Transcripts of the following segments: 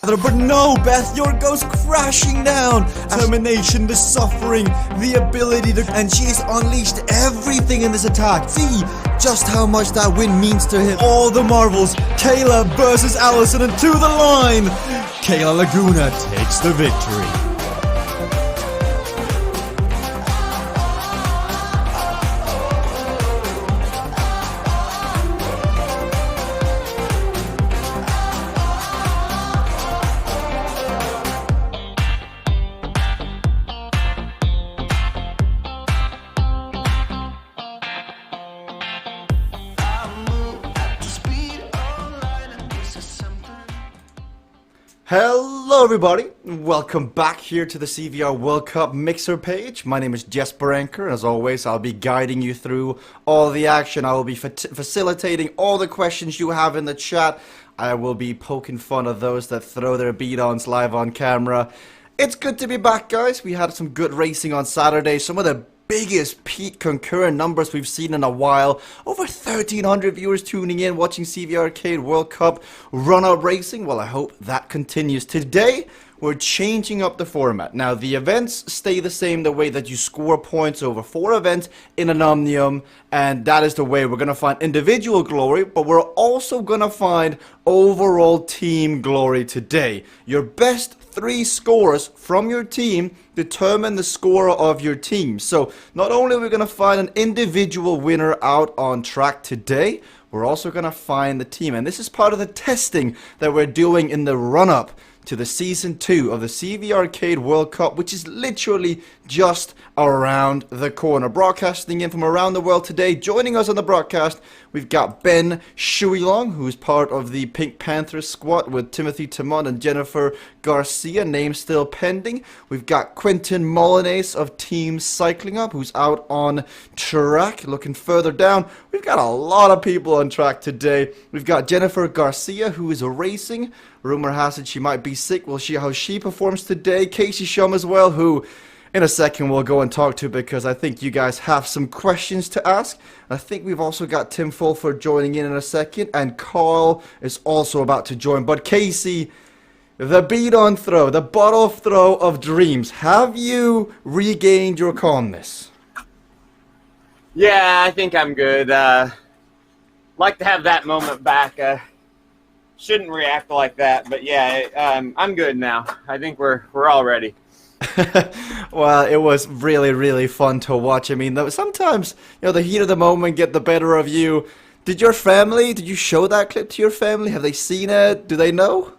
But no, Beth, your goes crashing down. Determination, the suffering, the ability to... And she's unleashed everything in this attack. See just how much that win means to him. All the marbles. Kayla versus Allison and to the line. Kayla Laguna takes the victory. Hello everybody, welcome back here to the CVR World Cup Mixer page. My name is Jesper Anker, and as always I'll be guiding you through all the action. I will be facilitating all the questions you have in the chat. I will be poking fun at those that throw their beat-ons live on camera. It's good to be back, guys. We had some good racing on Saturday, some of the biggest peak concurrent numbers we've seen in a while. Over 1,300 viewers tuning in, watching CVRcade World Cup run-up racing. Well, I hope that continues. Today, we're changing up the format. Now, the events stay the same, the way that you score points over 4 events in an Omnium, and that is the way we're going to find individual glory, but we're also going to find overall team glory today. Your best 3 scores from your team determine the score of your team. So not only are we going to find an individual winner out on track today, we're also going to find the team. And this is part of the testing that we're doing in the run-up to the Season 2 of the CVRcade World Cup, which is literally just around the corner. Broadcasting in from around the world today. Joining us on the broadcast, we've got Ben Shuilong, who's part of the Pink Panthers squad with Timothy Tamon and Jennifer Garcia, name still pending. We've got Quentin Molinace of Team Cycling Up, who's out on track. Looking further down, we've got a lot of people on track today. We've got Jennifer Garcia, who is racing. Rumor has it she might be sick. We'll see how she performs today. Casey Shum as well, who in a second we'll go and talk to, because I think you guys have some questions to ask. I think we've also got Tim Fulford joining in a second, and Carl is also about to join. But Casey, the beat-on throw, the bottle throw of dreams, have you regained your calmness? Yeah, I think I'm good. Like to have that moment back. Shouldn't react like that, but yeah, I'm good now. I think we're all ready. Well, it was really, really fun to watch. I mean, sometimes, the heat of the moment get the better of you. Did you show that clip to your family? Have they seen it? Do they know?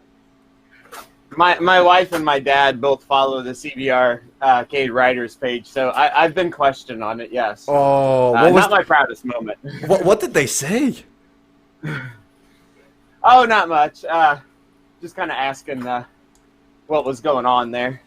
My wife and my dad both follow the CVRcade Riders page, so I've been questioned on it, yes. Oh, not my proudest moment. What did they say? Oh, not much. Just kind of asking what was going on there.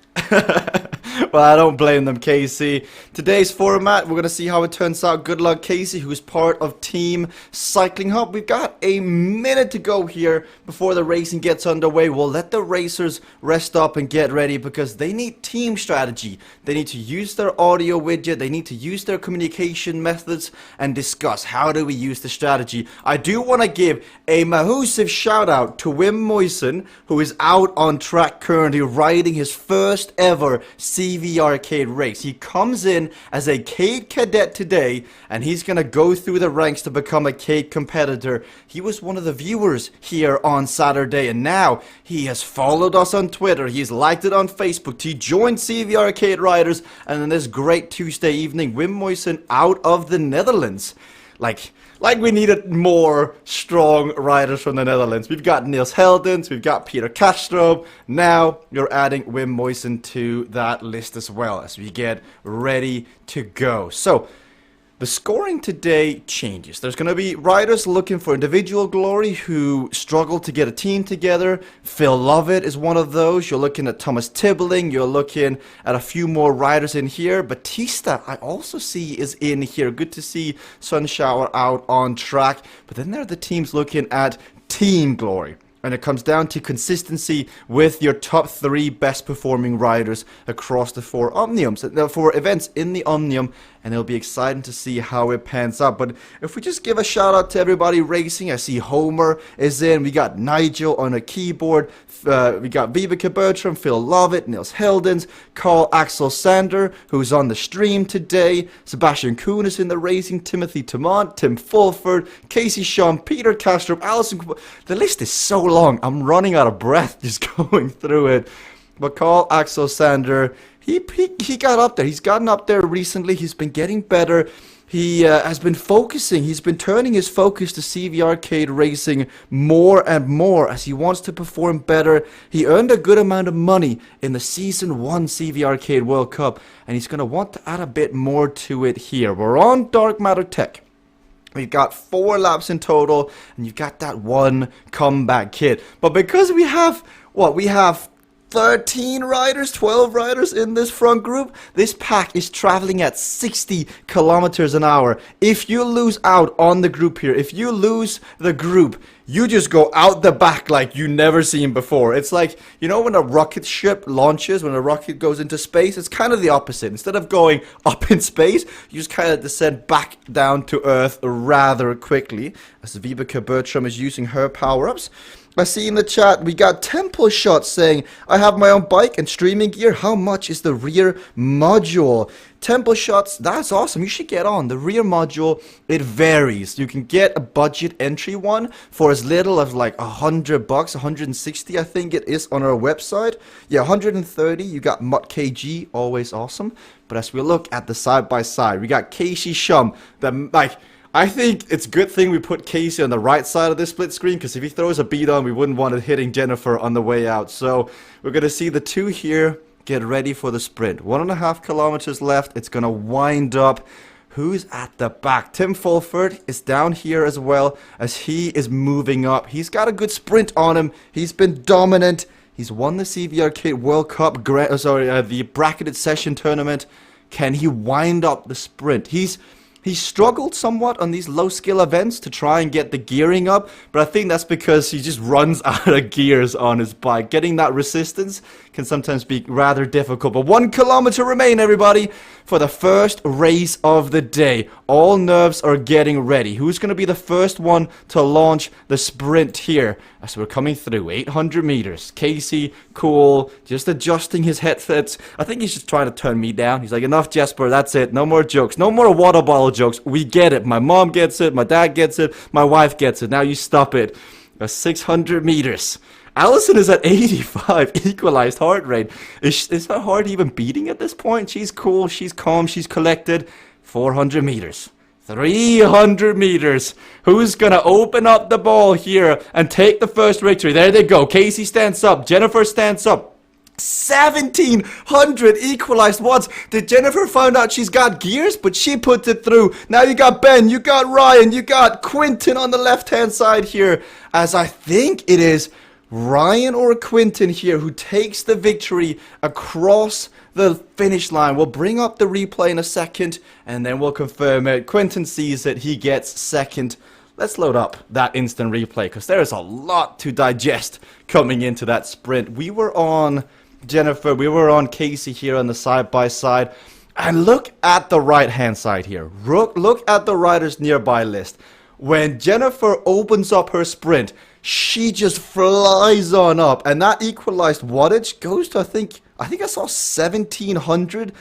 Well, I don't blame them, Casey. Today's format, we're going to see how it turns out. Good luck, Casey, who's part of Team Cycling Hub. We've got a minute to go here before the racing gets underway. We'll let the racers rest up and get ready, because they need team strategy. They need to use their audio widget. They need to use their communication methods and discuss how do we use the strategy. I do want to give a massive shout out to Wim Moysen, who is out on track currently riding his first ever CVRcade race. He comes in as a Cade cadet today, and he's going to go through the ranks to become a Cade competitor. He was one of the viewers here on Saturday, and now he has followed us on Twitter. He's liked it on Facebook. He joined CVRcade Riders, and on this great Tuesday evening, Wim Moysen out of the Netherlands. Like we needed more strong riders from the Netherlands. We've got Niels Heldens, we've got Peter Castro. Now you're adding Wim Moysen to that list as well as we get ready to go. So the scoring today changes. There's going to be riders looking for individual glory who struggle to get a team together. Phil Lovett is one of those. You're looking at Thomas Tibbling. You're looking at a few more riders in here. Batista, I also see, is in here. Good to see Sunshower out on track. But then there are the teams looking at team glory. And it comes down to consistency with your top 3 best performing riders across the 4 Omniums, the 4 events in the Omnium, and it'll be exciting to see how it pans out. But if we just give a shout out to everybody racing, I see Homer is in, we got Nigel on a keyboard, we got Vibeke Bertram, Phil Lovett, Nils Heldens, Carl Axel Sander, who's on the stream today, Sebastian Kuhn is in the racing, Timothy Tamont, Tim Fulford, Casey Shaw, Peter Castrop, Alison. The list is so long, I'm running out of breath just going through it. But Carl Axel Sander, he got up there. He's gotten up there recently. He's been getting better. He has been focusing. He's been turning his focus to CVRcade racing more and more as he wants to perform better. He earned a good amount of money in the Season 1 CVRcade World Cup, and he's going to want to add a bit more to it here. We're on Dark Matter Tech. We've got 4 laps in total, and you've got that 1 comeback kit. But because we have 13 riders, 12 riders in this front group, this pack is traveling at 60 kilometers an hour. If you lose out on the group here, if you lose the group, you just go out the back like you never seen before. It's like, you know, when a rocket ship launches, when a rocket goes into space, it's kind of the opposite. Instead of going up in space, you just kind of descend back down to Earth rather quickly, as Vibeke Bertram is using her power-ups. I see in the chat, we got Temple Shot saying, I have my own bike and streaming gear. How much is the rear module? Temple Shots, that's awesome. You should get on. The rear module, it varies. You can get a budget entry one for as little as like $100, 160 I think it is on our website. Yeah, 130. You got Mutt KG, always awesome. But as we look at the side-by-side, we got Casey Shum, I think it's a good thing we put Casey on the right side of this split screen, because if he throws a beat on, we wouldn't want it hitting Jennifer on the way out. So we're going to see the 2 here get ready for the sprint. 1.5 kilometers left. It's going to wind up. Who's at the back? Tim Fulford is down here as well as he is moving up. He's got a good sprint on him. He's been dominant. He's won the CVRcade World Cup, the bracketed session tournament. Can he wind up the sprint? He's struggled somewhat on these low-skill events to try and get the gearing up, but I think that's because he just runs out of gears on his bike. Getting that resistance can sometimes be rather difficult. But 1 kilometer remain, everybody, for the first race of the day. All nerves are getting ready. Who's going to be the first one to launch the sprint here? As we're coming through 800 meters. Casey, cool, just adjusting his headsets. I think he's just trying to turn me down. He's like, enough, Jesper, that's it. No more jokes. No more water bottle jokes. We get it. My mom gets it. My dad gets it. My wife gets it. Now you stop it. 600 meters. Allison is at 85 equalized heart rate. Is her heart even beating at this point? She's cool. She's calm. She's collected. 400 meters. 300 meters. Who's going to open up the ball here and take the first victory? There they go. Casey stands up. Jennifer stands up. 1,700 equalized watts. Did Jennifer find out she's got gears? But she put it through. Now you got Ben, you got Ryan, you got Quinton on the left-hand side here. As I think it is Ryan or Quinton here who takes the victory across the finish line. We'll bring up the replay in a second and then we'll confirm it. Quinton sees it. He gets second. Let's load up that instant replay because there is a lot to digest coming into that sprint. We were on Jennifer, we were on Casey here on the side-by-side. And look at the right-hand side here. Look at the riders nearby list. When Jennifer opens up her sprint, she just flies on up. And that equalized wattage goes to, I think I saw 1,700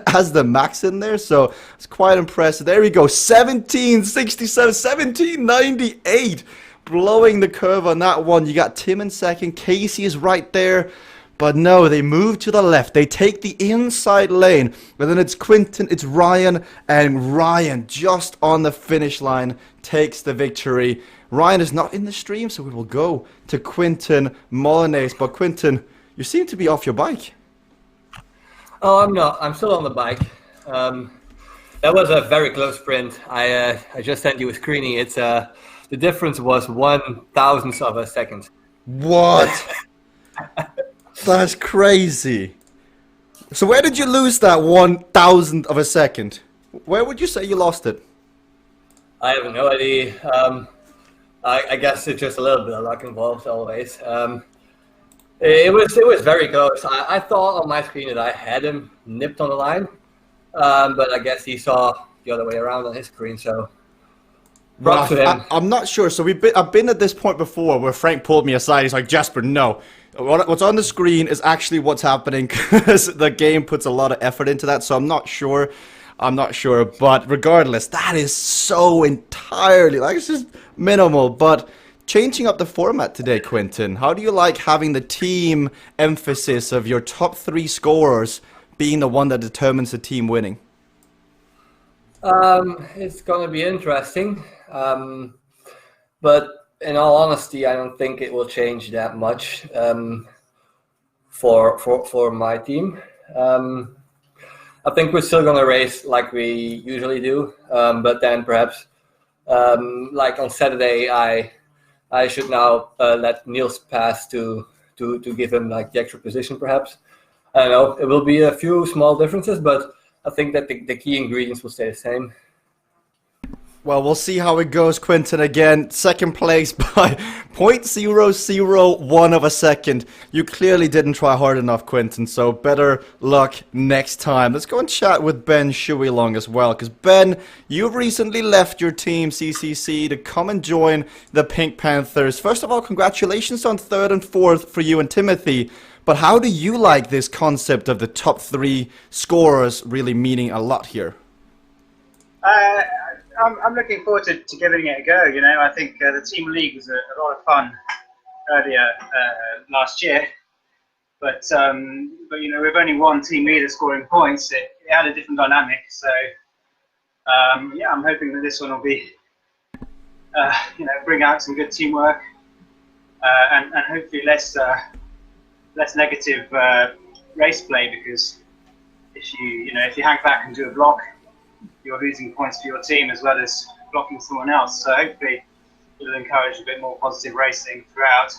as the max in there. So it's quite impressive. There we go. 1767, 1798. Blowing the curve on that one. You got Tim in second. Casey is right there. But no, they move to the left. They take the inside lane. But then it's Quinton, it's Ryan, and Ryan just on the finish line takes the victory. Ryan is not in the stream, so we will go to Quinton Molyneux. But Quinton, you seem to be off your bike. Oh, I'm not. I'm still on the bike. That was a very close sprint. I just sent you a screening. It's the difference was 1/1000th of a second. What? That's crazy. So where did you lose that 1/1000th of a second? Where would you say you lost it? I have no idea. I guess it's just a little bit of luck involved always. It was very close. I thought on my screen that I had him nipped on the line, but I guess he saw the other way around on his screen. So props to him. I'm not sure. So I've been at this point before where Frank pulled me aside. He's like, Jasper, no. What's on the screen is actually what's happening because the game puts a lot of effort into that. So I'm not sure. But regardless, that is so entirely, like, it's just minimal. But changing up the format today, Quentin, how do you like having the team emphasis of your top 3 scorers being the one that determines the team winning? It's gonna be interesting, but in all honesty, I don't think it will change that much for my team. I think we're still gonna race like we usually do, but then perhaps like on Saturday, I should now let Niels pass to give him like the extra position. Perhaps I don't know. It will be a few small differences, but I think that the key ingredients will stay the same. Well, we'll see how it goes, Quentin. Again, second place by 0.001 of a second. You clearly didn't try hard enough, Quentin, so better luck next time. Let's go and chat with Ben Shuilong as well, because Ben, you've recently left your team, CCC, to come and join the Pink Panthers. First of all, congratulations on 3rd and 4th for you and Timothy, but how do you like this concept of the top 3 scorers really meaning a lot here? I'm looking forward to giving it a go. You know, I think the team league was a lot of fun earlier last year, but you know, with only one team leader scoring points, it had a different dynamic. So yeah, I'm hoping that this one will be you know, bring out some good teamwork and hopefully less negative race play, because if you hang back and do a block, you're losing points for your team as well as blocking someone else. So hopefully it'll encourage a bit more positive racing throughout.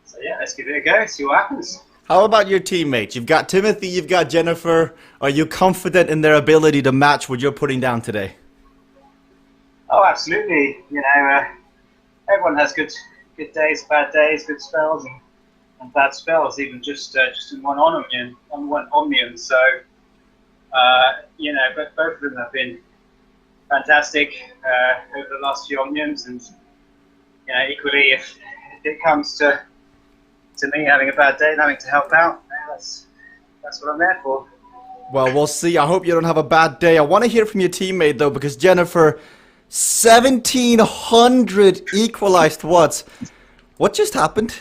So yeah, let's give it a go, see what happens. How about your teammates? You've got Timothy, you've got Jennifer. Are you confident in their ability to match what you're putting down today? Oh, absolutely. You know, everyone has good days, bad days, good spells, and bad spells, even just in one omnium. So you know, but both of them have been fantastic over the last few omniums, and you know, equally, if it comes to me having a bad day and having to help out, that's what I'm there for. Well, we'll see. I hope you don't have a bad day. I want to hear from your teammate, though, because Jennifer, 1,700 equalized watts. What just happened?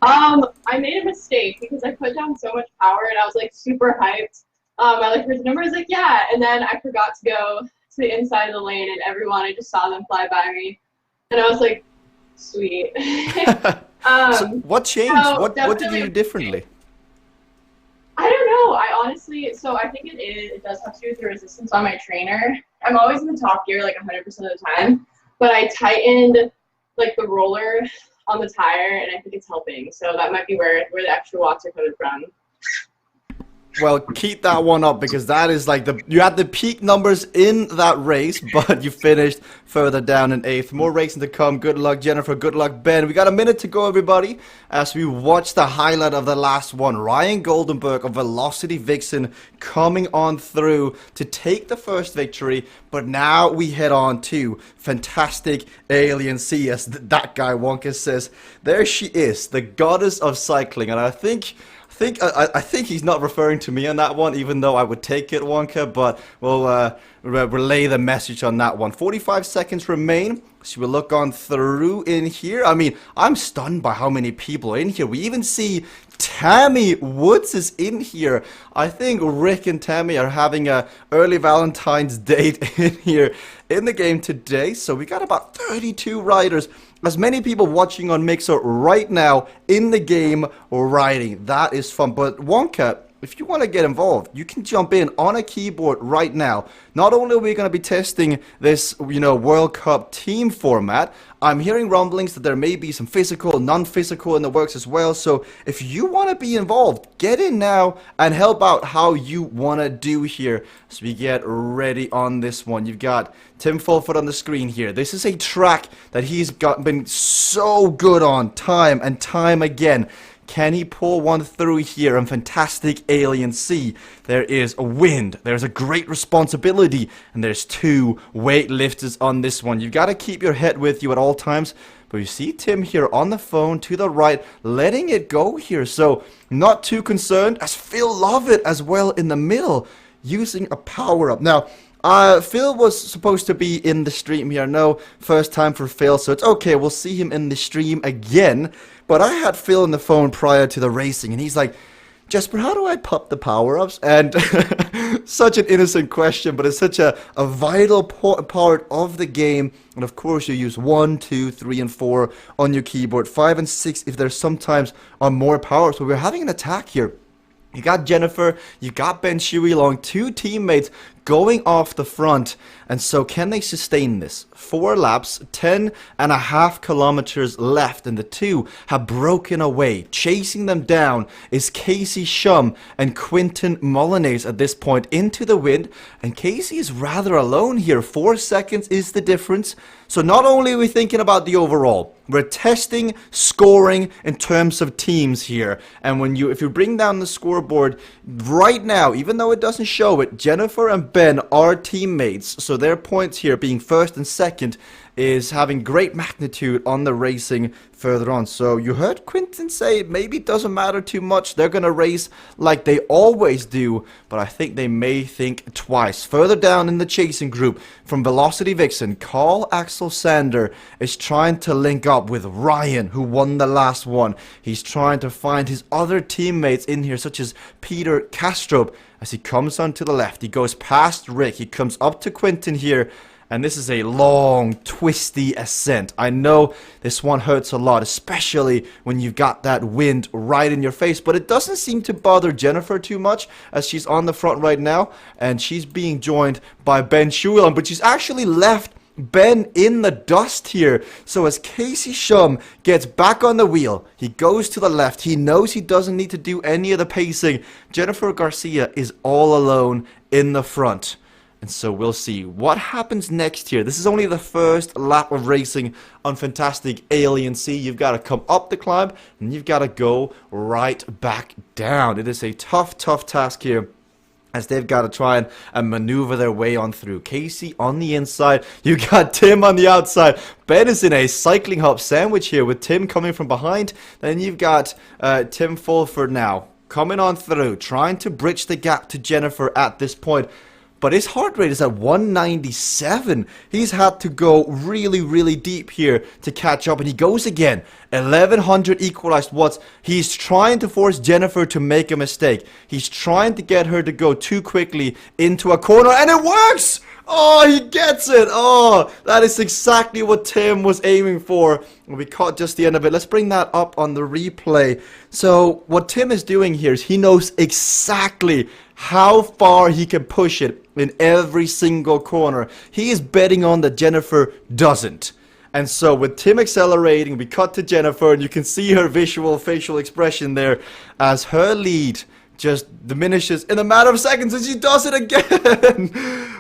I made a mistake because I put down so much power and I was like super hyped. My like first number was like, yeah, and then I forgot to go to the inside of the lane, and I just saw them fly by me, and I was like, sweet. So what changed? No, what did you do differently? I don't know. I think it does have to do with the resistance on my trainer. I'm always in the top gear like 100% of the time, but I tightened like the roller on the tire, and I think it's helping. So that might be where the extra watts are coming from. Well, keep that one up, because that is like you had the peak numbers in that race, but you finished further down in 8th. More racing to come. Good luck, Jennifer. Good luck, Ben. We got a minute to go, everybody, as we watch the highlight of the last one. Ryan Goldenberg of Velocity Vixen coming on through to take the first victory, but now we head on to Fantastic Alien Sea, as that guy Wonka says. There she is, the goddess of cycling, and I think he's not referring to me on that one, even though I would take it, Wonka, but we'll relay the message on that one. 45 seconds remain. So we'll look on through in here. I mean, I'm stunned by how many people are in here. We even see Tammy Woods is in here. I think Rick and Tammy are having a early Valentine's date in here in the game today. So we got about 32 riders. As many people watching on Mixer right now in the game riding. That is fun. But Wonka, if you want to get involved, you can jump in on a keyboard right now. Not only are we going to be testing this, World Cup team format, I'm hearing rumblings that there may be some physical, non-physical in the works as well. So if you want to be involved, get in now and help out how you want to do here as we get ready on this one. You've got Tim Fulford on the screen here. This is a track that he's been so good on time and time again. Can he pull one through here on Fantastic Alien Sea? There is a wind, there's a great responsibility, and there's 2 weightlifters on this one. You've got to keep your head with you at all times. But you see Tim here on the phone to the right, letting it go here. So not too concerned, as Phil Lovett as well in the middle, using a power-up. Now, Phil was supposed to be in the stream here. No, first time for Phil, so it's okay. We'll see him in the stream again. But I had Phil on the phone prior to the racing, and he's like, Jesper, how do I pop the power-ups? And such an innocent question, but it's such a vital part of the game. And of course, you use 1, 2, 3, and 4 on your keyboard. 5 and 6 if there's sometimes on more power. So we're having an attack here. You got Jennifer, you got Ben Shuey along, 2 teammates going off the front. And so can they sustain this? 4 laps, 10.5 kilometers left, and the 2 have broken away. Chasing them down is Casey Shum and Quinton Molyneux at this point into the wind. And Casey is rather alone here. 4 seconds is the difference. So not only are we thinking about the overall, we're testing scoring in terms of teams here. And if you bring down the scoreboard right now, even though it doesn't show it, Jennifer and Ben are teammates. So their points here being first and second is having great magnitude on the racing further on. So you heard Quinton say maybe it doesn't matter too much. They're going to race like they always do, but I think they may think twice. Further down in the chasing group from Velocity Vixen, Carl Axel Sander is trying to link up with Ryan, who won the last one. He's trying to find his other teammates in here, such as Peter Kastrup. As he comes on to the left, he goes past Rick. He comes up to Quinton here. And this is a long, twisty ascent. I know this one hurts a lot, especially when you've got that wind right in your face. But it doesn't seem to bother Jennifer too much, as she's on the front right now. And she's being joined by Ben Shueland. But she's actually left Ben in the dust here. So as Casey Shum gets back on the wheel, he goes to the left. He knows he doesn't need to do any of the pacing. Jennifer Garcia is all alone in the front. And so we'll see what happens next here. This is only the first lap of racing on Fantastic Alien Sea. You've got to come up the climb, and you've got to go right back down. It is a tough, tough task here, as they've got to try and maneuver their way on through. Casey on the inside. You got Tim on the outside. Ben is in a cycling hop sandwich here with Tim coming from behind. Then you've got Tim Fulford now coming on through, trying to bridge the gap to Jennifer at this point. But his heart rate is at 197. He's had to go really, really deep here to catch up. And he goes again. 1100 equalized watts. He's trying to force Jennifer to make a mistake. He's trying to get her to go too quickly into a corner. And it works! Oh, he gets it! Oh, that is exactly what Tim was aiming for. We caught just the end of it. Let's bring that up on the replay. So what Tim is doing here is he knows exactly how far he can push it in every single corner. He is betting on that Jennifer doesn't. And so with Tim accelerating, we cut to Jennifer, and you can see her facial expression there as her lead just diminishes in a matter of seconds, and she does it again.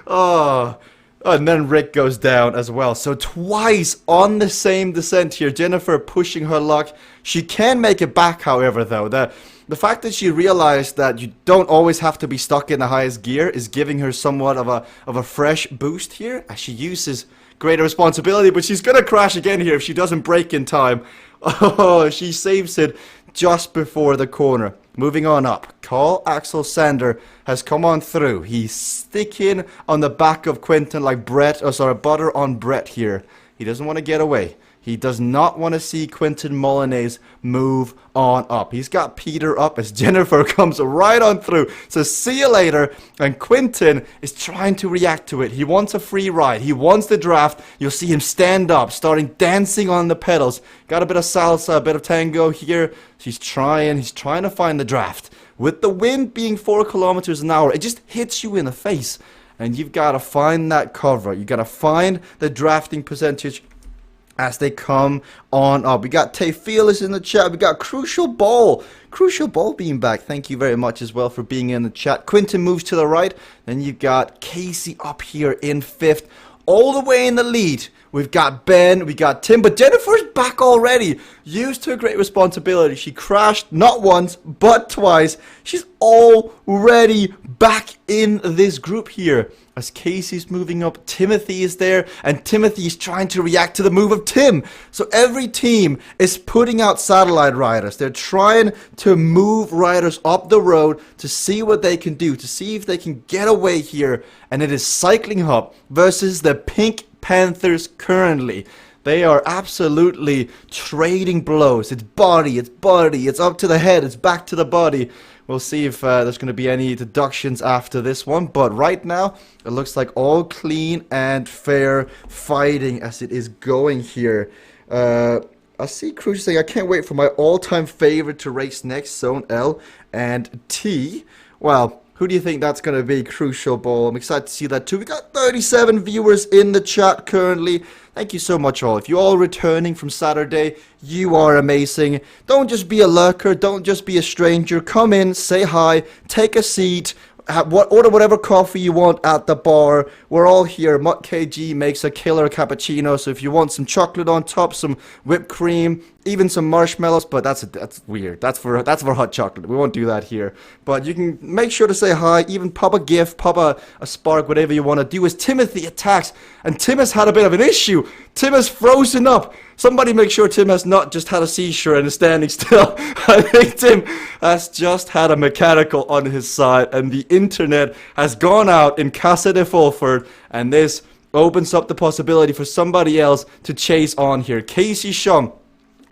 Oh, and then Rick goes down as well. So twice on the same descent here, Jennifer pushing her luck. She can make it back, however, though. The fact that she realized that you don't always have to be stuck in the highest gear is giving her somewhat of a fresh boost here, as she uses greater responsibility. But she's gonna crash again here if she doesn't brake in time. Oh, she saves it just before the corner. Moving on up, Carl Axel Sander has come on through. He's sticking on the back of Quinton like butter on bread here. He doesn't want to get away. He does not want to see Quinton Molyneux move on up. He's got Peter up as Jennifer comes right on through. So see you later. And Quinton is trying to react to it. He wants a free ride. He wants the draft. You'll see him stand up, starting dancing on the pedals. Got a bit of salsa, a bit of tango here. He's trying to find the draft. with the wind being 4 kilometers an hour, it just hits you in the face. And you've got to find that cover. You've got to find the drafting percentage as they come on up. We got Tay Fearless in the chat. We got Crucial Ball. Crucial Ball being back. Thank you very much as well for being in the chat. Quinton moves to the right. Then you've got Casey up here in 5th. All the way in the lead. We've got Ben, we got Tim, but Jennifer's back already. Used to a great responsibility. She crashed not once, but twice. She's already back in this group here. As Casey's moving up, Timothy is there, and Timothy's trying to react to the move of Tim. So every team is putting out satellite riders. They're trying to move riders up the road to see what they can do, to see if they can get away here. And it is Cycling Hub versus the Pink Panthers currently. They are absolutely trading blows. It's body, it's up to the head, it's back to the body. We'll see if there's going to be any deductions after this one. But right now, it looks like all clean and fair fighting as it is going here. I see Cruz saying, I can't wait for my all-time favorite to race next, Zone L and T. Well, who do you think that's going to be? Crucial Ball. I'm excited to see that too. We got 37 viewers in the chat currently. Thank you so much all. If you're all returning from Saturday, you are amazing. Don't just be a lurker. Don't just be a stranger. Come in, say hi, take a seat. Order whatever coffee you want at the bar. We're all here. Mutt KG makes a killer cappuccino. So if you want some chocolate on top, some whipped cream, even some marshmallows, but that's weird. That's for hot chocolate. We won't do that here. But you can make sure to say hi. Even pop a gift, pop a spark, whatever you want to do. As Timothy attacks, and Tim has had a bit of an issue. Tim has frozen up. Somebody make sure Tim has not just had a seizure and is standing still. I think Tim has just had a mechanical on his side, and the internet has gone out in Casa de Fulford, and this opens up the possibility for somebody else to chase on here. Casey Shum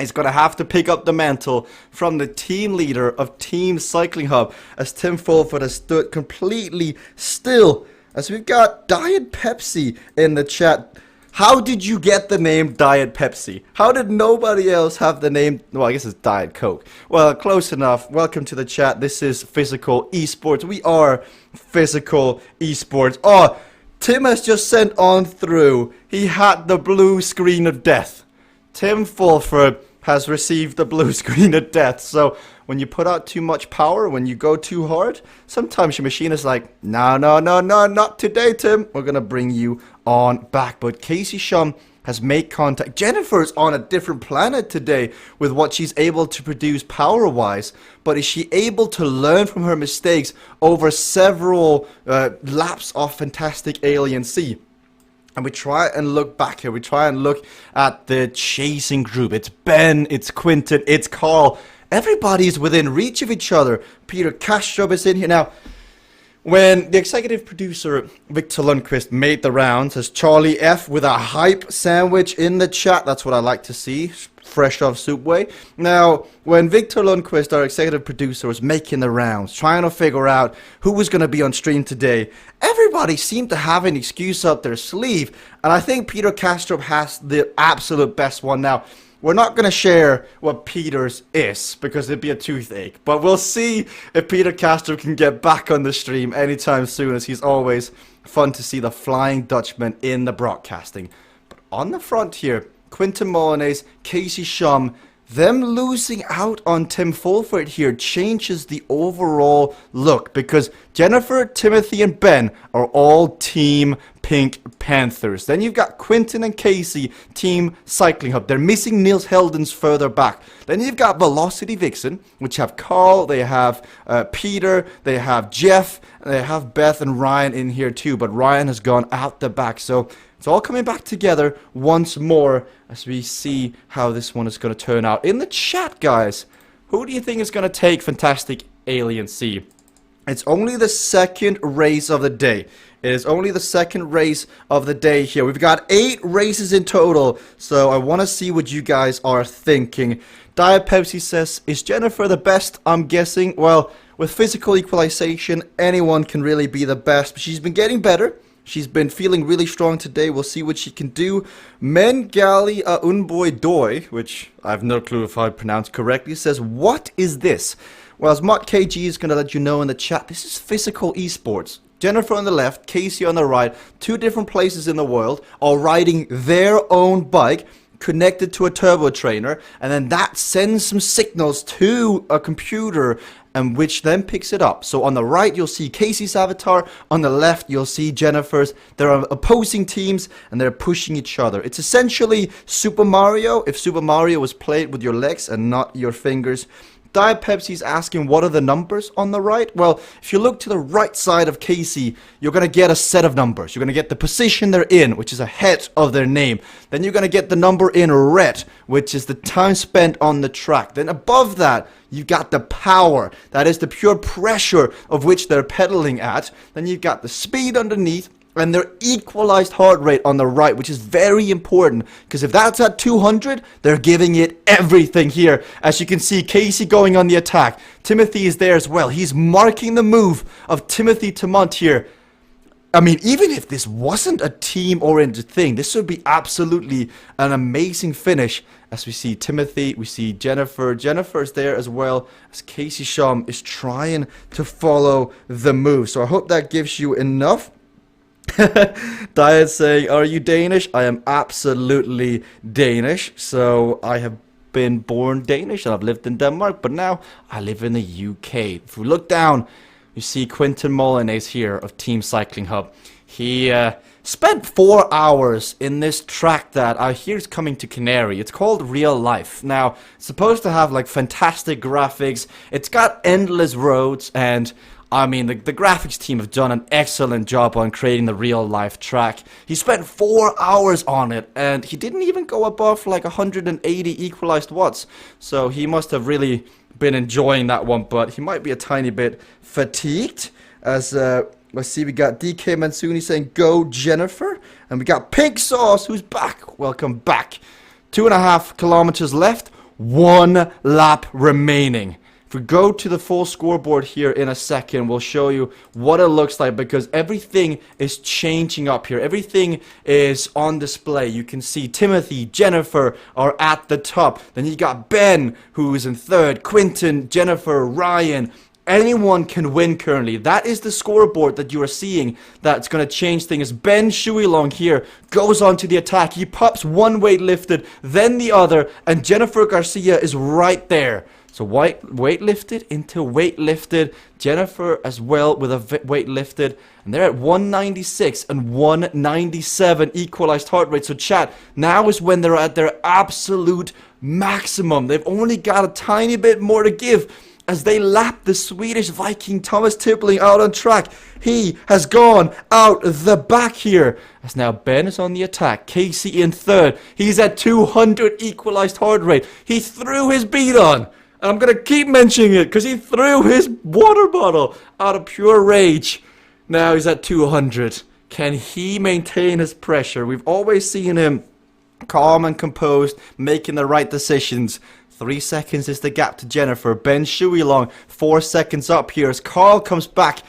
is going to have to pick up the mantle from the team leader of Team Cycling Hub, as Tim Fulford has stood completely still. As we've got Diet Pepsi in the chat. How did you get the name Diet Pepsi? How did nobody else have the name? Well, I guess it's Diet Coke. Well, close enough. Welcome to the chat. This is Physical Esports. We are Physical Esports. Oh, Tim has just sent on through. He had the blue screen of death. Tim Fulford has received the blue screen of death. So when you put out too much power, when you go too hard, sometimes your machine is like, no, not today, Tim. We're going to bring you on back. But Casey Shum has made contact. Jennifer's on a different planet today with what she's able to produce power-wise. But is she able to learn from her mistakes over several laps of Fantastic Alien Sea? And we try and look back here. We try and look at the chasing group. It's Ben, it's Quinton, it's Carl. Everybody's within reach of each other. Peter Kastrup is in here. Now, when the executive producer, Victor Lundqvist, made the rounds as Charlie F with a hype sandwich in the chat, that's what I like to see, fresh off Soupway. Now, when Victor Lundqvist, our executive producer, was making the rounds, trying to figure out who was going to be on stream today, everybody seemed to have an excuse up their sleeve. And I think Peter Kastrup has the absolute best one. Now, we're not going to share what Peter's is, because it'd be a toothache. But we'll see if Peter Kastrup can get back on the stream anytime soon, as he's always fun to see the Flying Dutchman in the broadcasting. But on the front here, Quinton Molyneux, Casey Shum, them losing out on Tim Fulford here changes the overall look, because Jennifer, Timothy, and Ben are all Team Pink Panthers. Then you've got Quinton and Casey, Team Cycling Hub. They're missing Niels Heldens further back. Then you've got Velocity Vixen, which have Carl, they have Peter, they have Jeff, they have Beth and Ryan in here too, but Ryan has gone out the back. So it's all coming back together once more as we see how this one is going to turn out. In the chat, guys, who do you think is going to take Fantastic Alien Sea? It's only the second race of the day. It is only the second race of the day here. We've got 8 races in total, so I want to see what you guys are thinking. Diet Pepsi says, is Jennifer the best? I'm guessing. Well, with physical equalization, anyone can really be the best, but she's been getting better. She's been feeling really strong today. We'll see what she can do. Mengali Unboy Doi, which I have no clue if I pronounced correctly, says, what is this? Well, as Mott KG is going to let you know in the chat, this is physical esports. Jennifer on the left, Casey on the right, 2 different places in the world, all riding their own bike, connected to a turbo trainer, and then that sends some signals to a computer, and which then picks it up. So on the right you'll see Casey's avatar, on the left you'll see Jennifer's. There are opposing teams and they're pushing each other. It's essentially Super Mario if Super Mario was played with your legs and not your fingers. Diet Pepsi's asking what are the numbers on the right? Well, if you look to the right side of Casey, you're going to get a set of numbers. You're going to get the position they're in, which is ahead of their name. Then you're going to get the number in red, which is the time spent on the track. Then above that, you've got the power. That is the pure pressure of which they're pedaling at. Then you've got the speed underneath. And their equalized heart rate on the right, which is very important, because if that's at 200, they're giving it everything here. As you can see, Casey going on the attack. Timothy is there as well. He's marking the move of Timothy Tamont here. I mean, even if this wasn't a team-oriented thing, this would be absolutely an amazing finish. As we see Timothy, we see Jennifer. Jennifer's there as well, as Casey Shum is trying to follow the move. So I hope that gives you enough. Diet saying, are you Danish? I am absolutely Danish. So I have been born Danish and I've lived in Denmark, but now I live in the UK. If we look down, you see Quentin Molyneux here of Team Cycling Hub. He spent 4 hours in this track that I hear is coming to Canary. It's called Real Life. Now, it's supposed to have like fantastic graphics. It's got endless roads, and I mean, the graphics team have done an excellent job on creating the real-life track. He spent 4 hours on it, and he didn't even go above like 180 equalized watts. So he must have really been enjoying that one, but he might be a tiny bit fatigued. As let's see, we got DK Mansuni saying, go Jennifer. And we got Pink Sauce, who's back. Welcome back. 2.5 kilometers left, 1 lap remaining. If we go to the full scoreboard here in a second, we'll show you what it looks like, because everything is changing up here. Everything is on display. You can see Timothy, Jennifer are at the top. Then you got Ben, who is in third, Quinton, Jennifer, Ryan. Anyone can win currently. That is the scoreboard that you are seeing that's going to change things. Ben Shuilong here goes on to the attack. He pops one weight lifted, then the other, and Jennifer Garcia is right there. So weight lifted into weight lifted. Jennifer as well with a weight lifted. And they're at 196 and 197 equalized heart rate. So chat, now is when they're at their absolute maximum. They've only got a tiny bit more to give as they lap the Swedish Viking Thomas Tippling out on track. He has gone out the back here. As now Ben is on the attack. Casey in third. He's at 200 equalized heart rate. He threw his beat on. And I'm going to keep mentioning it because he threw his water bottle out of pure rage. Now he's at 200. Can he maintain his pressure? We've always seen him calm and composed, making the right decisions. 3 seconds is the gap to Jennifer. Ben Shuilong, 4 seconds up here as Carl comes back.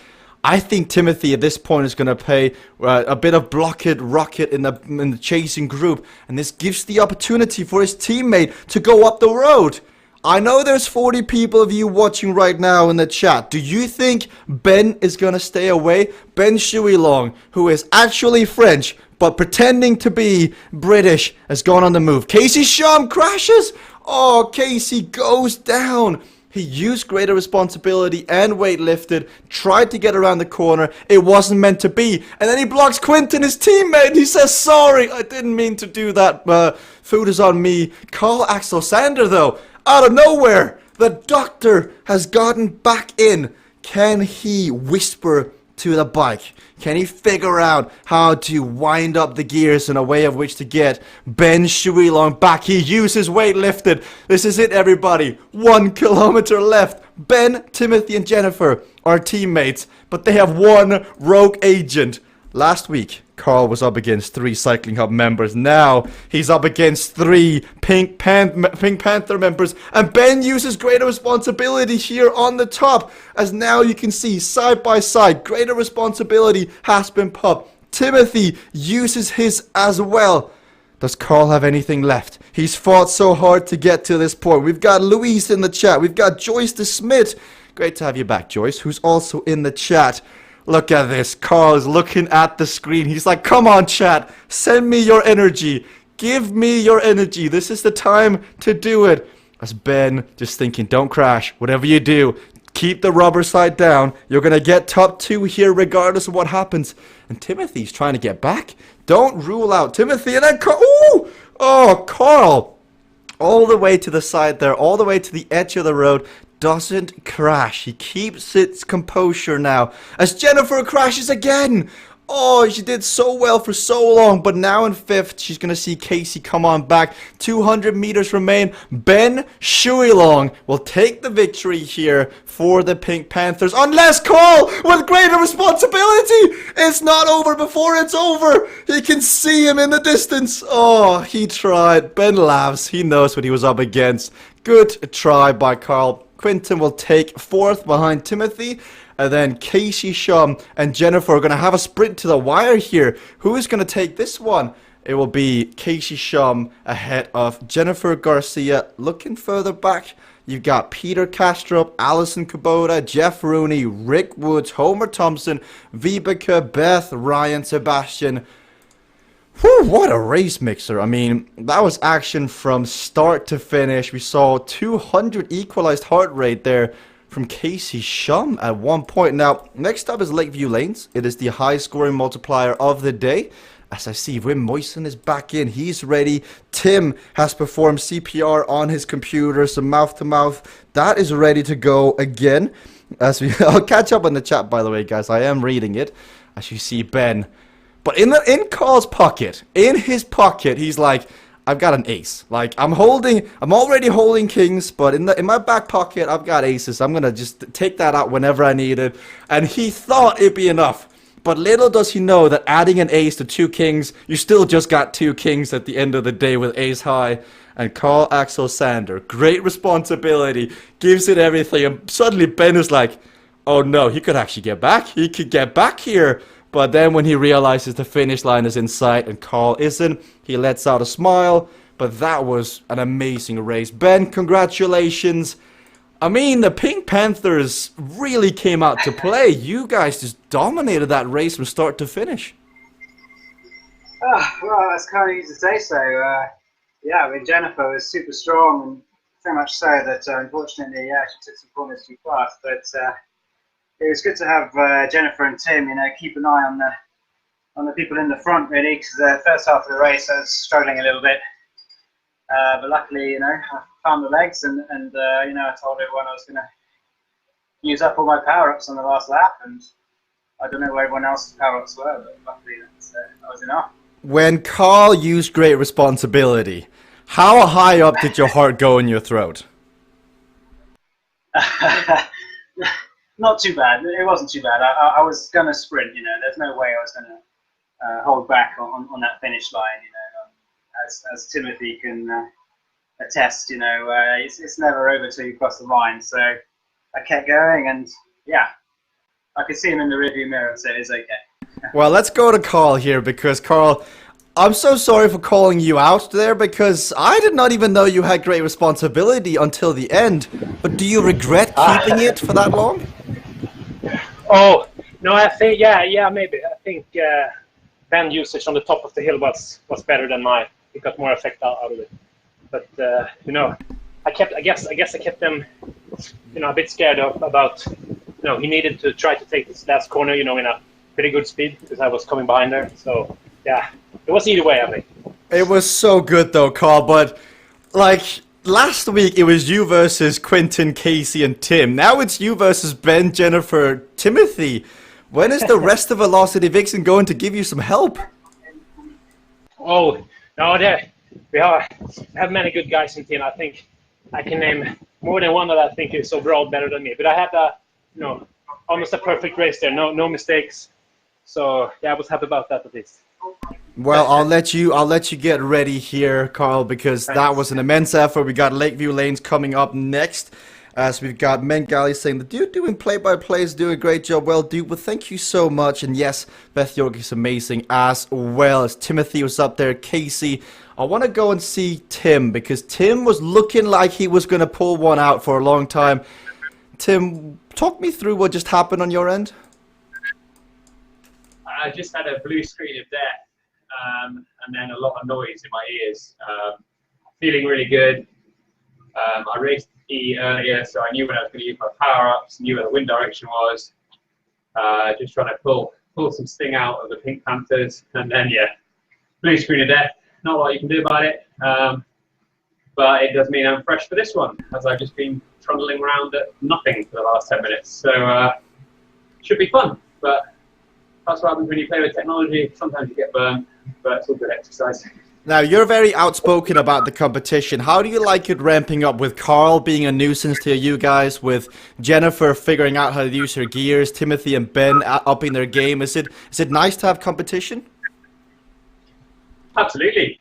I think Timothy at this point is going to play a bit of rocket in the chasing group. And this gives the opportunity for his teammate to go up the road. I know there's 40 people of you watching right now in the chat. Do you think Ben is going to stay away? Ben Shuilong, who is actually French, but pretending to be British, has gone on the move. Casey Shum crashes. Oh, Casey goes down. He used greater responsibility and weight lifted, tried to get around the corner. It wasn't meant to be. And then he blocks Quinton, his teammate. He says, sorry, I didn't mean to do that. Food is on me. Carl Axel Sander, though, out of nowhere, the doctor has gotten back in. Can he whisper to the bike? Can he figure out how to wind up the gears in a way of which to get Ben Shuilong back? He uses weight lifted. This is it, everybody. 1 kilometer left. Ben, Timothy, and Jennifer are teammates, but they have one rogue agent. Last week, Carl was up against 3 Cycling Hub members. Now, he's up against 3 Pink Panther members. And Ben uses greater responsibility here on the top. As now you can see, side by side, greater responsibility has been popped. Timothy uses his as well. Does Carl have anything left? He's fought so hard to get to this point. We've got Louise in the chat. We've got Joyce de Smith. Great to have you back, Joyce, who's also in the chat. Look at this. Carl is looking at the screen. He's like, come on, chat. Send me your energy. Give me your energy. This is the time to do it. As Ben just thinking, don't crash. Whatever you do, keep the rubber side down. You're going to get top 2 here regardless of what happens. And Timothy's trying to get back. Don't rule out Timothy. And then Carl. Ooh! Oh, Carl. All the way to the side there. All the way to the edge of the road. Doesn't crash. He keeps its composure now. As Jennifer crashes again. Oh, she did so well for so long, but now in 5th, she's going to see Casey come on back. 200 meters remain. Ben Shuilong will take the victory here for the Pink Panthers. Unless Carl, with greater responsibility, it's not over before it's over. He can see him in the distance. Oh, he tried. Ben laughs. He knows what he was up against. Good try by Carl. Quinton will take 4th behind Timothy. And then Casey, Shum, and Jennifer are going to have a sprint to the wire here. Who is going to take this one? It will be Casey Shum ahead of Jennifer Garcia. Looking further back, you've got Peter Kastrup, Allison Kubota, Jeff Rooney, Rick Woods, Homer Thompson, Vibeke, Beth, Ryan, Sebastian. Whew, what a race, Mixer. I mean, that was action from start to finish. We saw 200 equalized heart rate there from Casey Shum at one point. Now, next up is Lakeview Lanes. It is the high scoring multiplier of the day. As I see, Wim Moyson is back in. He's ready. Tim has performed CPR on his computer, so mouth to mouth. That is ready to go again. I'll catch up on the chat, by the way, guys. I am reading it. As you see, Ben. But in Carl's pocket, in his pocket, he's like, I've got an ace. Like, I'm already holding kings, but in my back pocket, I've got aces. I'm gonna just take that out whenever I need it. And he thought it'd be enough. But little does he know that adding an ace to 2 kings, you still just got 2 kings at the end of the day with ace high. And Carl Axel Sander, great responsibility, gives it everything. And suddenly Ben is like, oh no, he could actually get back. He could get back here. But then when he realizes the finish line is in sight and Carl isn't, he lets out a smile. But that was an amazing race. Ben, congratulations. I mean, the Pink Panthers really came out to play. You guys just dominated that race from start to finish. Oh, well, that's kind of easy to say so. Yeah, I mean, Jennifer was super strong, and so much so that unfortunately, yeah, she took some corners too fast. But it was good to have Jennifer and Tim, keep an eye on the people in the front, really, because the first half of the race I was struggling a little bit. But luckily, I found the legs, and I told everyone I was going to use up all my power-ups on the last lap, and I don't know where everyone else's power-ups were, but luckily that was enough. When Carl used great responsibility, how high up did your heart go in your throat? Not too bad. It wasn't too bad. I was going to sprint, There's no way I was going to hold back on that finish line, As Timothy can attest, it's never over till you cross the line. So I kept going, and yeah, I could see him in the rearview mirror, so it's okay. Well, let's go to Carl here, because Carl, I'm so sorry for calling you out there, because I did not even know you had great responsibility until the end. But do you regret keeping it for that long? Oh, no, I think, yeah, maybe. I think band usage on the top of the hill was better than mine. It got more effect out of it. But, I guess I kept them, a bit scared about, he needed to try to take this last corner, in a pretty good speed, because I was coming behind there. So, yeah, it was either way, I think. It was so good, though, Carl, but, last week it was you versus Quinton, Casey, and Tim. Now it's you versus Ben, Jennifer, Timothy. When is the rest of Velocity Vixen going to give you some help? Oh, no, we have many good guys in the team. I think I can name more than one that I think is overall better than me. But I had almost a perfect race there. No mistakes. So yeah, I was happy about that at least. Well, I'll let you get ready here, Carl, because that was an immense effort. We got Lakeview Lanes coming up next. As we've got Mengali saying, the dude doing play-by-play is doing a great job. Well, dude, well, thank you so much. And yes, Beth York is amazing as well. As Timothy was up there, Casey. I want to go and see Tim, because Tim was looking like he was going to pull one out for a long time. Tim, talk me through what just happened on your end. I just had a blue screen of death, and then a lot of noise in my ears. Feeling really good. I raced E earlier, so I knew when I was going to use my power-ups, knew where the wind direction was. Just trying to pull some sting out of the Pink Panthers, and then yeah, blue screen of death. Not a lot you can do about it, but it does mean I'm fresh for this one, as I've just been trundling around at nothing for the last 10 minutes. So should be fun, but that's what happens when you play with technology. Sometimes you get burned, but it's all good exercise. Now, you're very outspoken about the competition. How do you like it ramping up with Carl being a nuisance to you guys, with Jennifer figuring out how to use her gears, Timothy and Ben upping their game? Is it nice to have competition? Absolutely.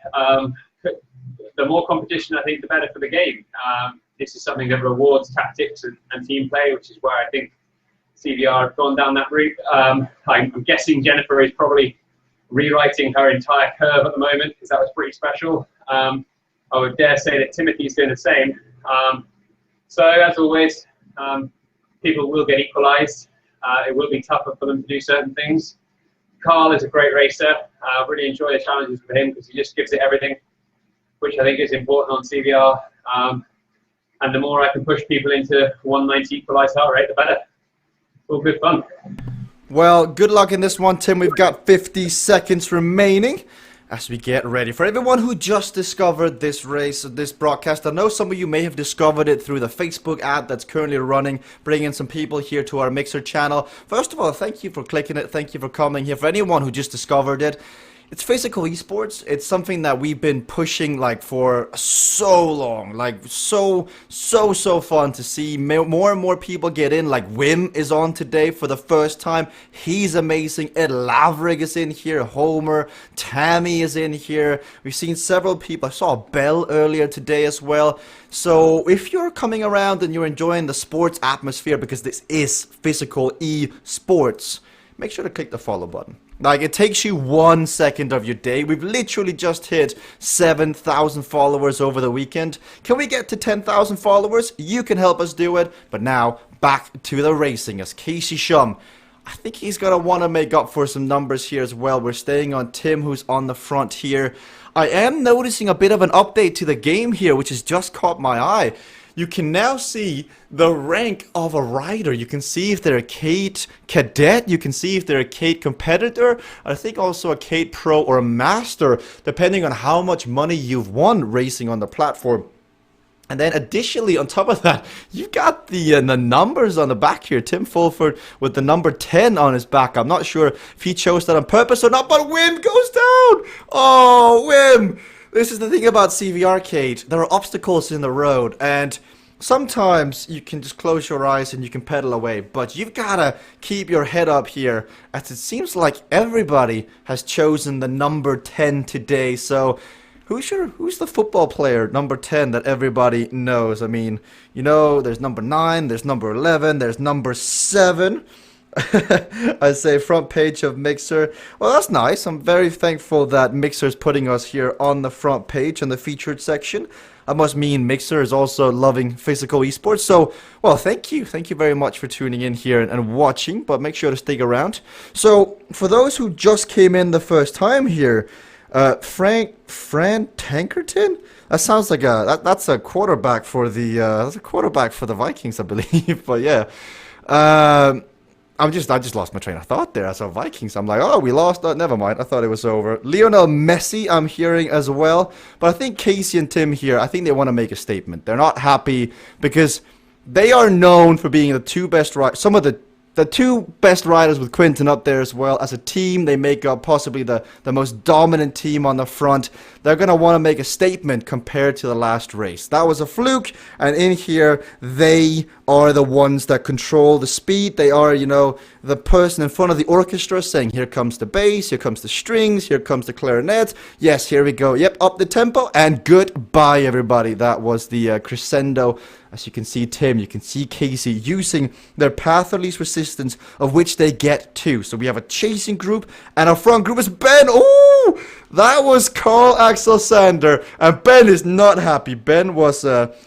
The more competition, I think, the better for the game. This is something that rewards tactics and team play, which is where I think CVR have gone down that route. I'm guessing Jennifer is probably rewriting her entire curve at the moment, because that was pretty special. I would dare say that Timothy's doing the same. So as always, people will get equalized. It will be tougher for them to do certain things. Carl is a great racer. I really enjoy the challenges with him because he just gives it everything, which I think is important on CVR. And the more I can push people into 190 equalized heart rate, the better. All good fun. Well, good luck in this one, Tim. We've got 50 seconds remaining as we get ready. For everyone who just discovered this race, this broadcast, I know some of you may have discovered it through the Facebook ad that's currently running, bringing some people here to our Mixer channel. First of all, thank you for clicking it. Thank you for coming here. For anyone who just discovered it, it's physical esports. It's something that we've been pushing like for so long, like so fun to see more and more people get in. Like Wim is on today for the first time. He's amazing. Ed Lavrig is in here. Homer, Tammy is in here. We've seen several people. I saw Bell earlier today as well. So if you're coming around and you're enjoying the sports atmosphere, because this is physical esports, make sure to click the follow button. Like, it takes you 1 second of your day. We've literally just hit 7,000 followers over the weekend. Can we get to 10,000 followers? You can help us do it. But now, back to the racing as Casey Shum. I think he's going to want to make up for some numbers here as well. We're staying on Tim, who's on the front here. I am noticing a bit of an update to the game here, which has just caught my eye. You can now see the rank of a rider. You can see if they're a Cade cadet. You can see if they're a Cade competitor. I think also a Cade pro or a master, depending on how much money you've won racing on the platform. And then additionally, on top of that, you've got the numbers on the back here. Tim Fulford with the number 10 on his back. I'm not sure if he chose that on purpose or not, but Wim goes down. Oh, Wim. This is the thing about CVRcade. There are obstacles in the road, and sometimes you can just close your eyes and you can pedal away, but you've got to keep your head up here, as it seems like everybody has chosen the number 10 today. So who's the football player number 10 that everybody knows? I mean, you know, there's number 9, there's number 11, there's number 7. I say front page of Mixer. Well, that's nice. I'm very thankful that Mixer is putting us here on the front page in the featured section. I must mean Mixer is also loving physical esports. So, well, thank you. Thank you very much for tuning in here and watching, but make sure to stick around. So, for those who just came in the first time here, Fran Tankerton? That sounds like that's a quarterback for the Vikings, I believe. But yeah. I just lost my train of thought there. I saw Vikings. I'm like, oh, we lost. Oh, never mind. I thought it was over. Lionel Messi, I'm hearing as well. But I think Casey and Tim here, I think they want to make a statement. They're not happy because they are known for being the two best riders. Some of the two best riders with Quinton up there as well. As a team, they make up possibly the most dominant team on the front. They're going to want to make a statement compared to the last race. That was a fluke, and in here, they are the ones that control the speed. They are, you know, the person in front of the orchestra saying, here comes the bass, here comes the strings, here comes the clarinet. Yes, here we go. Yep, up the tempo, and goodbye, everybody. That was the crescendo. As you can see, Tim, you can see Casey using their path of least resistance, of which they get 2. So we have a chasing group, and our front group is Ben. Oh! Woo! That was Carl Axel Sander, and Ben is not happy. Ben was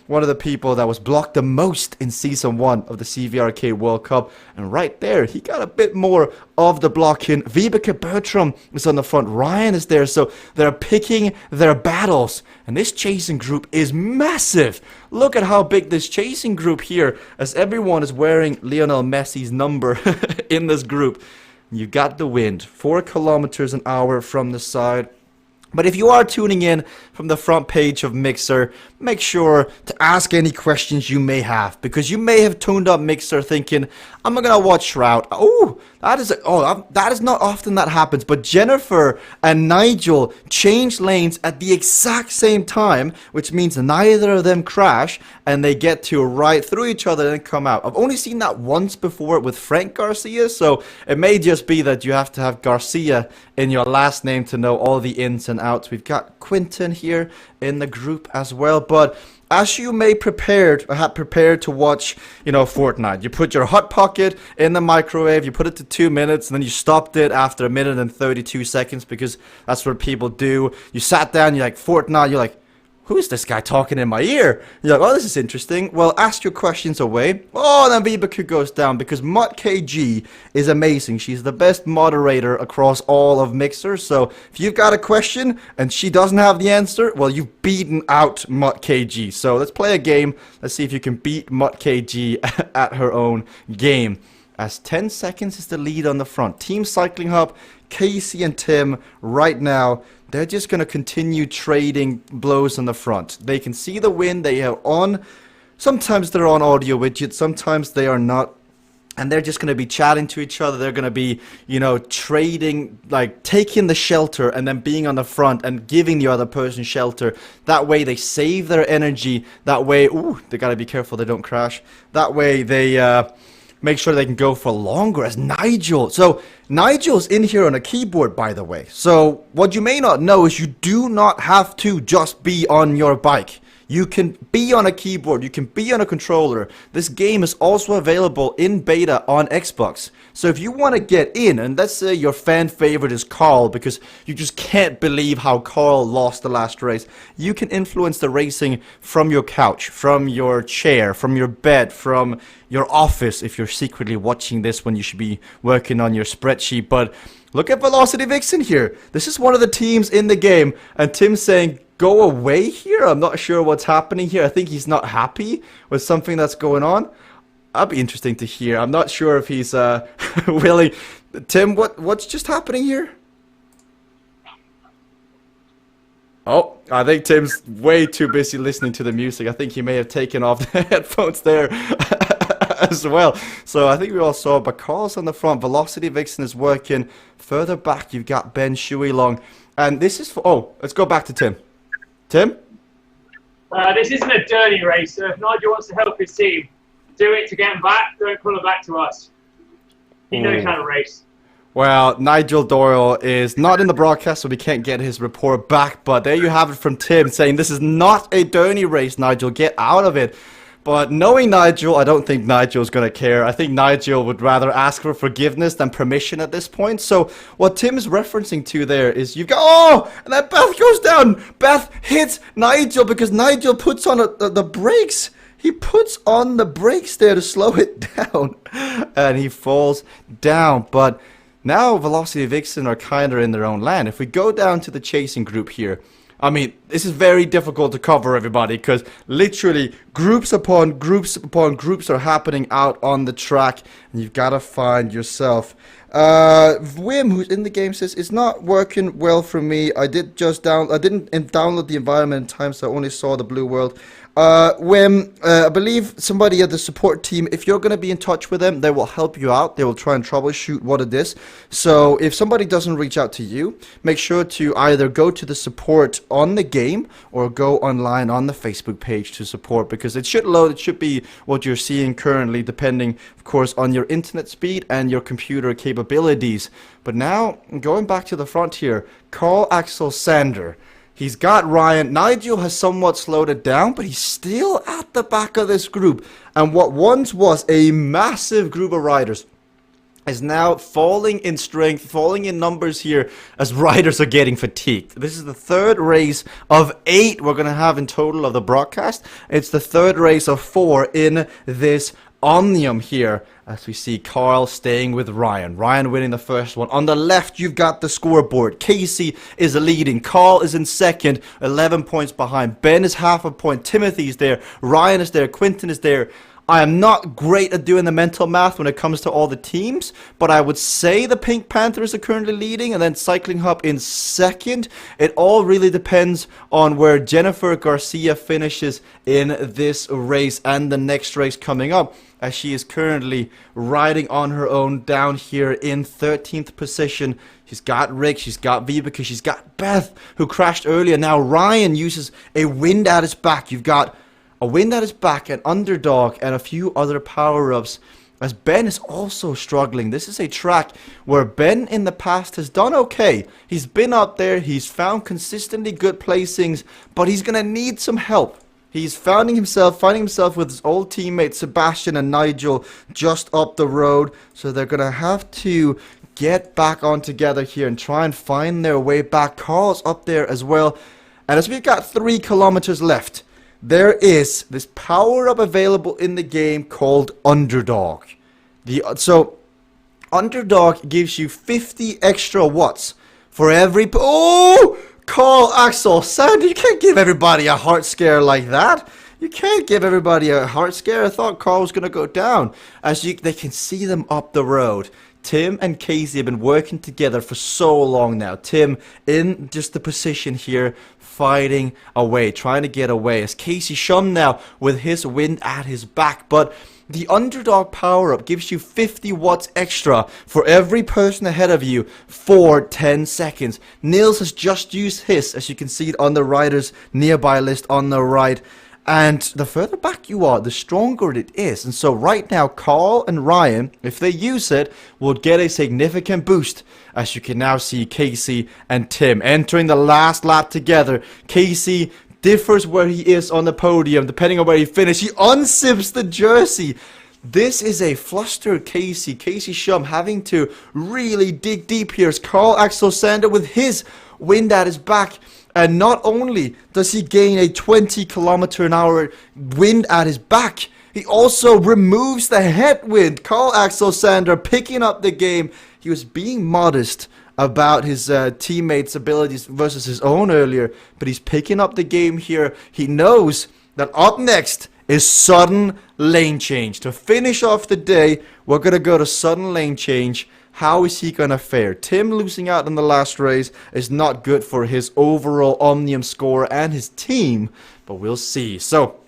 one of the people that was blocked the most in Season 1 of the CVRcade World Cup, and right there, he got a bit more of the blocking. Vibeke Bertram is on the front, Ryan is there, so they're picking their battles, and this chasing group is massive. Look at how big this chasing group here, as everyone is wearing Lionel Messi's number in this group. You got the wind, 4 kilometers an hour from the side. But if you are tuning in from the front page of Mixer, make sure to ask any questions you may have, because you may have tuned up Mixer thinking, I'm not gonna watch Shroud. That is not often that happens. But Jennifer and Nigel changed lanes at the exact same time, which means neither of them crash and they get to ride through each other and come out. I've only seen that once before with Frank Garcia, so it may just be that you have to have Garcia in your last name to know all the ins and outs. We've got Quinton here in the group as well, but as you may have prepared to watch, Fortnite, you put your hot pocket in the microwave, you put it to 2 minutes, and then you stopped it after 1 minute and 32 seconds, because that's what people do. You sat down, you're like, Fortnite, you're like, who is this guy talking in my ear? You're like, oh, this is interesting. Well, ask your questions away. Oh, and then Vibeke goes down, because Mutt KG is amazing. She's the best moderator across all of Mixer. So if you've got a question and she doesn't have the answer, well, you've beaten out Mutt KG. So let's play a game. Let's see if you can beat Mutt KG at her own game. As 10 seconds is the lead on the front. Team Cycling Hub, Casey and Tim right now, they're just going to continue trading blows on the front. They can see the win. They are on. Sometimes they're on audio widgets. Sometimes they are not. And they're just going to be chatting to each other. They're going to be, trading, like taking the shelter and then being on the front and giving the other person shelter. That way they save their energy. That way, they got to be careful they don't crash. That way they make sure they can go for longer as Nigel. So Nigel's in here on a keyboard, by the way. So what you may not know is you do not have to just be on your bike. You can be on a keyboard, you can be on a controller. This game is also available in beta on Xbox. So if you want to get in, and let's say your fan favorite is Carl, because you just can't believe how Carl lost the last race, you can influence the racing from your couch, from your chair, from your bed, from your office, if you're secretly watching this when you should be working on your spreadsheet. But look at Velocity Vixen here. This is one of the teams in the game, and Tim's saying, go away here. I'm not sure what's happening here. I think he's not happy with something that's going on. That'd be interesting to hear. I'm not sure if he's willing. Tim, what's just happening here? Oh, I think Tim's way too busy listening to the music. I think he may have taken off the headphones there as well. So I think we all saw, but Carl's on the front. Velocity Vixen is working. Further back, you've got Ben Shuey Long. And this is for, let's go back to Tim. Tim? This isn't a dirty race, so if Nigel wants to help his team, do it to get him back, don't pull him back to us. He knows how to race. Well, Nigel Doyle is not in the broadcast, so we can't get his report back, but there you have it from Tim saying this is not a dirty race, Nigel, get out of it. But knowing Nigel, I don't think Nigel's going to care. I think Nigel would rather ask for forgiveness than permission at this point. So what Tim's referencing to there is you've got, and then Beth goes down. Beth hits Nigel because Nigel puts on the brakes. He puts on the brakes there to slow it down. And he falls down. But now Velocity Vixen are kind of in their own land. If we go down to the chasing group here, I mean, this is very difficult to cover, everybody, because literally groups upon groups upon groups are happening out on the track, and you've got to find yourself. Wim, who's in the game, says it's not working well for me. I didn't download the environment in time, so I only saw the blue world. Wim, I believe somebody at the support team, if you're going to be in touch with them, they will help you out. They will try and troubleshoot what it is. So if somebody doesn't reach out to you, make sure to either go to the support on the game or go online on the Facebook page to support, because it should load. It should be what you're seeing currently, depending, of course, on your internet speed and your computer capabilities. But now, going back to the front here, Carl Axel Sander. He's got Ryan. Nigel has somewhat slowed it down, but he's still at the back of this group. And what once was a massive group of riders is now falling in strength, falling in numbers here as riders are getting fatigued. This is the third race of 8 we're going to have in total of the broadcast. It's the third race of 4 in this Omnium here, as we see Carl staying with Ryan. Ryan winning the first one. On the left, you've got the scoreboard. Casey is leading. Carl is in second, 11 points behind. Ben is half a point. Timothy's there. Ryan is there. Quinton is there. I am not great at doing the mental math when it comes to all the teams, but I would say the Pink Panthers are currently leading, and then Cycling Hub in second. It all really depends on where Jennifer Garcia finishes in this race and the next race coming up, as she is currently riding on her own down here in 13th position. She's got Rick, she's got Vibeke, she's got Beth, who crashed earlier. Now Ryan uses a wind at his back. You've got a wind at his back, an underdog, and a few other power-ups, as Ben is also struggling. This is a track where Ben in the past has done okay. He's been up there, he's found consistently good placings, but he's going to need some help. He's finding himself with his old teammates Sebastian and Nigel just up the road, so they're going to have to get back on together here and try and find their way back. Carl's up there as well, and as we've got 3 kilometers left, there is this power-up available in the game called Underdog. So, Underdog gives you 50 extra watts for every... Oh! Carl, Axel, Sandy, you can't give everybody a heart scare like that. You can't give everybody a heart scare. I thought Carl was going to go down. They can see them up the road. Tim and Casey have been working together for so long now. Tim in just the position here, fighting away, trying to get away. As Casey Shum now with his wind at his back. But the Underdog power-up gives you 50 watts extra for every person ahead of you for 10 seconds. Nils has just used his, as you can see it on the riders nearby list on the right. And the further back you are, the stronger it is. And so right now, Carl and Ryan, if they use it, will get a significant boost. As you can now see Casey and Tim entering the last lap together. Casey differs where he is on the podium, depending on where he finishes. He unzips the jersey. This is a flustered Casey. Casey Shum having to really dig deep here. As Carl Axel Sander with his wind at his back. And not only does he gain a 20-kilometer-an-hour wind at his back, he also removes the headwind. Carl Axel Sander picking up the game. He was being modest about his teammates' abilities versus his own earlier, but he's picking up the game here. He knows that up next is sudden lane change. To finish off the day, we're going to go to sudden lane change. How is he going to fare? Tim losing out in the last race is not good for his overall Omnium score and his team, but we'll see. So,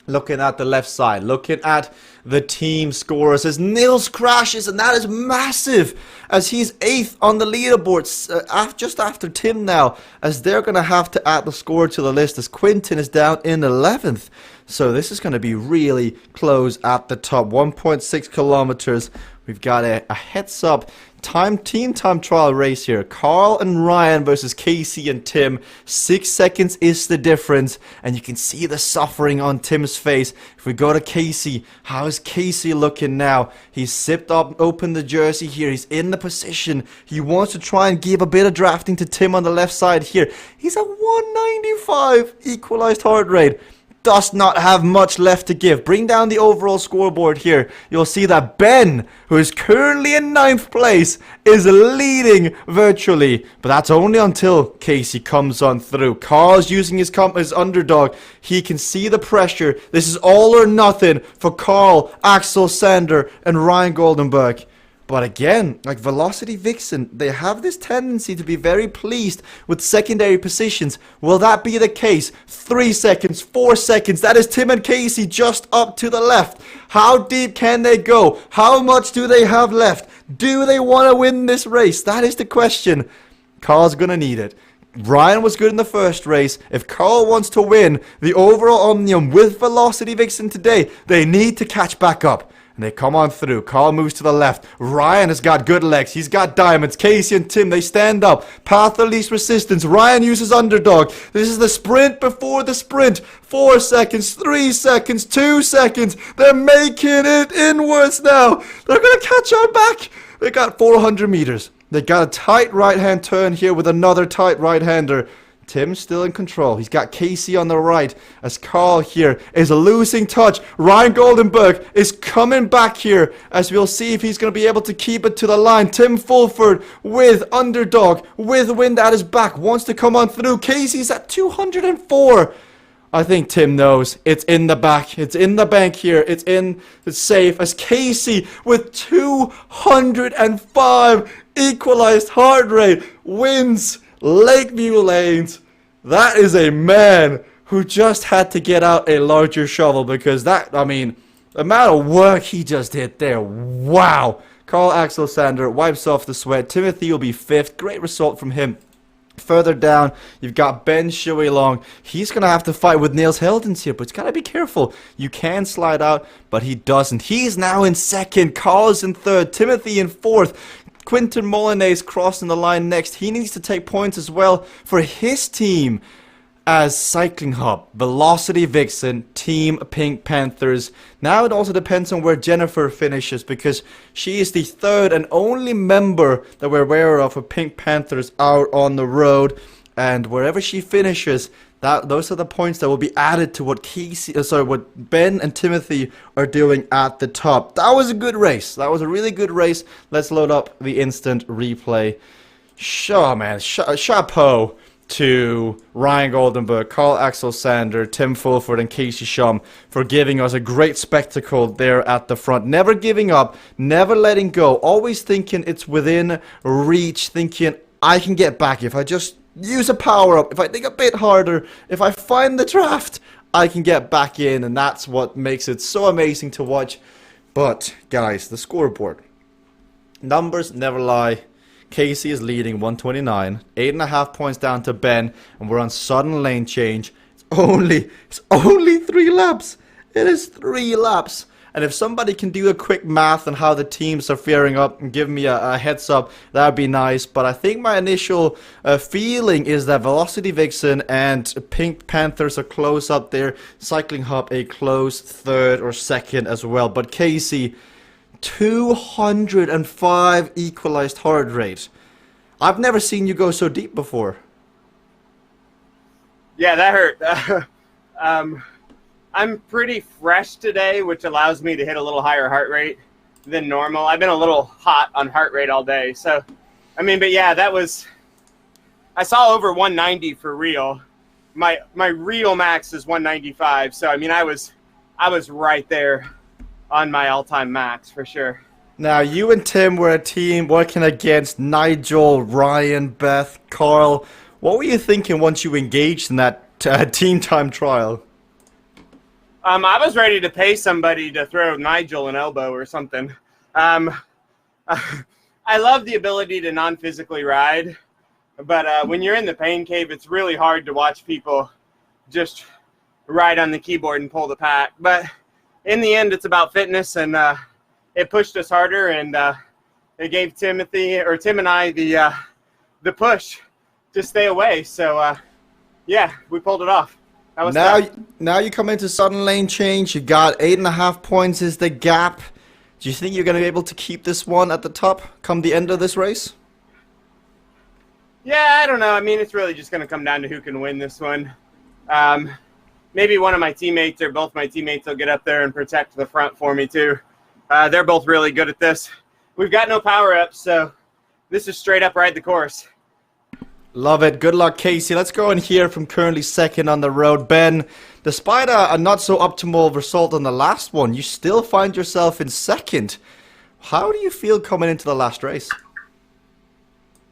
looking at the left side, looking at the team scores as Nils crashes, and that is massive as he's 8th on the leaderboard, just after Tim now, as they're going to have to add the score to the list as Quinton is down in 11th. So this is going to be really close at the top. 1.6 kilometers. We've got a heads-up team time trial race here. Carl and Ryan versus Casey and Tim. 6 seconds is the difference, and you can see the suffering on Tim's face. If we go to Casey, how is Casey looking now? He's zipped up, opened the jersey here. He's in the position. He wants to try and give a bit of drafting to Tim on the left side here. He's at 195 equalized heart rate. Does not have much left to give. Bring down the overall scoreboard here. You'll see that Ben, who is currently in 9th place, is leading virtually. But that's only until Casey comes on through. Carl's using his underdog. He can see the pressure. This is all or nothing for Carl, Axel Sander, and Ryan Goldenberg. But again, like Velocity Vixen, they have this tendency to be very pleased with secondary positions. Will that be the case? 3 seconds, 4 seconds. That is Tim and Casey just up to the left. How deep can they go? How much do they have left? Do they want to win this race? That is the question. Carl's going to need it. Ryan was good in the first race. If Carl wants to win the overall Omnium with Velocity Vixen today, they need to catch back up. And they come on through. Carl moves to the left. Ryan has got good legs. He's got diamonds. Casey and Tim, they stand up. Path of least resistance. Ryan uses underdog. This is the sprint before the sprint. 4 seconds, 3 seconds, 2 seconds. They're making it inwards now. They're going to catch our back. We got 400 meters. They got a tight right-hand turn here with another tight right-hander. Tim's still in control. He's got Casey on the right as Carl here is losing touch. Ryan Goldenberg is coming back here as we'll see if he's going to be able to keep it to the line. Tim Fulford with underdog, with wind at his back, wants to come on through. Casey's at 204. I think Tim knows. It's in the back. It's in the bank here. It's safe as Casey with 205 equalized heart rate wins Lakeview Lanes. That is a man who just had to get out a larger shovel because that, I mean, the amount of work he just did there. Wow. Carl Axel Sander wipes off the sweat. Timothy will be 5th. Great result from him. Further down, you've got Ben Shuey-Long. He's going to have to fight with Niels Heldens here, but he's got to be careful. You can slide out, but he doesn't. He's now in 2nd. Carl's in 3rd. Timothy in 4th. Quinton Molinez crossing the line next. He needs to take points as well for his team as Cycling Hub, Velocity Vixen, Team Pink Panthers. Now it also depends on where Jennifer finishes because she is the 3rd and only member that we're aware of Pink Panthers out on the road. And wherever she finishes, those are the points that will be added to what what Ben and Timothy are doing at the top. That was a good race. That was a really good race. Let's load up the instant replay. Sure, man. Chapeau to Ryan Goldenberg, Carl Axel Sander, Tim Fulford, and Casey Shum for giving us a great spectacle there at the front. Never giving up, never letting go, always thinking it's within reach, thinking I can get back if I just use a power-up, if I think a bit harder, if I find the draft, I can get back in, and that's what makes it so amazing to watch. But, guys, the scoreboard. Numbers never lie. Casey is leading 129, 8.5 points down to Ben, and we're on sudden lane change. It's only 3 laps. It is 3 laps. And if somebody can do a quick math on how the teams are faring up and give me a heads up, that would be nice. But I think my initial feeling is that Velocity Vixen and Pink Panthers are close up there. Cycling Hub a close 3rd or 2nd as well. But Casey, 205 equalized heart rate. I've never seen you go so deep before. Yeah, that hurt. I'm pretty fresh today, which allows me to hit a little higher heart rate than normal. I've been a little hot on heart rate all day. So, I mean, but yeah, I saw over 190 for real. My real max is 195. So, I mean, I was right there on my all-time max for sure. Now, you and Tim were a team working against Nigel, Ryan, Beth, Carl. What were you thinking once you engaged in that team time trial? I was ready to pay somebody to throw Nigel an elbow or something. I love the ability to non-physically ride, but when you're in the pain cave, it's really hard to watch people just ride on the keyboard and pull the pack. But in the end, it's about fitness, and it pushed us harder, and it gave Tim and I the push to stay away. So yeah, we pulled it off. Now you come into sudden lane change. You got 8.5 points is the gap. Do you think you're going to be able to keep this one at the top come the end of this race? Yeah, I don't know. I mean, it's really just going to come down to who can win this one. Maybe one of my teammates or both my teammates will get up there and protect the front for me too. They're both really good at this. We've got no power-ups, so this is straight up ride the course. Love it. Good luck, Casey. Let's go and hear from currently 2nd on the road. Ben, despite a not so optimal result on the last one, you still find yourself in 2nd. How do you feel coming into the last race?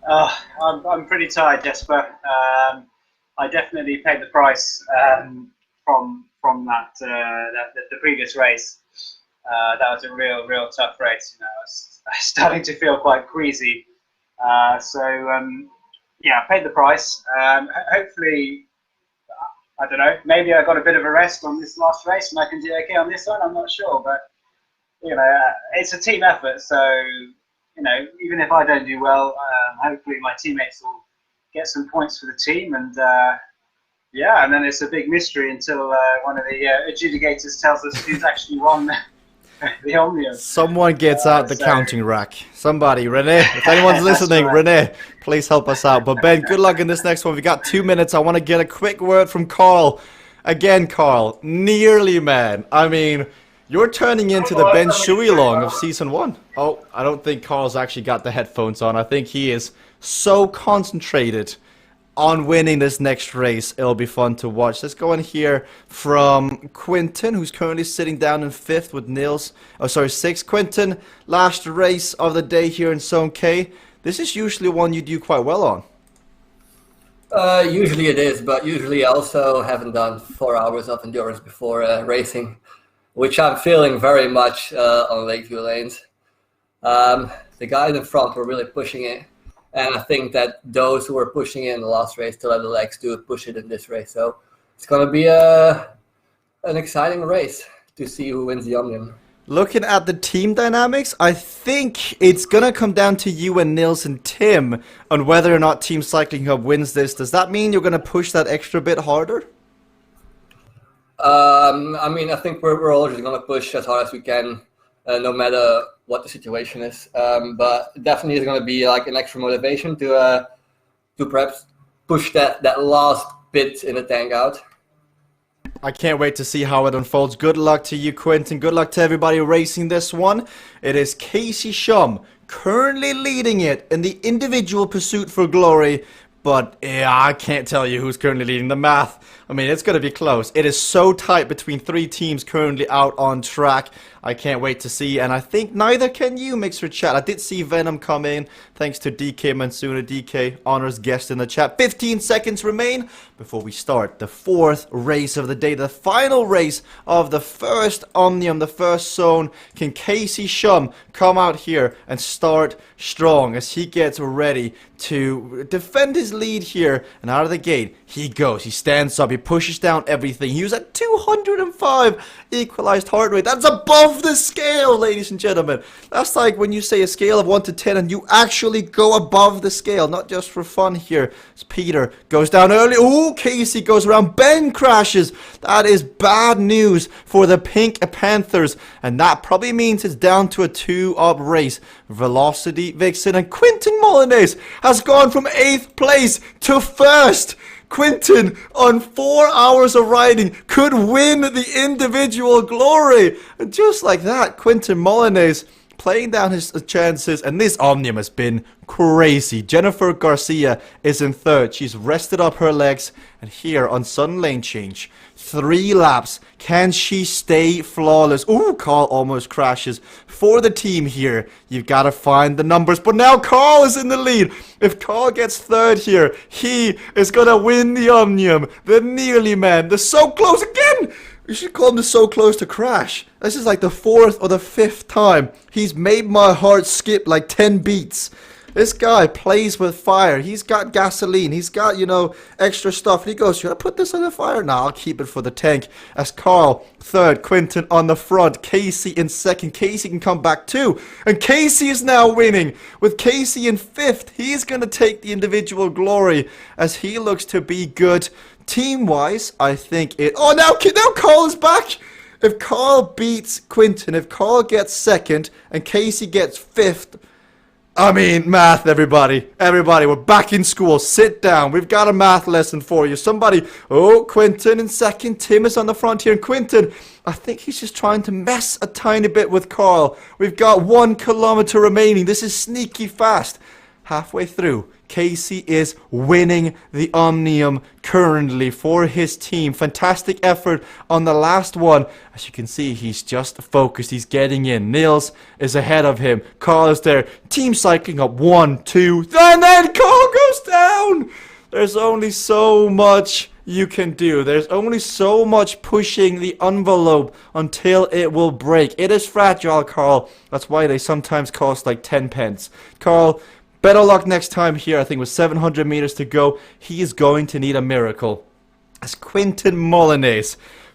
I'm pretty tired, Jesper. I definitely paid the price from that the previous race. That was a real tough race. You know, I was starting to feel quite queasy. Yeah, I paid the price. Hopefully, I don't know, maybe I got a bit of a rest on this last race and I can do okay on this one. I'm not sure, but you know, it's a team effort. So, you know, even if I don't do well, hopefully my teammates will get some points for the team. And yeah, and then it's a big mystery until one of the adjudicators tells us who's actually won The Omnium. Someone gets out the so- counting rack. Somebody, Renee. If anyone's listening, right. Renee, please help us out. But Ben, good luck in this next one. We got 2 minutes. I want to get a quick word from Carl. Again, Carl, nearly, man. I mean, you're turning into the Ben Shuilong of Season 1. Oh, I don't think Carl's actually got the headphones on. I think he is so concentrated on winning this next race. It'll be fun to watch. Let's go in here from Quinton, who's currently sitting down in 5th with Nils. Oh, sorry, 6th. Quinton, last race of the day here in Zone K. This is usually one you do quite well on. Usually it is, but usually I also haven't done 4 hours of endurance before racing, which I'm feeling very much on Lakeview lanes. The guys in front were really pushing it, and I think that those who were pushing it in the last race still have the legs to push it in this race. So it's going to be an exciting race to see who wins the Omnium. Looking at the team dynamics, I think it's going to come down to you and Nils and Tim on whether or not Team Cycling Hub wins this. Does that mean you're going to push that extra bit harder? I mean, I think we're all just going to push as hard as we can, no matter what the situation is. But definitely is going to be like an extra motivation to perhaps push that last bit in the tank out. I can't wait to see how it unfolds. Good luck to you, Quentin. Good luck to everybody racing this one. It is Casey Shum currently leading it in the individual pursuit for glory. But yeah, I can't tell you who's currently leading the math. I mean, it's going to be close. It is so tight between 3 teams currently out on track. I can't wait to see, and I think neither can you, Mixer Chat. I did see Venom come in, thanks to DK Mansuna. DK, honors guest in the chat. 15 seconds remain before we start the 4th race of the day, the final race of the first Omnium, the first zone. Can Casey Shum come out here and start strong as he gets ready to defend his lead here? And out of the gate, he goes. He stands up. He pushes down everything. He was at 205 equalized heart rate. That's above the scale, ladies and gentlemen. That's like when you say a scale of 1 to 10 and you actually go above the scale, not just for fun here. As Peter goes down early. Ooh, Casey goes around. Ben crashes. That is bad news for the Pink Panthers. And that probably means it's down to a 2-up race. Velocity Vixen and Quinton Molyneux has gone from 8th place to 1st. Quinton, on 4 hours of riding, could win the individual glory. And just like that, Quinton Molyneux playing down his chances, and this Omnium has been crazy. Jennifer Garcia is in 3rd. She's rested up her legs, and here on sudden lane change, 3 laps. Can she stay flawless? Ooh, Carl almost crashes. For the team here, you've got to find the numbers, but now Carl is in the lead. If Carl gets 3rd here, he is going to win the Omnium. The nearly man, the so close again. You should call him the so close to crash. This is like the 4th or the 5th time he's made my heart skip like 10 beats. This guy plays with fire. He's got gasoline. He's got, extra stuff. And he goes, should I put this on the fire? No, I'll keep it for the tank. As Carl, 3rd, Quinton on the front, Casey in 2nd. Casey can come back too. And Casey is now winning. With Casey in 5th, he's going to take the individual glory as he looks to be good. Team-wise, I think it... Oh, now Carl is back! If Carl beats Quinton, if Carl gets 2nd, and Casey gets 5th... I mean, math, everybody. Everybody, we're back in school. Sit down. We've got a math lesson for you. Somebody... Oh, Quinton in 2nd. Tim is on the front here. And Quinton, I think he's just trying to mess a tiny bit with Carl. We've got 1 kilometer remaining. This is sneaky fast. Halfway through, Casey is winning the Omnium currently for his team. Fantastic effort on the last one. As you can see, he's just focused. He's getting in. Nils is ahead of him. Carl is there. Team cycling up 1, 2, and then Carl goes down. There's only so much you can do. There's only so much pushing the envelope until it will break. It is fragile, Carl. That's why they sometimes cost like 10 pence. Carl, better luck next time here. I think with 700 meters to go, he is going to need a miracle. As Quinton Molyneux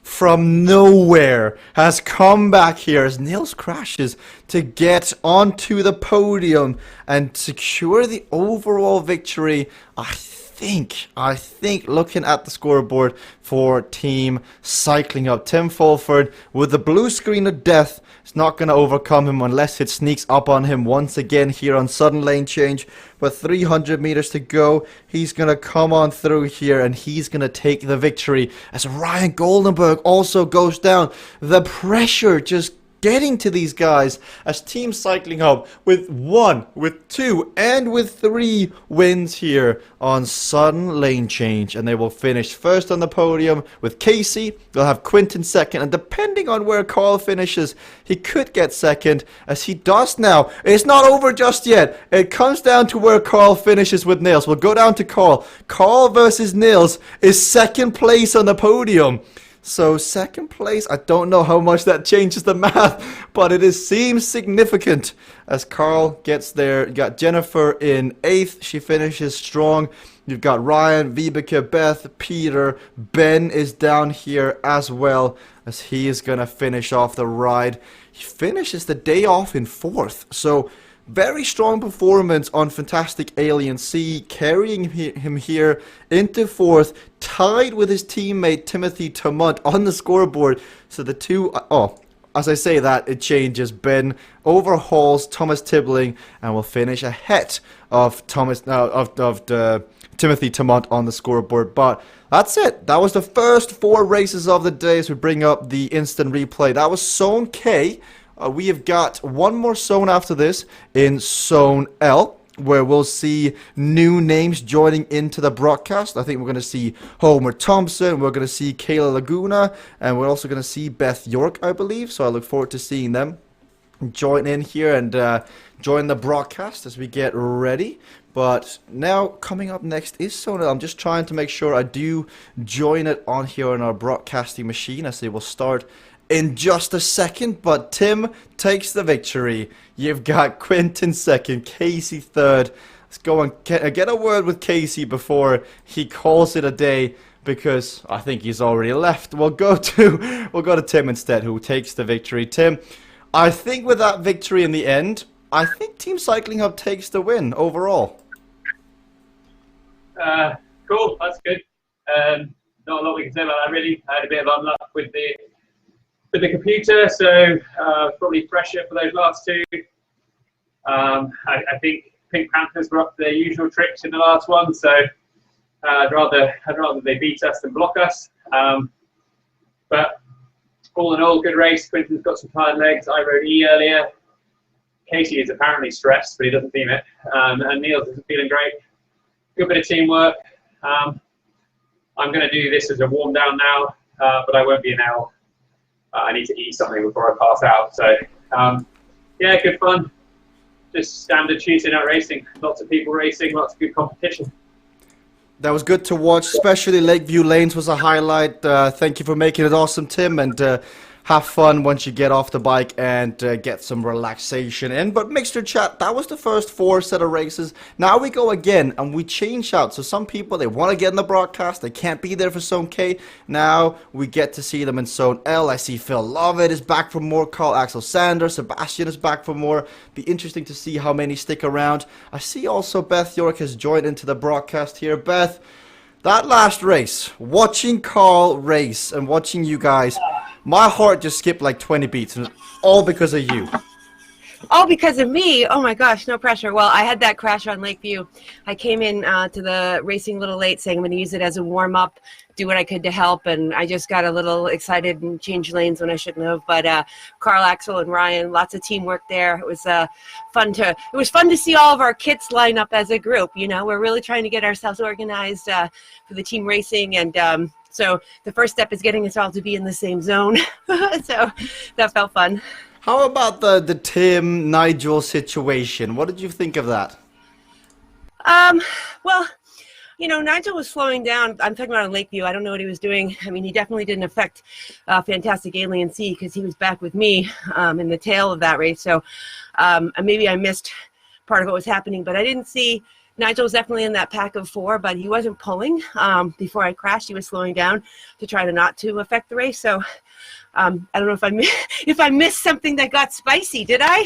from nowhere has come back here as Nils crashes to get onto the podium and secure the overall victory. I think looking at the scoreboard for Team Cycling Hub, Tim Fulford with the blue screen of death is not going to overcome him unless it sneaks up on him once again here on sudden lane change. With 300 meters to go, he's going to come on through here and he's going to take the victory as Ryan Goldenberg also goes down. The pressure just getting to these guys as Team Cycling Hub with 1, with 2, and with 3 wins here on sudden lane change, and they will finish first on the podium with Casey. They'll have Quinton second, and depending on where Carl finishes, he could get second, as he does now. It's not over just yet. It comes down to where Carl finishes with Nils. We'll go down to Carl. Carl versus Nils is second place on the podium. So second place, I don't know how much that changes the math, but it seems significant as Carl gets there. You got Jennifer in 8th. She finishes strong. You've got Ryan, Vibeke, Beth, Peter. Ben is down here as well as he is going to finish off the ride. He finishes the day off in 4th. So very strong performance on Fantastic Alien C, carrying him here into 4th, tied with his teammate Timothy Tamont on the scoreboard. So the two, as I say that, it changes. Ben overhauls Thomas Tibbling and will finish ahead of Timothy Tamont on the scoreboard. But that's it. That was the first 4 races of the day as we bring up the instant replay. That was Zone K. We have got one more zone after this in Zone L, where we'll see new names joining into the broadcast. I think we're going to see Homer Thompson, we're going to see Kayla Laguna, and we're also going to see Beth York, I believe. So I look forward to seeing them join in here and join the broadcast as we get ready. But now coming up next is Zone L. I'm just trying to make sure I do join it on here on our broadcasting machine as they will start in just a second, but Tim takes the victory. You've got Quinton second, Casey third. Let's go and get a word with Casey before he calls it a day, because I think he's already left. We'll go to Tim instead, who takes the victory. Tim, I think with that victory in the end, I think Team Cycling Hub takes the win overall. Cool, that's good. Not a lot we can say about that really. I had a bit of unluck with the computer, so probably pressure for those last 2. I think Pink Panthers were up to their usual tricks in the last one, so I'd rather they beat us than block us. But all in all, good race. Quinton's got some tired legs. I rode E earlier. Casey is apparently stressed, but he doesn't seem it. And Niels isn't feeling great. Good bit of teamwork. I'm going to do this as a warm down now, but I won't be an L. I need to eat something before I pass out. So, yeah, good fun. Just standard Tuesday night racing. Lots of people racing, lots of good competition. That was good to watch, especially Lakeview Lanes was a highlight. Thank you for making it awesome, Tim, and have fun once you get off the bike and get some relaxation in. But Mixed Chat, that was the first 4 set of races. Now we go again and we change out. So some people, they want to get in the broadcast, they can't be there for Zone K. Now we get to see them in Zone L. I see Phil Lovett is back for more, Carl Axel Sanders, Sebastian is back for more. Be interesting to see how many stick around. I see also Beth York has joined into the broadcast here. Beth, that last race, watching Carl race and watching you guys, my heart just skipped like 20 beats, and it's all because of you. All because of me? Oh my gosh, no pressure. Well, I had that crash on Lakeview. I came in to the racing a little late, saying I'm going to use it as a warm-up, do what I could to help, and I just got a little excited and changed lanes when I shouldn't have. But Carl Axel and Ryan, lots of teamwork there. It was fun to see all of our kits line up as a group. You know, we're really trying to get ourselves organized for the team racing, and so the first step is getting us all to be in the same zone. So that felt fun. How about the Tim Nigel situation? What did you think of that? Well, you know, Nigel was slowing down. I'm talking about on Lakeview. I don't know what he was doing. I mean, he definitely didn't affect Fantastic Alien C because he was back with me in the tail of that race. So maybe I missed part of what was happening, but I didn't see. Nigel was definitely in that pack of 4, but he wasn't pulling. Before I crashed, he was slowing down to try to not to affect the race. So I don't know if if I missed something that got spicy. Did I?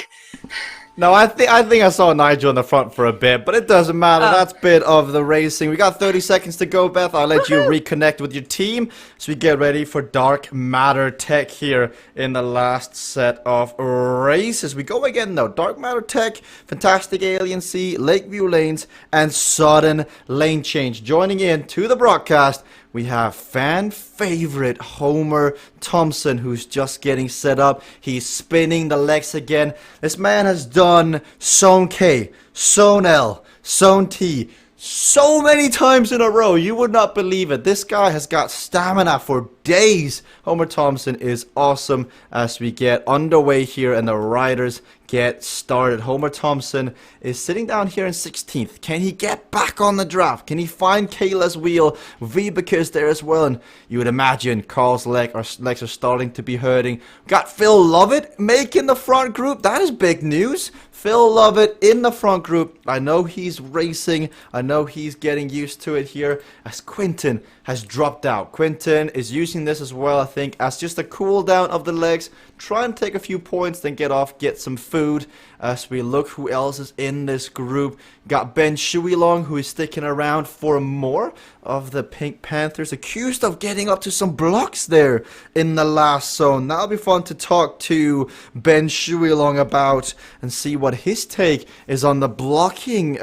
No, I think I saw Nigel in the front for a bit, but it doesn't matter. That's bit of the racing. We got 30 seconds to go, Beth. I'll let you reconnect with your team so we get ready for Dark Matter Tech here in the last set of races. We go again, though. Dark Matter Tech, Fantastic Alien Sea, Lakeview Lanes, and Sudden Lane Change. Joining in to the broadcast, we have fan favorite Homer Thompson, who's just getting set up. He's spinning the legs again. This man has done Zone K, Zone L, Zone T so many times in a row. You would not believe it. This guy has got stamina for days. Homer Thompson is awesome as we get underway here and the riders get started. Homer Thompson is sitting down here in 16th. Can he get back on the draft? Can he find Kayla's wheel? Vibeke is there as well, and you would imagine Carl's legs are starting to be hurting. Got Phil Lovett making the front group. That is big news. Phil Lovett in the front group. I know he's racing. I know he's getting used to it here as Quinton has dropped out. Quinton is using this as well, I think, as just a cool down of the legs. Try and take a few points, then get off, get some food. As we look who else is in this group. Got Ben Shuilong, who is sticking around for more of the Pink Panthers. Accused of getting up to some blocks there in the last zone. That'll be fun to talk to Ben Shuilong about and see what his take is on the blocking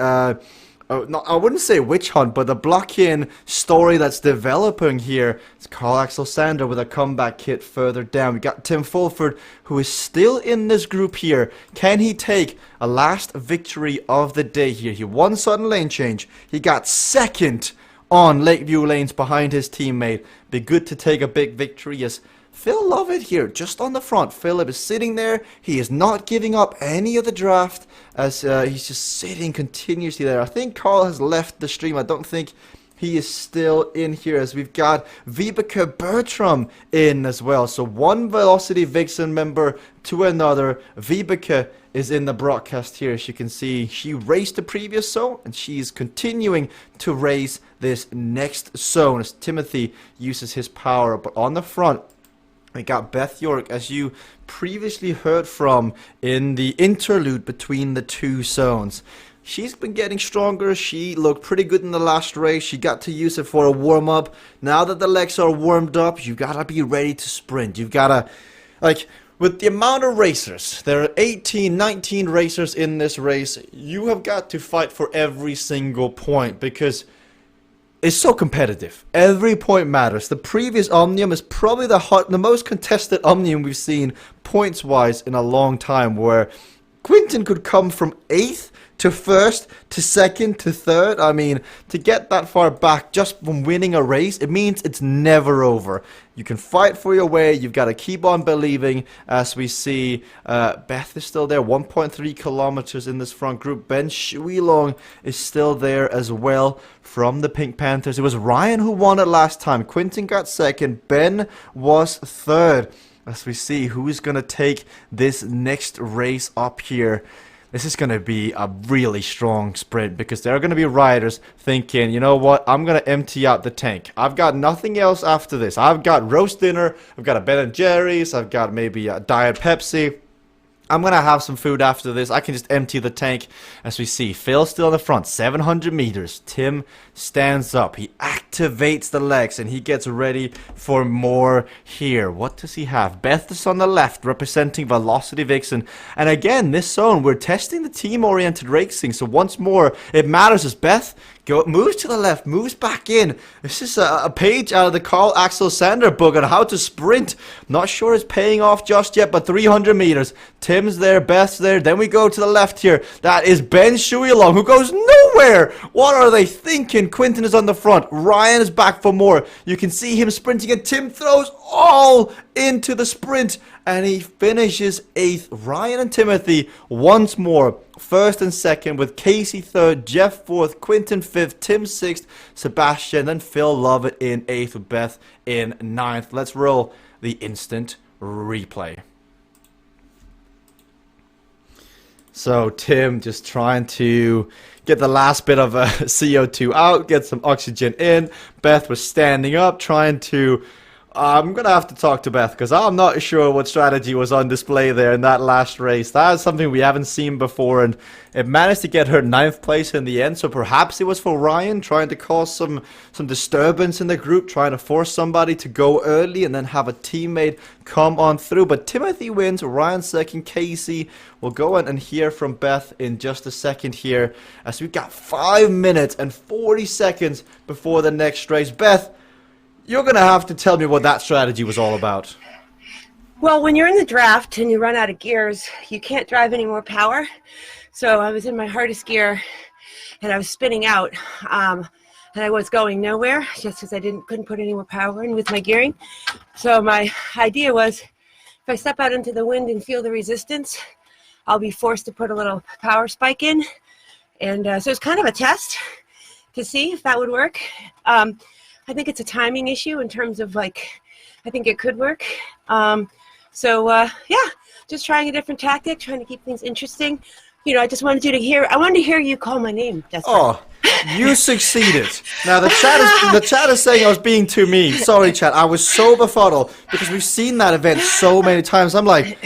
no, I wouldn't say witch hunt, but the block-in story that's developing here. It's Carl Axel Sander with a comeback kit further down. We got Tim Fulford, who is still in this group here. Can he take a last victory of the day here? He won Sudden Lane Change. He got second on Lakeview Lanes behind his teammate. Be good to take a big victory as Phil Lovett here, just on the front. Philip is sitting there. He is not giving up any of the draft as he's just sitting continuously there. I think Carl has left the stream. I don't think he is still in here as we've got Vibeke Bertram in as well. So one Velocity Vixen member to another. Vibeke is in the broadcast here. As you can see, she raced the previous zone and she's continuing to race this next zone as Timothy uses his power. But on the front, we got Beth York, as you previously heard from in the interlude between the two zones. She's been getting stronger. She looked pretty good in the last race. She got to use it for a warm-up. Now that the legs are warmed up, you gotta be ready to sprint. You've gotta, like, with the amount of racers, there are 18, 19 racers in this race. You have got to fight for every single point because it's so competitive. Every point matters. The previous Omnium is probably the most contested Omnium we've seen points-wise in a long time, where Quinton could come from 8th to 1st to 2nd to 3rd. I mean, to get that far back just from winning a race, it means it's never over. You can fight for your way. You've got to keep on believing. As we see, Beth is still there, 1.3 kilometers in this front group. Ben Shuilong is still there as well from the Pink Panthers. It was Ryan who won it last time. Quinton got 2nd. Ben was 3rd. As we see who's going to take this next race up here. This is going to be a really strong sprint because there are going to be riders thinking, you know what, I'm going to empty out the tank. I've got nothing else after this. I've got roast dinner, I've got a Ben & Jerry's, I've got maybe a Diet Pepsi. I'm going to have some food after this. I can just empty the tank. As we see, Phil still in the front, 700 meters. Tim stands up. He activates the legs and he gets ready for more here. What does he have? Beth is on the left, representing Velocity Vixen. And again, this zone, we're testing the team-oriented racing. So once more, it matters as Beth moves to the left, moves back in. This is a page out of the Carl Axel Sander book on how to sprint. Not sure it's paying off just yet, but 300 meters. Tim's there, Beth's there. Then we go to the left here. That is Ben Shuilong, who goes nowhere. What are they thinking? Quinton is on the front. Ryan is back for more. You can see him sprinting, and Tim throws all into the sprint, and he finishes 8th. Ryan and Timothy once more 1st and 2nd, with Casey 3rd, Jeff 4th, Quinton 5th, Tim 6th, Sebastian, then Phil Lovett in 8th, with Beth in 9th. Let's roll the instant replay. So Tim just trying to get the last bit of CO2 out, get some oxygen in. Beth was standing up, trying to I'm going to have to talk to Beth because I'm not sure what strategy was on display there in that last race. That is something we haven't seen before, and it managed to get her 9th place in the end. So perhaps it was for Ryan trying to cause some disturbance in the group, trying to force somebody to go early and then have a teammate come on through. But Timothy wins, Ryan second, Casey. We'll go on and hear from Beth in just a second here as we got 5 minutes and 40 seconds before the next race. Beth, you're going to have to tell me what that strategy was all about. Well, when you're in the draft and you run out of gears, you can't drive any more power. So I was in my hardest gear and I was spinning out, and I was going nowhere just because I couldn't put any more power in with my gearing. So my idea was, if I step out into the wind and feel the resistance, I'll be forced to put a little power spike in. And so it's kind of a test to see if that would work. I think it's a timing issue in terms of I think it could work. Yeah, just trying a different tactic, trying to keep things interesting. You know, I wanted to hear you call my name. Oh, you succeeded. Now the chat is saying I was being too mean. Sorry, chat. I was so befuddled because we've seen that event so many times. I'm like,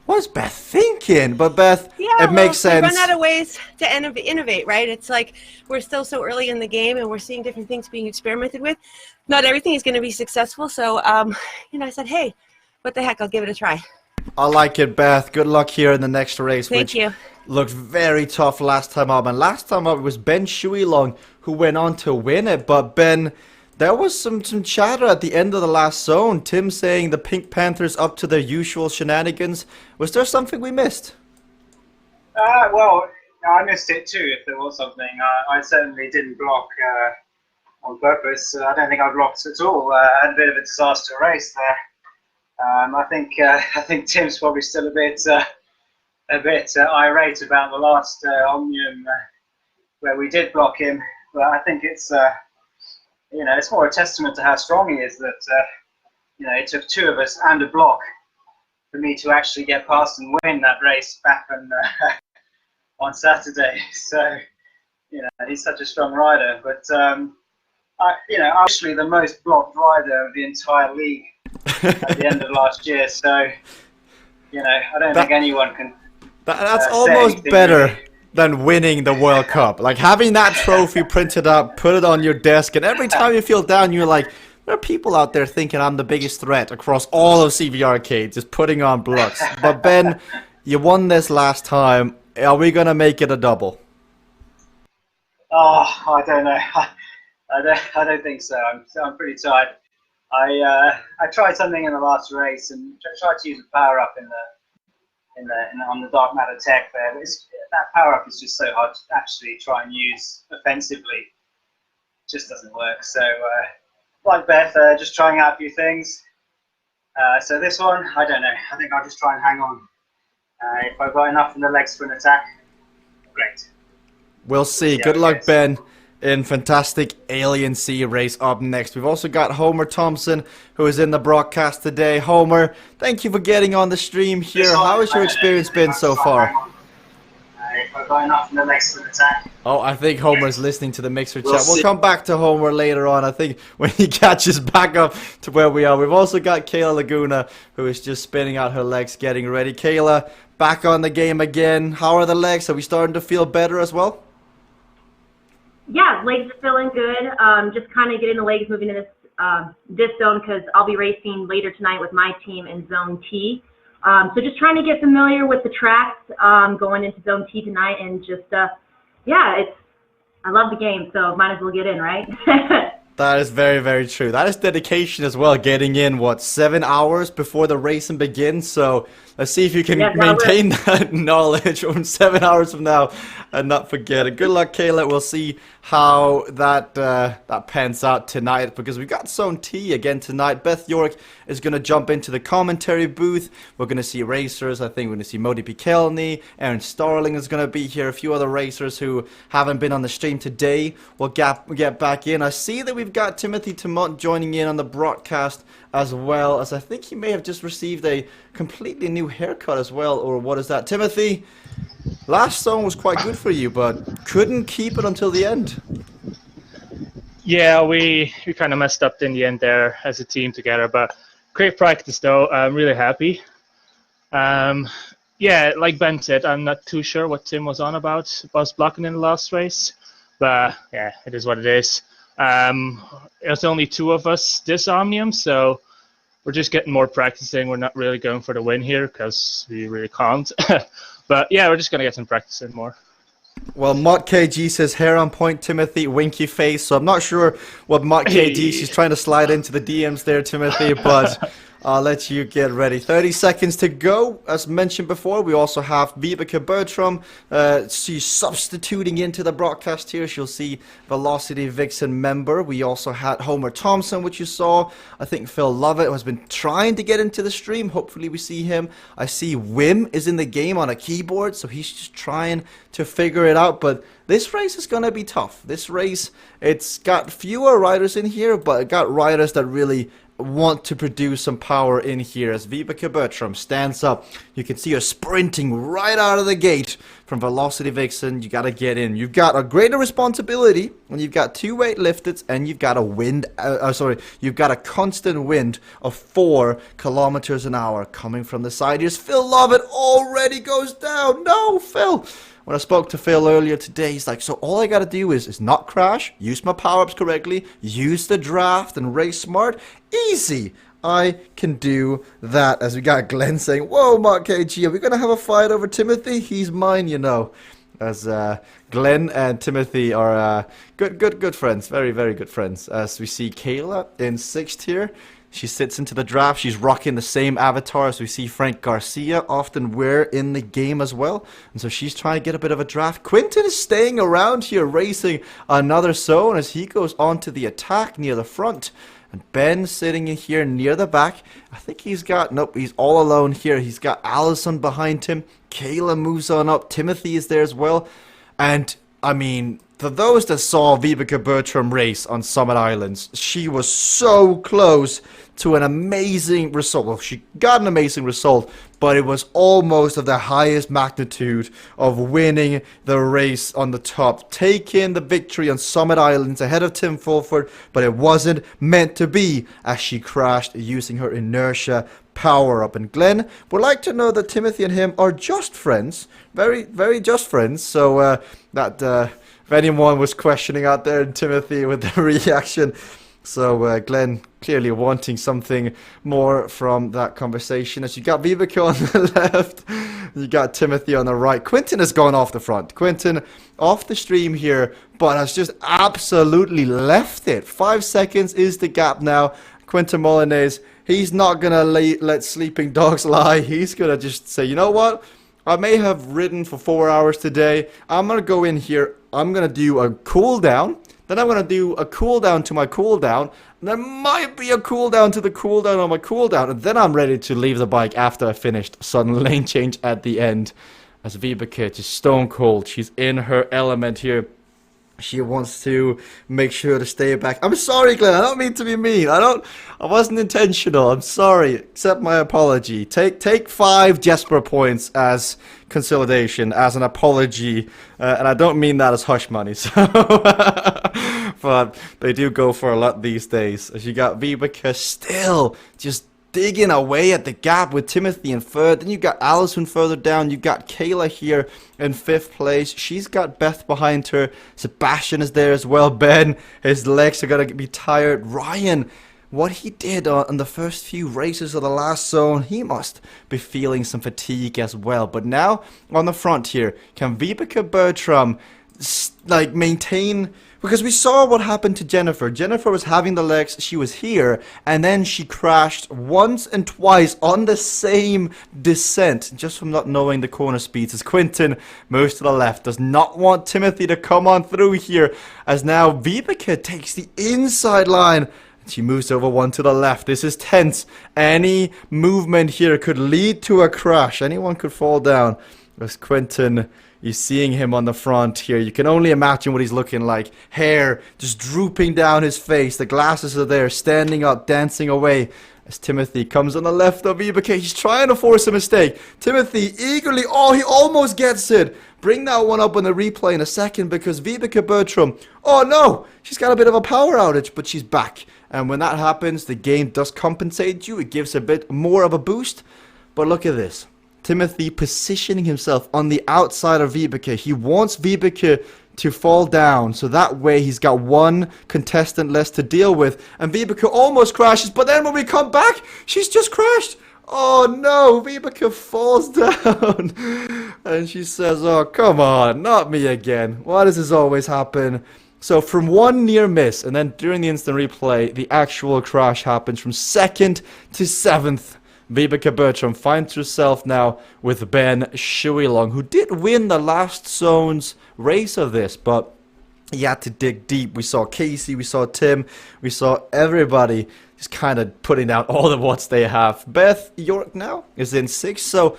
what's Beth thinking? But Beth, it makes sense. We run out of ways to innovate, right? It's like we're still so early in the game and we're seeing different things being experimented with. Not everything is going to be successful. So, I said, hey, what the heck? I'll give it a try. I like it, Beth. Good luck here in the next race. Thank you. Looked very tough last time up. And last time up it was Ben Shuilong who went on to win it. But Ben, there was some chatter at the end of the last zone. Tim saying the Pink Panthers up to their usual shenanigans. Was there something we missed? Well, I missed it too, if there was something. I certainly didn't block on purpose. I don't think I blocked at all. I had a bit of a disaster race there. I think Tim's probably still a bit irate about the last Omnium where we did block him. But I think it's it's more a testament to how strong he is that it took 2 of us and a block for me to actually get past and win that race back on Saturday. So he's such a strong rider. But I'm actually the most blocked rider of the entire league at the end of last year. So I don't think anyone can. That's almost better than winning the World Cup. Like having that trophy printed up, put it on your desk, and every time you feel down, you're like, there are people out there thinking I'm the biggest threat across all of CVRcade, just putting on blocks. But Ben, you won this last time. Are we gonna make it a double? Oh, I don't know. I don't think so. I'm pretty tired. I tried something in the last race and tried to use a power up on the dark matter tech there. But that power up is just so hard to actually try and use offensively. It just doesn't work. So, like Beth, just trying out a few things. So this one, I don't know. I think I'll just try and hang on. If I've got enough in the legs for an attack, great. We'll see. Good luck, Ben, in fantastic Alien Sea race up next. We've also got Homer Thompson, who is in the broadcast today. Homer, thank you for getting on the stream here. How has your experience been so far? If I've got enough in the legs for an attack. Oh, I think Homer's listening to the Mixer chat. We'll come back to Homer later on, I think, when he catches back up to where we are. We've also got Kayla Laguna, who is just spinning out her legs, getting ready. Kayla, back on the game again. How are the legs? Are we starting to feel better as well? Yeah, legs feeling good. Just kind of getting the legs moving in this zone because I'll be racing later tonight with my team in Zone T. So just trying to get familiar with the tracks going into Zone T tonight, and just I love the game, so might as well get in, right? That is very, very true. That is dedication as well, getting in, 7 hours before the racing begins. So let's see if you can maintain that knowledge from 7 hours from now and not forget it. Good luck, Kayla. We'll see how that pans out tonight, because we've got Zone T again tonight. Beth York is going to jump into the commentary booth. We're going to see racers. I think we're going to see Modi Pikelny. Aaron Starling is going to be here. A few other racers who haven't been on the stream today will get back in. I see that we've got Timothy Tamont joining in on the broadcast, as well as I think he may have just received a completely new haircut as well, or what is that? Timothy, last song was quite good for you, but couldn't keep it until the end. Yeah, we kind of messed up in the end there as a team together, but great practice though. I'm really happy. Yeah, like Ben said, I'm not too sure what Tim was on about blocking in the last race, but yeah, it is what it is. There's only 2 of us this Omnium, so we're just getting more practicing. We're not really going for the win here because we really can't. But yeah, we're just gonna get some practice in more. Well, Mott KG says hair on point, Timothy, winky face. So I'm not sure what Mott KG, she's trying to slide into the DMs there, Timothy, but I'll let you get ready. 30 seconds to go. As mentioned before, we also have Vibeke Bertram. She's substituting into the broadcast here. She'll see Velocity Vixen member. We also had Homer Thompson, which you saw. I think Phil Lovett has been trying to get into the stream. Hopefully we see him. I see Wim is in the game on a keyboard, so he's just trying to figure it out. But this race is going to be tough. This race, it's got fewer riders in here, but it got riders that really want to produce some power in here. As Vibeke Bertram stands up, you can see her sprinting right out of the gate from Velocity Vixen. You got to get in. You've got a greater responsibility when you've got 2 weightlifters and you've got a you've got a constant wind of 4 kilometers an hour coming from the side. Here's Phil Lovett, already goes down. No, Phil. When I spoke to Phil earlier today, he's like, so all I got to do is not crash, use my power-ups correctly, use the draft, and race smart. Easy. I can do that. As we got Glenn saying, whoa, Mark KG, are we going to have a fight over Timothy? He's mine, you know. As Glenn and Timothy are good friends. Very, very good friends. As we see Kayla in 6th here. She sits into the draft. She's rocking the same avatar as we see Frank Garcia often wear in the game as well. And so she's trying to get a bit of a draft. Quinton is staying around here, racing another zone as he goes on to the attack near the front. And Ben sitting in here near the back. I think he's got, nope, he's all alone here. He's got Allison behind him. Kayla moves on up. Timothy is there as well. And, I mean, for those that saw Vibeke Bertram race on Summit Islands, she was so close to an amazing result. Well, she got an amazing result, but it was almost of the highest magnitude of winning the race on the top, taking the victory on Summit Islands ahead of Tim Fulford, but it wasn't meant to be as she crashed using her inertia power-up. And Glenn would like to know that Timothy and him are just friends, very, very just friends, so if anyone was questioning out there, Timothy, with the reaction. So Glenn clearly wanting something more from that conversation. As you got Vibeke on the left, you got Timothy on the right. Quinton has gone off the front. Quinton off the stream here, but has just absolutely left it. 5 seconds is the gap now. Quinton Molinez, he's not going to let sleeping dogs lie. He's going to just say, you know what? I may have ridden for 4 hours today. I'm going to go in here. I'm going to do a cool down. Then I'm going to do a cooldown to my cooldown. There might be a cooldown to the cooldown on my cooldown. And then I'm ready to leave the bike after I finished. Sudden lane change at the end. As Vibeke is stone cold. She's in her element here. She wants to make sure to stay back. I'm sorry, Glenn. I don't mean to be mean. I wasn't intentional. I'm sorry. Accept my apology. Take 5 Jesper points as consolidation, as an apology. And I don't mean that as hush money. So, but they do go for a lot these days. As you got Vibeke still just digging away at the gap with Timothy in 3rd. Then you got Allison further down. You got Kayla here in 5th place. She's got Beth behind her. Sebastian is there as well. Ben, his legs are going to be tired. Ryan, what he did on the first few races of the last zone, he must be feeling some fatigue as well. But now on the front here, can Vibeke Bertram maintain? Because we saw what happened to Jennifer. Jennifer was having the legs, she was here, and then she crashed once and twice on the same descent, just from not knowing the corner speeds. As Quinton moves to the left, does not want Timothy to come on through here, as now Vibeke takes the inside line. She moves over one to the left. This is tense. Any movement here could lead to a crash. Anyone could fall down. As Quinton, you're seeing him on the front here. You can only imagine what he's looking like. Hair just drooping down his face. The glasses are there, standing up, dancing away. as Timothy comes on the left of Vibeke. He's trying to force a mistake. Timothy eagerly, oh, he almost gets it. Bring that one up on the replay in a second because Vibeke Bertram, oh no, she's got a bit of a power outage, but she's back. And when that happens, the game does compensate you. It gives a bit more of a boost. But look at this. Timothy positioning himself on the outside of Vibeke. He wants Vibeke to fall down, so that way he's got one contestant less to deal with. And Vibeke almost crashes, but then when we come back, she's just crashed. Oh no, Vibeke falls down. And she says, oh, come on, not me again. Why does this always happen? So from one near miss, and then during the instant replay, the actual crash happens from 2nd to 7th. Vibeke Bertram finds herself now with Ben Shuilong, who did win the last zone's race of this, but he had to dig deep. We saw Casey, we saw Tim, we saw everybody just kind of putting down all the watts they have. Beth York now is in 6th, so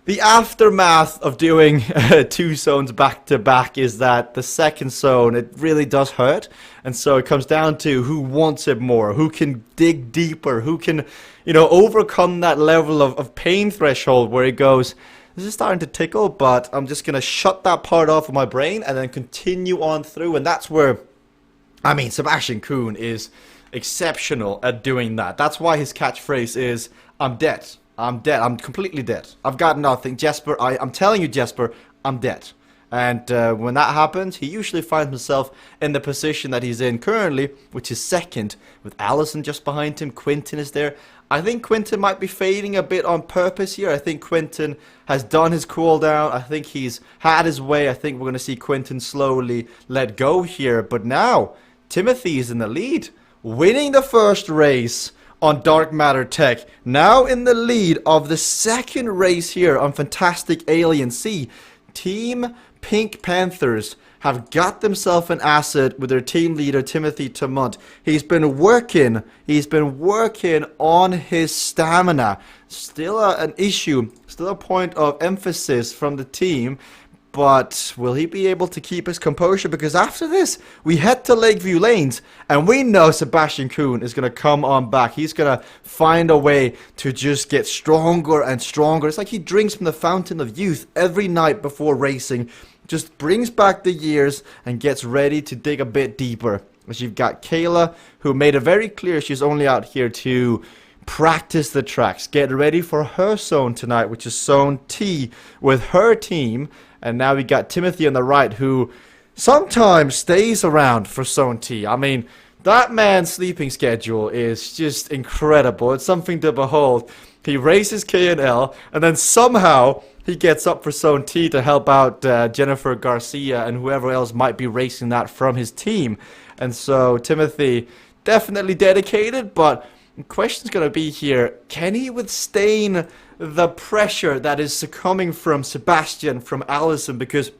the aftermath of doing 2 zones back to back is that the second zone, it really does hurt. And so it comes down to who wants it more, who can dig deeper, who can, you know, overcome that level of pain threshold where it goes, this is starting to tickle, but I'm just going to shut that part off of my brain and then continue on through. And that's where, I mean, Sebastian Kuhn is exceptional at doing that. That's why his catchphrase is, I'm dead. I'm dead. I'm completely dead. I've got nothing. Jesper, I'm telling you, Jesper, I'm dead. And when that happens, he usually finds himself in the position that he's in currently, which is 2nd, with Allison just behind him. Quinton is there. I think Quinton might be fading a bit on purpose here. I think Quinton has done his cooldown. I think he's had his way. I think we're going to see Quinton slowly let go here. But now, Timothy is in the lead, winning the first race on Dark Matter Tech. Now in the lead of the second race here on Fantastic Alien Sea. Team Pink Panthers have got themselves an asset with their team leader Timothy Tamont. He's been working on his stamina. Still an issue, still a point of emphasis from the team. But will he be able to keep his composure? Because after this, we head to Lakeview Lanes, and we know Sebastian Kuhn is going to come on back. He's going to find a way to just get stronger and stronger. It's like he drinks from the fountain of youth every night before racing. Just brings back the years and gets ready to dig a bit deeper. As you've got Kayla, who made it very clear she's only out here to practice the tracks, get ready for her zone tonight, which is Zone T with her team. And now we got Timothy on the right, who sometimes stays around for Zone T. I mean, that man's sleeping schedule is just incredible. It's something to behold. He races K&L, and then somehow he gets up for Zone T to help out Jennifer Garcia and whoever else might be racing that from his team. And so Timothy, definitely dedicated, but the question's going to be here, can he withstand the pressure that is coming from Sebastian, from Allison? Because,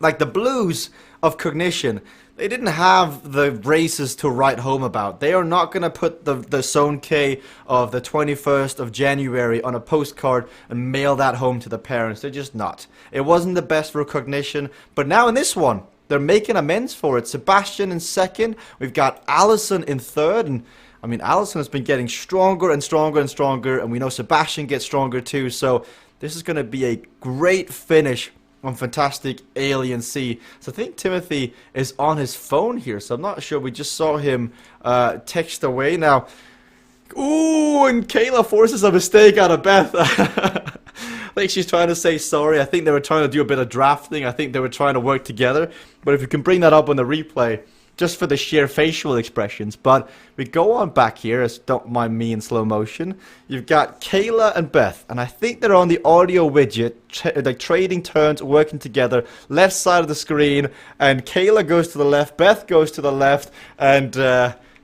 like, the Blues of Cognition, they didn't have the races to write home about. They are not going to put the Zone K of the 21st of January on a postcard and mail that home to the parents. They're just not. It wasn't the best for Cognition, but now in this one, they're making amends for it. Sebastian in 2nd, we've got Allison in 3rd, and I mean, Allison has been getting stronger and stronger and stronger, and we know Sebastian gets stronger too, so this is going to be a great finish on Fantastic Alien Sea. So I think Timothy is on his phone here, so I'm not sure. We just saw him text away now. Ooh, and Kayla forces a mistake out of Beth. I think she's trying to say sorry. I think they were trying to do a bit of drafting. I think they were trying to work together, but if you can bring that up on the replay, just for the sheer facial expressions. But we go on back here, as don't mind me in slow motion. You've got Kayla and Beth, and I think they're on the audio widget, like trading turns, working together, left side of the screen, and Kayla goes to the left, Beth goes to the left, and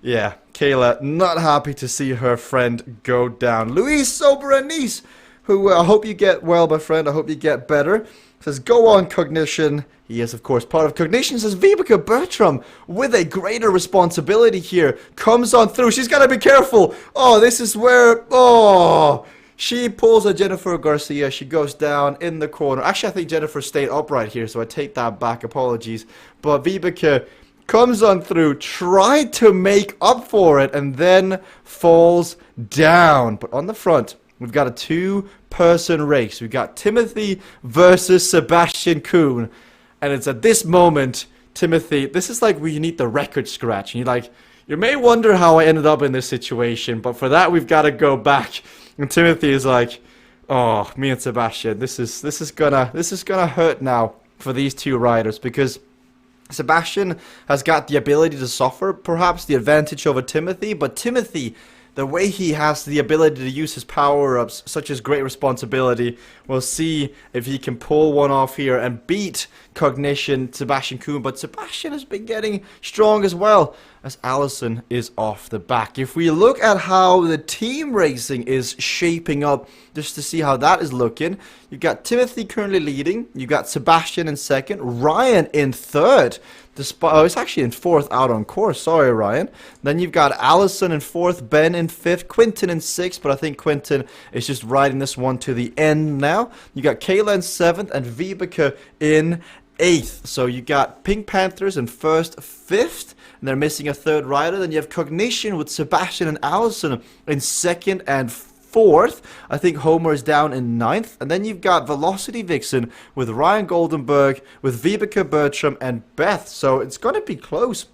yeah, Kayla not happy to see her friend go down. Luis Soberanese, who I hope you get well, my friend, I hope you get better, says, go on, Cognition. He is, of course, part of Cognition. Says Vibeke Bertram with a greater responsibility here. Comes on through. She's got to be careful. Oh, this is where... Oh, she pulls a Jennifer Garcia. She goes down in the corner. Actually, I think Jennifer stayed upright here, so I take that back. Apologies. But Vibeke comes on through, tried to make up for it, and then falls down. But on the front, we've got a two-person race. We've got Timothy versus Sebastian Kuhn. And it's at this moment, Timothy, this is like where you need the record scratch. And you're like, you may wonder how I ended up in this situation, but for that, we've got to go back. And Timothy is like, oh, me and Sebastian, this is gonna hurt now for these two riders, because Sebastian has got the ability to suffer, perhaps the advantage over Timothy, but Timothy, the way he has the ability to use his power-ups, such as Great Responsibility, we'll see if he can pull one off here and beat Cognition, Sebastian Kuhn, but Sebastian has been getting strong as well, as Allison is off the back. If we look at how the team racing is shaping up, just to see how that is looking, you've got Timothy currently leading, you've got Sebastian in second, Ryan in third, oh, it's actually in fourth out on course, sorry Ryan. Then you've got Allison in fourth, Ben in fifth, Quinton in sixth, but I think Quinton is just riding this one to the end now. You got Kayla in seventh and Vibeke in eighth. So you got Pink Panthers in first, fifth, and they're missing a third rider. Then you have Cognition with Sebastian and Allison in second and fourth. I think Homer is down in ninth. And then you've got Velocity Vixen with Ryan Goldenberg, with Vibeke Bertram and Beth. So it's going to be close.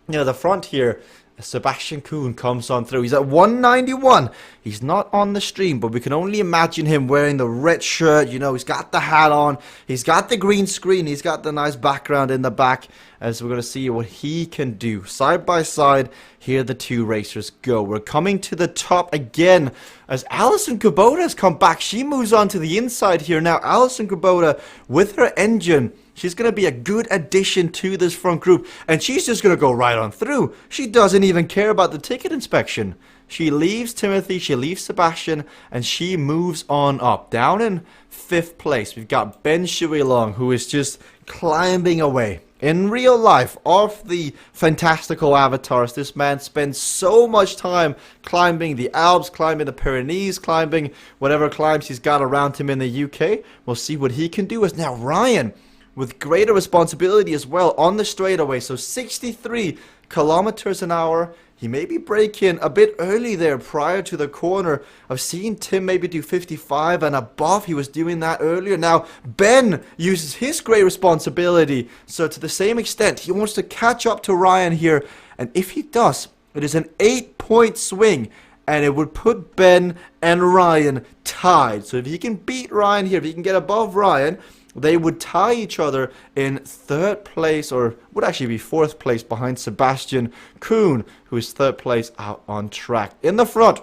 You know, the front here, Sebastian Kuhn comes on through. He's at 191. He's not on the stream, but we can only imagine him wearing the red shirt. You know, he's got the hat on. He's got the green screen. He's got the nice background in the back, as we're going to see what he can do. Side by side, here the two racers go. We're coming to the top again, as Alison Kubota has come back. She moves on to the inside here now. Alison Kubota with her engine. She's going to be a good addition to this front group. And she's just going to go right on through. She doesn't even care about the ticket inspection. She leaves Timothy, she leaves Sebastian, and she moves on up. Down in fifth place, we've got Ben Shuilong, who is just climbing away. In real life, off the fantastical avatars, this man spends so much time climbing the Alps, climbing the Pyrenees, climbing whatever climbs he's got around him in the UK. We'll see what he can do. As now Ryan, with greater responsibility as well, on the straightaway. So 63 kilometers an hour. He may be braking a bit early there prior to the corner. I've seen Tim maybe do 55 and above. He was doing that earlier. Now, Ben uses his great responsibility. So to the same extent, he wants to catch up to Ryan here. And if he does, it is an 8-point swing. And it would put Ben and Ryan tied. So if he can beat Ryan here, if he can get above Ryan, they would tie each other in third place, or would actually be fourth place behind Sebastian Kuhn, who is third place out on track. In the front,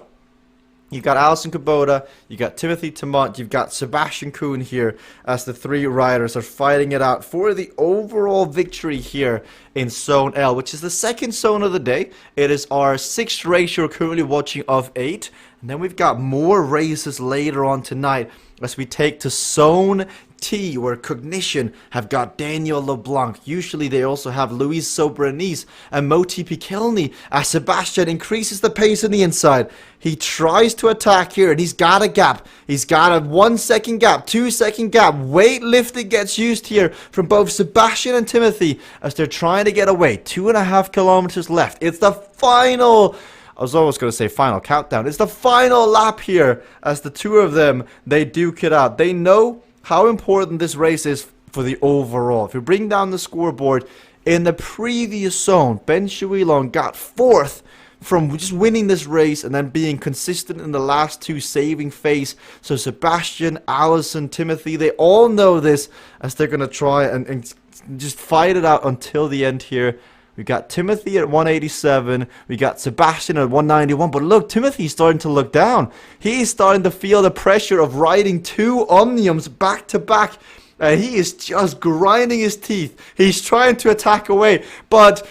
you've got Alison Kubota, you've got Timothy Tamont, you've got Sebastian Kuhn here as the three riders are fighting it out for the overall victory here in Zone L, which is the second zone of the day. It is our sixth race you're currently watching of 8. And then we've got more races later on tonight as we take to Zone T, where Cognition have got Daniel LeBlanc. Usually they also have Luis Sobranis and Moti Pikelny as Sebastian increases the pace on the inside. He tries to attack here, and he's got a gap. He's got a 1 second gap, 2 second gap. Weightlifting gets used here from both Sebastian and Timothy as they're trying to get away. 2.5 kilometers left. It's the final... I was almost going to say final countdown. It's the final lap here as the two of them, they duke it out. They know how important this race is for the overall. If you bring down the scoreboard, in the previous zone, Ben Shuilong got fourth from just winning this race and then being consistent in the last two, saving face. So Sebastian, Allison, Timothy, they all know this as they're going to try and just fight it out until the end here. We got Timothy at 187. We got Sebastian at 191. But look, Timothy's starting to look down. He's starting to feel the pressure of riding two Omniums back to back. And he is just grinding his teeth. He's trying to attack away. But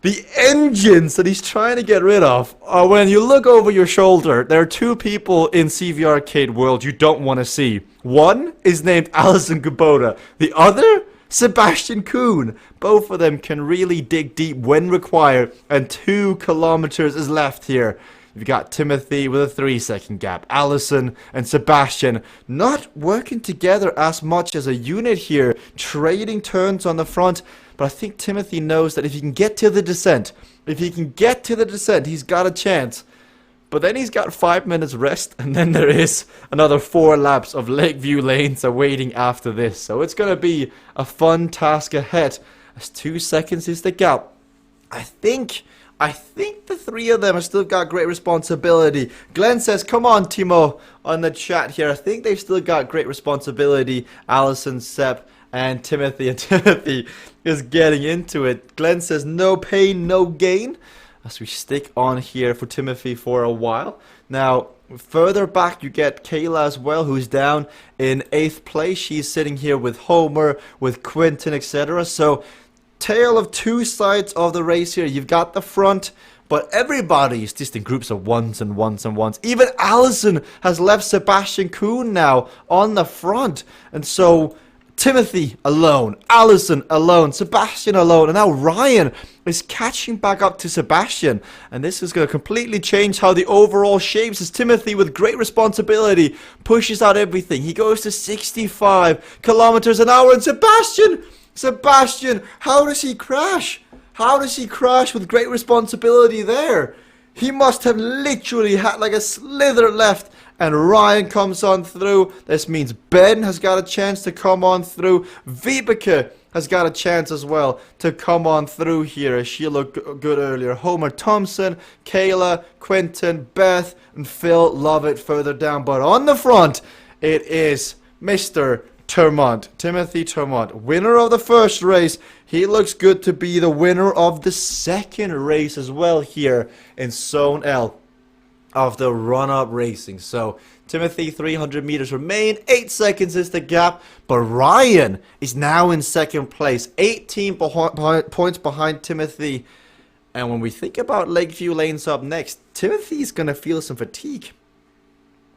the engines that he's trying to get rid of are, when you look over your shoulder, there are two people in CVRcade world you don't want to see. One is named Alison Kubota. The other, Sebastian Kuhn. Both of them can really dig deep when required, and 2 kilometers is left here. You've got Timothy with a 3 second gap. Allison and Sebastian not working together as much as a unit here, trading turns on the front. but I think Timothy knows that if he can get to the descent, he's got a chance. But then he's got 5 minutes rest, and then there is another 4 laps of Lakeview Lanes awaiting after this. So it's going to be a fun task ahead, as 2 seconds is the gap. I think the 3 of them have still got great responsibility. Glenn says, come on, Timo, on the chat here. I think they've still got great responsibility. Allison, Sepp, and Timothy. And Timothy is getting into it. Glenn says, no pain, no gain. As we stick on here for Timothy for a while. Now, further back you get Kayla as well, who's down in 8th place. She's sitting here with Homer, with Quinton, etc. So, tale of 2 sides of the race here. You've got the front, but everybody is just in groups of ones and ones and ones. Even Allison has left Sebastian Kuhn now on the front. And so, Timothy alone, Allison alone, Sebastian alone, and now Ryan is catching back up to Sebastian. And this is going to completely change how the overall shapes as Timothy, with great responsibility, pushes out everything. He goes to 65 kilometers an hour, and Sebastian, how does he crash? How does he crash with great responsibility there? He must have literally had like a slither left. And Ryan comes on through. This means Ben has got a chance to come on through. Vibeke has got a chance as well to come on through here, as she looked good earlier. Homer Thompson, Kayla, Quentin, Beth, and Phil Lovett further down. But on the front, it is Mr. Termont, Timothy Termont, winner of the first race. He looks good to be the winner of the second race as well here in Zone L of the run-up racing. So Timothy, 300 meters remain, 8 seconds is the gap, but Ryan is now in second place, 18 points behind Timothy. And when we think about Lakeview Lanes up next, Timothy's going to feel some fatigue.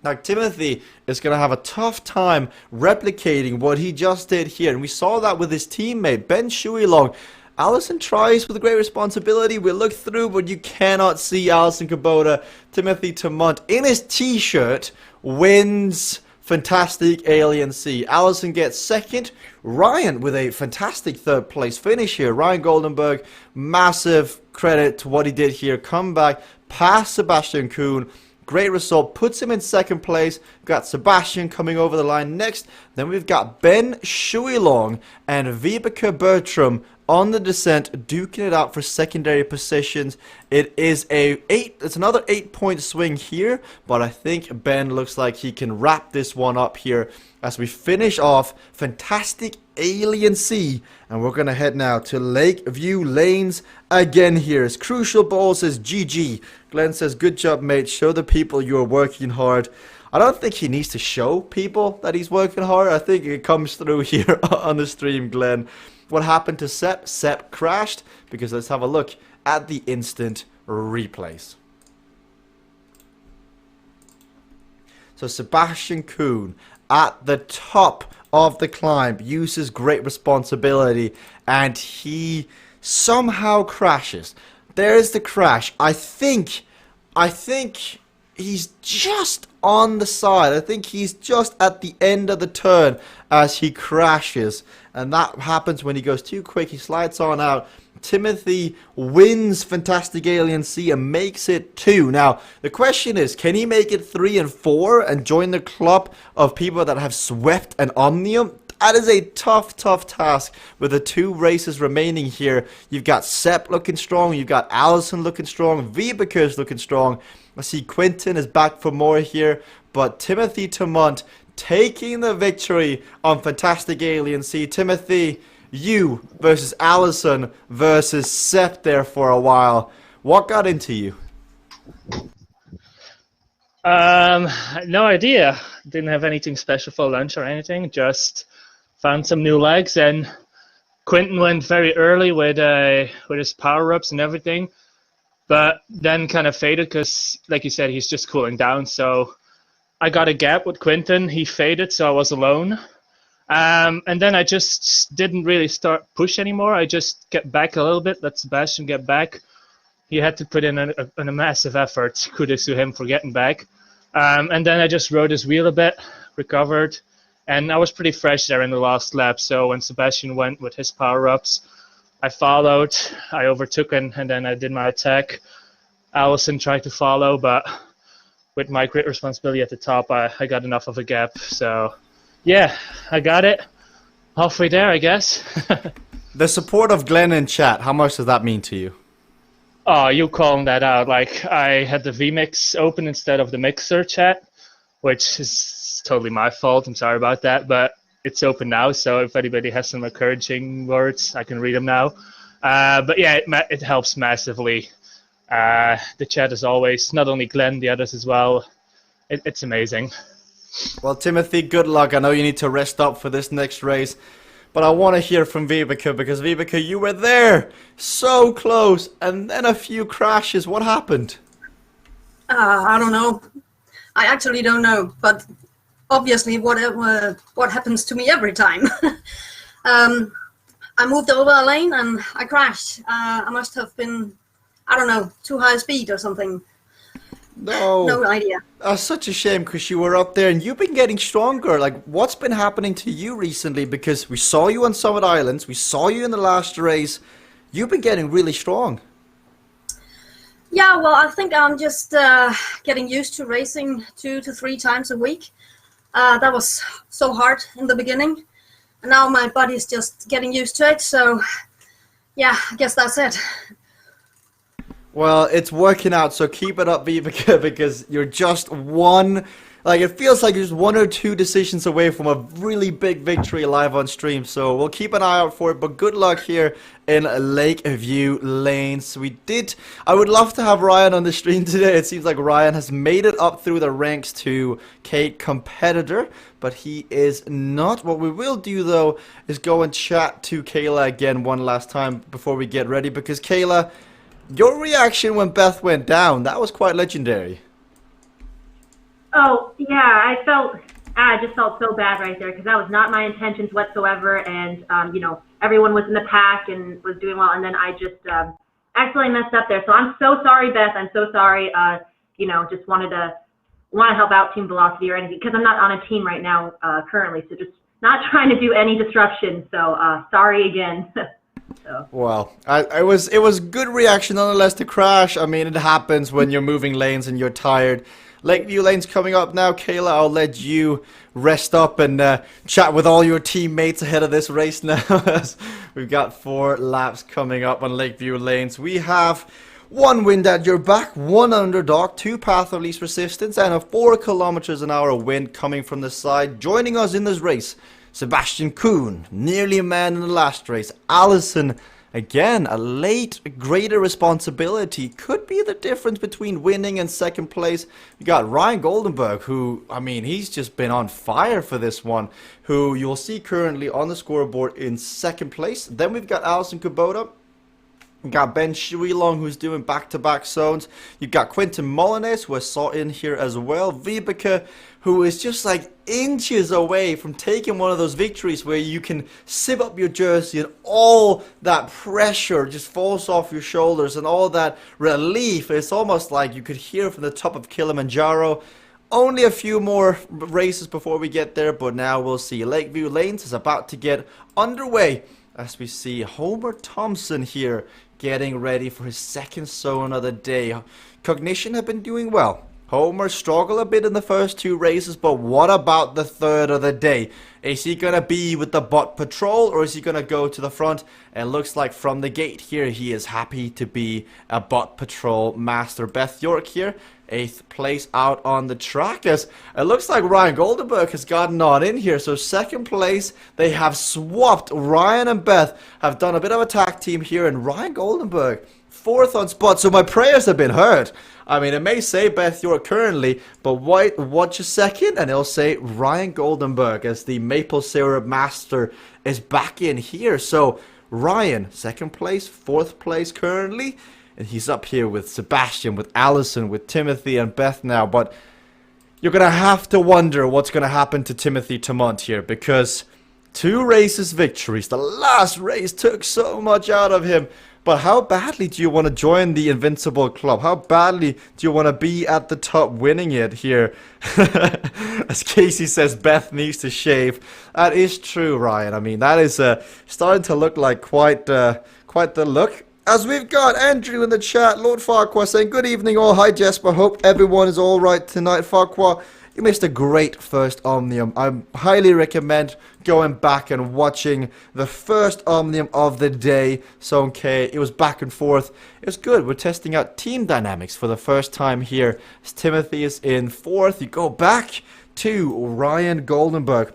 Now, Timothy is going to have a tough time replicating what he just did here, and we saw that with his teammate, Ben Shuilong. Allison tries with great responsibility. We look through, but you cannot see Allison Kubota. Timothy Termont in his t-shirt wins Fantastic Alien Sea. Allison gets second. Ryan with a fantastic 3rd place finish here. Ryan Goldenberg, massive credit to what he did here. Come back past Sebastian Kuhn. Great result, puts him in 2nd place. We've got Sebastian coming over the line next. Then we've got Ben Shuilong and Vibeke Bertram on the descent, duking it out for secondary positions. It is it's another 8-point swing here, but I think Ben looks like he can wrap this one up here as we finish off Fantastic Alien Sea. And we're going to head now to Lakeview Lanes again here. As Crucial Ball says GG. Glenn says, good job, mate. Show the people you're working hard. I don't think he needs to show people that he's working hard. I think it comes through here on the stream, Glenn. What happened to Sepp? Sepp crashed, because let's have a look at the instant replays. So Sebastian Kuhn at the top of the climb uses great responsibility, and he somehow crashes. There's the crash. I think he's just on the side. I think he's just at the end of the turn as he crashes. And that happens when he goes too quick. He slides on out. Timothy wins Fantastic Alien Sea and makes it 2. Now, the question is, can he make it 3 and 4 and join the club of people that have swept an Omnium? That is a tough task with the 2 races remaining here. You've got Sepp looking strong. You've got Allison looking strong. Vibeke is looking strong. I see Quentin is back for more here. But Timothy Termont taking the victory on Fantastic Alien Sea. Timothy, you versus Allison versus Sepp there for a while. What got into you? No idea. Didn't have anything special for lunch or anything. Just found some new legs, and Quentin went very early with his power-ups and everything, but then kind of faded because, like you said, he's just cooling down. So I got a gap with Quentin. He faded, so I was alone. And then I just didn't really start push anymore. I just get back a little bit, let Sebastian get back. He had to put in a massive effort. Kudos to him for getting back. And then I just rode his wheel a bit, recovered, and I was pretty fresh there in the last lap. So when Sebastian went with his power-ups, I followed, I overtook, and then I did my attack. Allison tried to follow, but with my grid responsibility at the top, I got enough of a gap. So, yeah, I got it. Halfway there, I guess. The support of Glenn in chat, how much does that mean to you? Oh, you calling that out. Like, I had the vMix open instead of the Mixer chat, which is totally my fault. I'm sorry about that, but it's open now, so if anybody has some encouraging words, I can read them now. But yeah, it helps massively. The chat is always, not only Glenn, the others as well. It's amazing. Well, Timothy, good luck. I know you need to rest up for this next race. But I want to hear from Vibeke, because Vibeke, you were there, so close, and then a few crashes. What happened? I don't know. I actually don't know, but obviously what happens to me every time. I moved over a lane and I crashed. I must have been, I don't know, too high speed or something. No idea. Such a shame, because you were up there and you've been getting stronger. Like, what's been happening to you recently? Because we saw you on Summit Islands, we saw you in the last race. You've been getting really strong. Yeah, well, I think I'm just getting used to racing 2 to 3 times a week. That was so hard in the beginning. And now my body's just getting used to it. So, yeah, I guess that's it. Well, it's working out, so keep it up, Vibeke, because you're just one, like, it feels like you're just 1 or 2 decisions away from a really big victory live on stream, so we'll keep an eye out for it, but good luck here in Lakeview Lanes. I would love to have Ryan on the stream today. It seems like Ryan has made it up through the ranks to Cade competitor, but he is not. What we will do, though, is go and chat to Kayla again one last time before we get ready, because Kayla, your reaction when Beth went down, that was quite legendary. Oh, yeah, I just felt so bad right there, because that was not my intentions whatsoever, and, everyone was in the pack and was doing well, and then I just accidentally messed up there. So I'm so sorry, Beth. I'm so sorry. Just want to help out Team Velocity or anything, because I'm not on a team right now currently, so just not trying to do any disruption. So sorry again. So. Well, it was good reaction nonetheless to crash. I mean, it happens when you're moving lanes and you're tired. Lakeview Lane's coming up now. Kayla, I'll let you rest up and chat with all your teammates ahead of this race now. We've got 4 laps coming up on Lakeview Lanes. We have 1 wind at your back, 1 underdog, 2 path of least resistance, and a 4 kilometers an hour wind coming from the side. Joining us in this race, Sebastian Kuhn, nearly a man in the last race. Allison, again, a late, greater responsibility. Could be the difference between winning and second place. You got Ryan Goldenberg, who, I mean, he's just been on fire for this one, who you'll see currently on the scoreboard in second place. Then we've got Allison Kubota. You got Ben Shuilong, who's doing back-to-back zones. You've got Quentin Molines, who I saw in here as well. Vibeke, who is just like inches away from taking one of those victories where you can zip up your jersey and all that pressure just falls off your shoulders and all that relief. It's almost like you could hear from the top of Kilimanjaro. Only a few more races before we get there, but now we'll see. Lakeview Lanes is about to get underway as we see Homer Thompson here getting ready for his second zone of the day. Cognition have been doing well. Homer struggled a bit in the first 2 races, but what about the third of the day? Is he going to be with the bot patrol, or is he going to go to the front? It looks like from the gate here, he is happy to be a bot patrol master. Beth York here, 8th place out on the track. As it looks like Ryan Goldenberg has gotten on in here. So second place, they have swapped. Ryan and Beth have done a bit of a tag team here, and Ryan Goldenberg 4th on spot. So my prayers have been heard. I mean, it may say Beth York currently, but watch a second and it'll say Ryan Goldenberg as the maple syrup master is back in here. So Ryan, 2nd place, 4th place currently, and he's up here with Sebastian, with Allison, with Timothy and Beth now. But you're going to have to wonder what's going to happen to Timothy Tamont here, because 2 races victories. The last race took so much out of him. But how badly do you want to join the Invincible Club? How badly do you want to be at the top winning it here? As Casey says, Beth needs to shave. That is true, Ryan. I mean, that is starting to look like quite Quite the look. As we've got Andrew in the chat, Lord Farquhar saying, good evening all. Hi Jesper, hope everyone is alright tonight. Farquhar, you missed a great first Omnium. I highly recommend going back and watching the first Omnium of the day. So okay, it was back and forth. It was good. We're testing out team dynamics for the first time here. As Timothy is in fourth, you go back to Ryan Goldenberg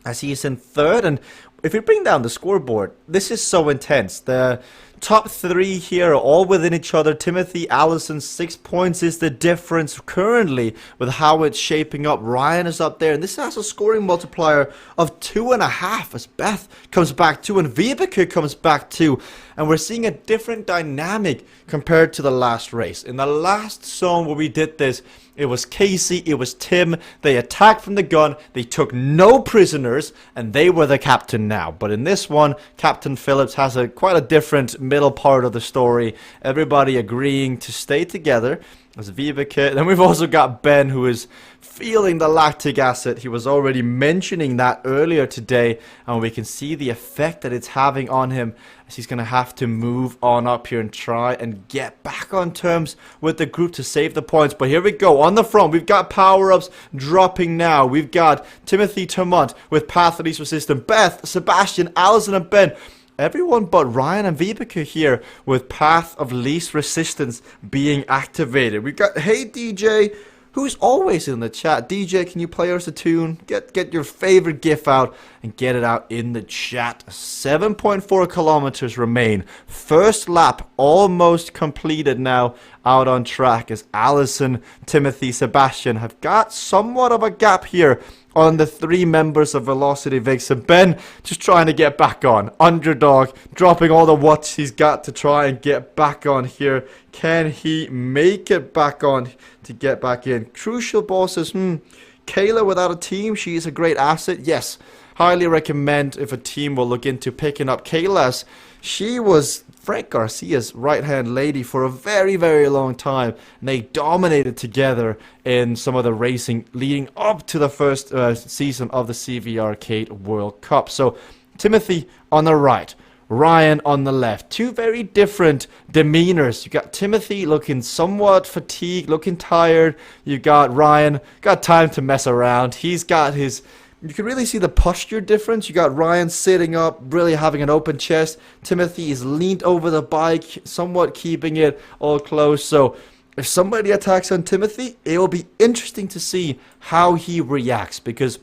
as he is in third. And if you bring down the scoreboard, this is so intense. The top three here are all within each other. Timothy, Allison, 6 points is the difference currently with how it's shaping up. Ryan is up there, and this has a scoring multiplier of 2.5 as Beth comes back 2 and Vibeke comes back 2. And we're seeing a different dynamic compared to the last race. In the last zone where we did this, it was Casey, it was Tim. They attacked from the gun, they took no prisoners, and they were the captain now. But in this one, Captain Phillips has quite a different middle part of the story. Everybody agreeing to stay together. As Vibeke. Then we've also got Ben, who is feeling the lactic acid. He was already mentioning that earlier today, and we can see the effect that it's having on him as he's going to have to move on up here and try and get back on terms with the group to save the points. But here we go. On the front, we've got power-ups dropping now. We've got Timothy Termont with Path of Least Resistance, Beth, Sebastian, Allison, and Ben. Everyone but Ryan and Vibeke here with Path of Least Resistance being activated. We've got Hey DJ, who's always in the chat. DJ, can you play us a tune? Get your favorite GIF out and get it out in the chat. 7.4 kilometers remain. First lap almost completed now, out on track as Allison, Timothy, Sebastian have got somewhat of a gap here on the three members of Velocity Vixen. Ben just trying to get back on. Underdog dropping all the watts he's got to try and get back on here. Can he make it back on to get back in? Crucial Boss says, Kayla without a team, she is a great asset. Yes, highly recommend if a team will look into picking up Kayla, as she was Frank Garcia's right-hand lady for a very, very long time. And they dominated together in some of the racing leading up to the first season of the CVRcade World Cup. So Timothy on the right, Ryan on the left. Two very different demeanors. You got Timothy looking somewhat fatigued, looking tired. You got Ryan, got time to mess around. He's got his... You can really see the posture difference. You got Ryan sitting up, really having an open chest. Timothy is leaned over the bike, somewhat keeping it all close. So if somebody attacks on Timothy, it will be interesting to see how he reacts, because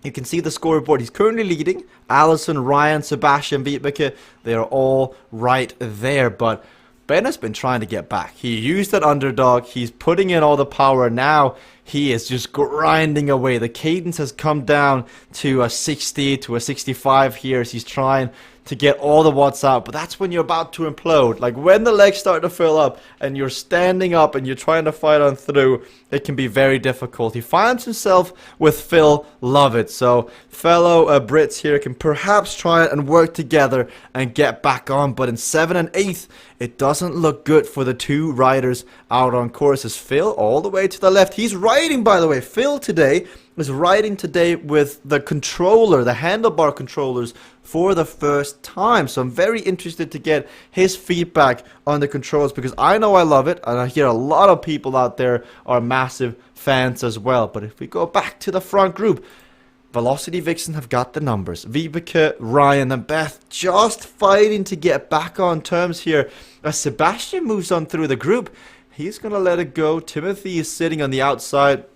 you can see the scoreboard. He's currently leading. Allison, Ryan, Sebastian, Vibeke, they are all right there. But Ben has been trying to get back. He used that underdog. He's putting in all the power now. He is just grinding away. The cadence has come down to a 60 to a 65 here as he's trying to get all the watts out. But that's when you're about to implode. Like when the legs start to fill up and you're standing up and you're trying to fight on through, it can be very difficult. He finds himself with Phil Lovett. So fellow Brits here can perhaps try and work together and get back on. But in 7th and 8th, it doesn't look good for the two riders out on course. As Phil all the way to the left. He's riding, by the way. Phil today is riding today with the controller, the handlebar controllers, for the first time. So I'm very interested to get his feedback on the controls, because I know I love it, and I hear a lot of people out there are massive fans as well. But if we go back to the front group, Velocity Vixen have got the numbers. Vibeke, Ryan and Beth just fighting to get back on terms here. As Sebastian moves on through the group, he's going to let it go. Timothy is sitting on the outside.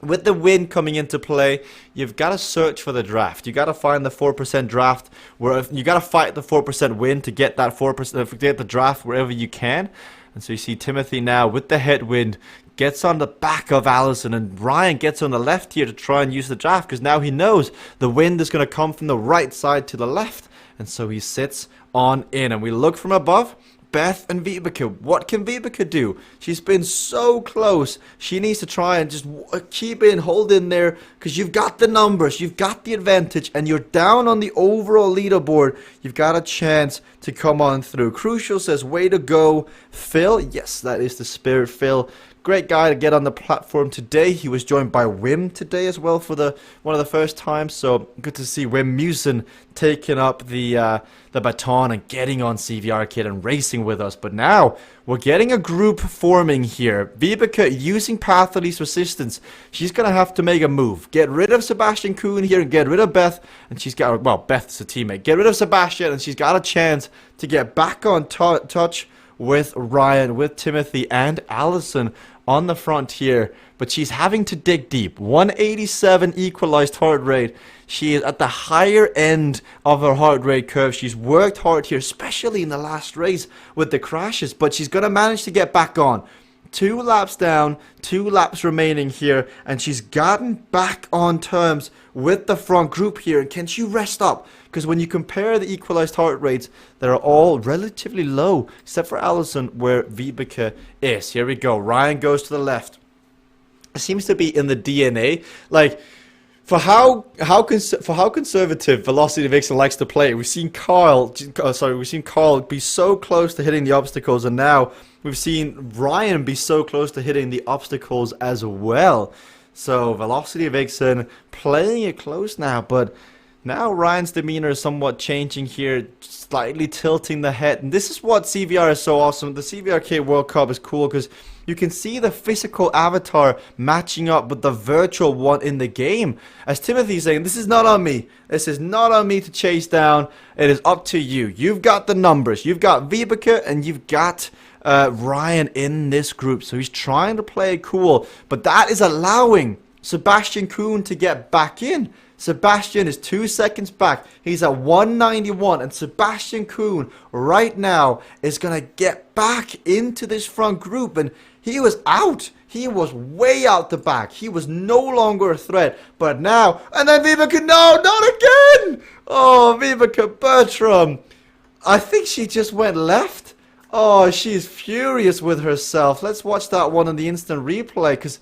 With the wind coming into play, you've got to search for the draft. You got to find the 4% draft, where you got to fight the 4% wind to get that 4%, to get the draft wherever you can. And so you see Timothy now with the headwind gets on the back of Allison, and Ryan gets on the left here to try and use the draft, because now he knows the wind is going to come from the right side to the left, and so he sits on in. And we look from above. Beth and Vibeke. What can Vibeke do? She's been so close. She needs to try and just keep in, hold in there, because you've got the numbers, you've got the advantage, and you're down on the overall leaderboard. You've got a chance to come on through. Crucial says, way to go, Phil. Yes, that is the spirit, Phil. Great guy to get on the platform today. He was joined by Wim today as well for one of the first times. So good to see Wim Musen taking up the baton and getting on CVRcade and racing with us. But now we're getting a group forming here. Vibeke using path of least resistance. She's going to have to make a move. Get rid of Sebastian Kuhn here and get rid of Beth. And she's got, well, Beth's a teammate. Get rid of Sebastian and she's got a chance to get back on touch with Ryan, with Timothy and Allison on the front here. But she's having to dig deep. 187 equalized heart rate. She is at the higher end of her heart rate curve. She's worked hard here, especially in the last race with the crashes. But she's going to manage to get back on. 2 laps down, 2 laps remaining here. And she's gotten back on terms with the front group here. And can she rest up? Because when you compare the equalized heart rates, they're all relatively low, except for Allison, where Vibeke is. Here we go. Ryan goes to the left. It seems to be in the DNA. Like, for how conservative Velocity Vixen likes to play, we've seen Carl be so close to hitting the obstacles, and now we've seen Ryan be so close to hitting the obstacles as well. So Velocity Vixen playing it close now, but now Ryan's demeanor is somewhat changing here, slightly tilting the head. And this is what CVR is so awesome. The CVRcade World Cup is cool because you can see the physical avatar matching up with the virtual one in the game. As Timothy's saying, this is not on me. This is not on me to chase down. It is up to you. You've got the numbers. You've got Vibeke and you've got Ryan in this group. So he's trying to play it cool. But that is allowing Sebastian Kuhn to get back in. Sebastian is 2 seconds back. He's at 191, and Sebastian Kuhn right now is going to get back into this front group, and he was out. He was way out the back. He was no longer a threat, but now, and then Vibeke, no, not again! Oh, Vibeke Bertram. I think she just went left. Oh, she's furious with herself. Let's watch that one in the instant replay, because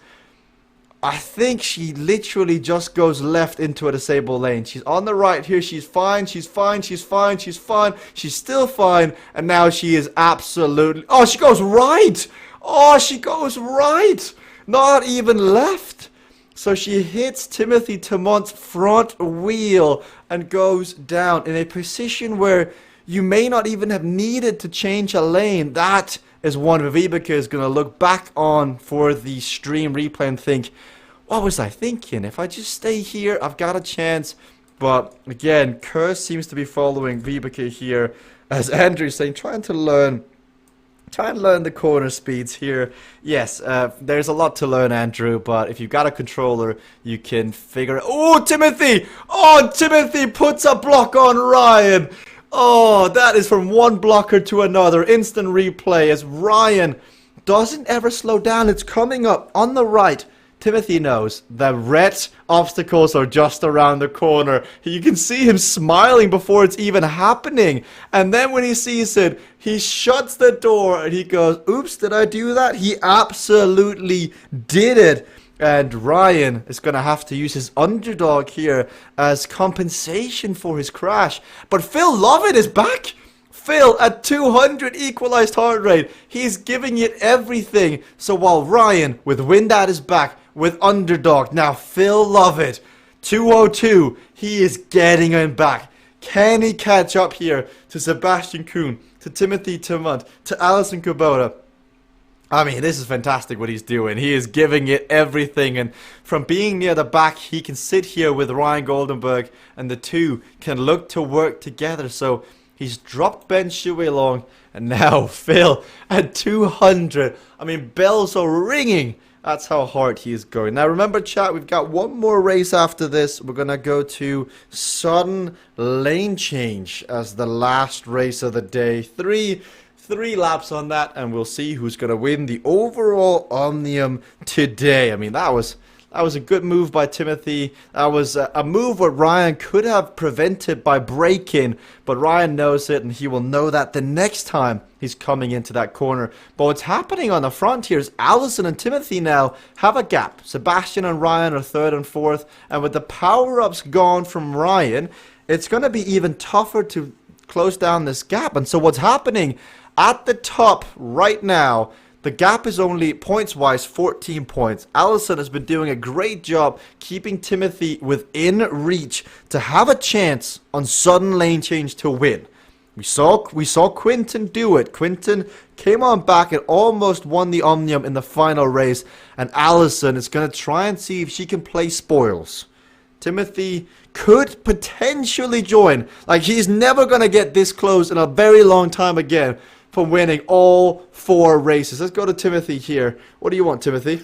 I think she literally just goes left into a disabled lane. She's on the right here. She's fine. She's fine. She's fine. She's fine. She's still fine. And now she is absolutely... Oh, she goes right. Oh, she goes right. Not even left. So she hits Timothy Tamont's front wheel and goes down in a position where you may not even have needed to change a lane. That is one Vibeke is going to look back on for the stream replay and think, what was I thinking? If I just stay here, I've got a chance. But again, Curse seems to be following Vibeke here, as Andrew's saying, trying to learn the corner speeds here. Yes, there's a lot to learn, Andrew, but if you've got a controller, you can figure it. Oh, Timothy! Oh, Timothy puts a block on Ryan! Oh, that is from one blocker to another. Instant replay as Ryan doesn't ever slow down. It's coming up on the right. Timothy knows the red obstacles are just around the corner. You can see him smiling before it's even happening. And then when he sees it, he shuts the door and he goes, oops, did I do that? He absolutely did it. And Ryan is going to have to use his underdog here as compensation for his crash. But Phil Lovett is back. Phil at 200 equalized heart rate. He's giving it everything. So while Ryan with wind at his back with underdog. Now Phil Lovett, 202. He is getting him back. Can he catch up here to Sebastian Kuhn, to Timothy Tamont, to Alison Kubota? I mean, this is fantastic what he's doing. He is giving it everything. And from being near the back, he can sit here with Ryan Goldenberg. And the two can look to work together. So he's dropped Ben Shuey along. And now Phil at 200. I mean, bells are ringing. That's how hard he is going. Now, remember, chat, we've got one more race after this. We're going to go to sudden lane change as the last race of the day. Three laps on that, and we'll see who's going to win the overall Omnium today. I mean, that was a good move by Timothy. That was a move where Ryan could have prevented by braking, but Ryan knows it, and he will know that the next time he's coming into that corner. But what's happening on the front here is Allison and Timothy now have a gap. Sebastian and Ryan are third and fourth, and with the power-ups gone from Ryan, it's going to be even tougher to close down this gap. And so what's happening at the top right now, The gap is only points-wise 14 points. Allison has been doing a great job keeping Timothy within reach to have a chance on sudden lane change to win. We saw Quinton do it. Quinton came on back and almost won the Omnium in the final race. And Allison is going to try and see if she can play spoils. Timothy could potentially join. Like, he's never going to get this close in a very long time again from winning all 4 races. Let's go to Timothy here. What do you want, Timothy?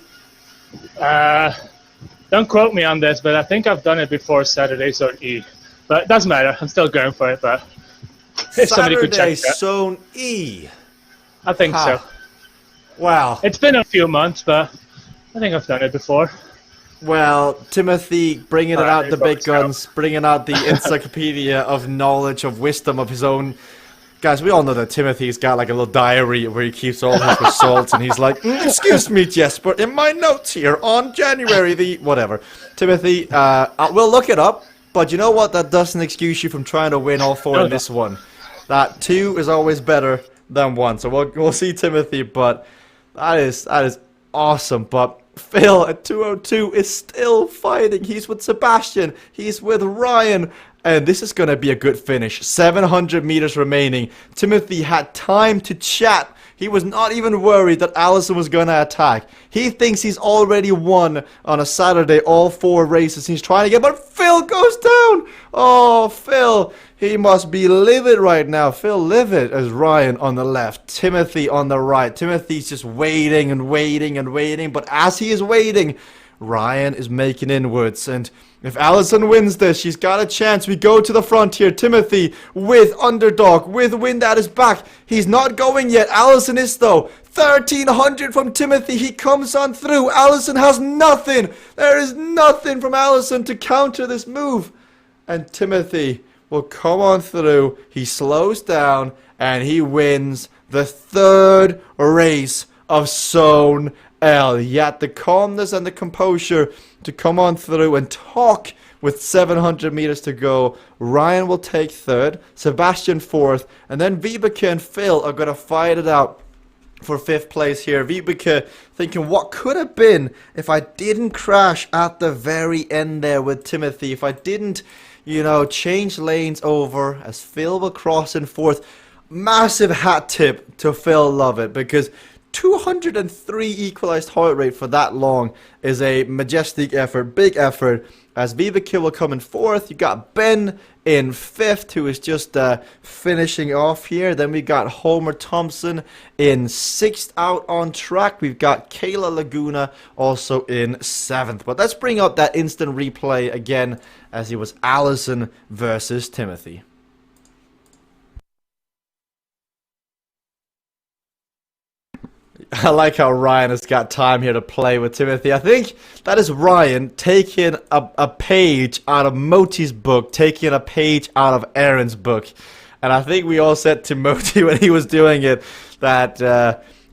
Don't quote me on this, but I think I've done it before Saturday Zone E. But it doesn't matter. I'm still going for it, but if somebody could check that. Zone E. I think so. Wow. It's been a few months, but I think I've done it before. Well, Timothy bringing it out the big guns, bringing out the encyclopedia of knowledge, of wisdom of his own. Guys, we all know that Timothy's got like a little diary where he keeps all his results, and he's like, excuse me, Jesper, in my notes here on January the whatever. Timothy, we'll look it up, but you know what? That doesn't excuse you from trying to win all 4 in this one. That 2 is always better than 1, so we'll see Timothy, but that is awesome. But Phil at 202 is still fighting. He's with Sebastian. He's with Ryan. And this is going to be a good finish. 700 meters remaining. Timothy had time to chat. He was not even worried that Allison was going to attack. He thinks he's already won on a Saturday all 4 races. He's trying to get, but Phil goes down. Oh, Phil. He must be livid right now. Phil livid as Ryan on the left. Timothy on the right. Timothy's just waiting and waiting and waiting. But as he is waiting, Ryan is making inwards, and if Allison wins this, she's got a chance. We go to the front here. Timothy with underdog, with wind at his back. He's not going yet. Allison is though. 1,300 from Timothy. He comes on through. Allison has nothing. There is nothing from Allison to counter this move. And Timothy will come on through. He slows down, and he wins the 3rd race of Zone L. He had the calmness and the composure to come on through and talk with 700 meters to go. Ryan will take 3rd, Sebastian 4th, and then Vibeke and Phil are going to fight it out for 5th place here. Vibeke thinking, what could have been if I didn't crash at the very end there with Timothy, if I didn't, you know, change lanes over as Phil will cross in 4th. Massive hat tip to Phil Lovett, because 203 equalized heart rate for that long is a majestic effort, big effort. As Vibeke will come in 4th, you got Ben in 5th, who is just finishing off here. Then we got Homer Thompson in 6th out on track. We've got Kayla Laguna also in 7th. But let's bring up that instant replay again, as it was Allison versus Timothy. I like how Ryan has got time here to play with Timothy. I think that is Ryan taking a page out of Moti's book, taking a page out of Aaron's book. And I think we all said to Moti when he was doing it that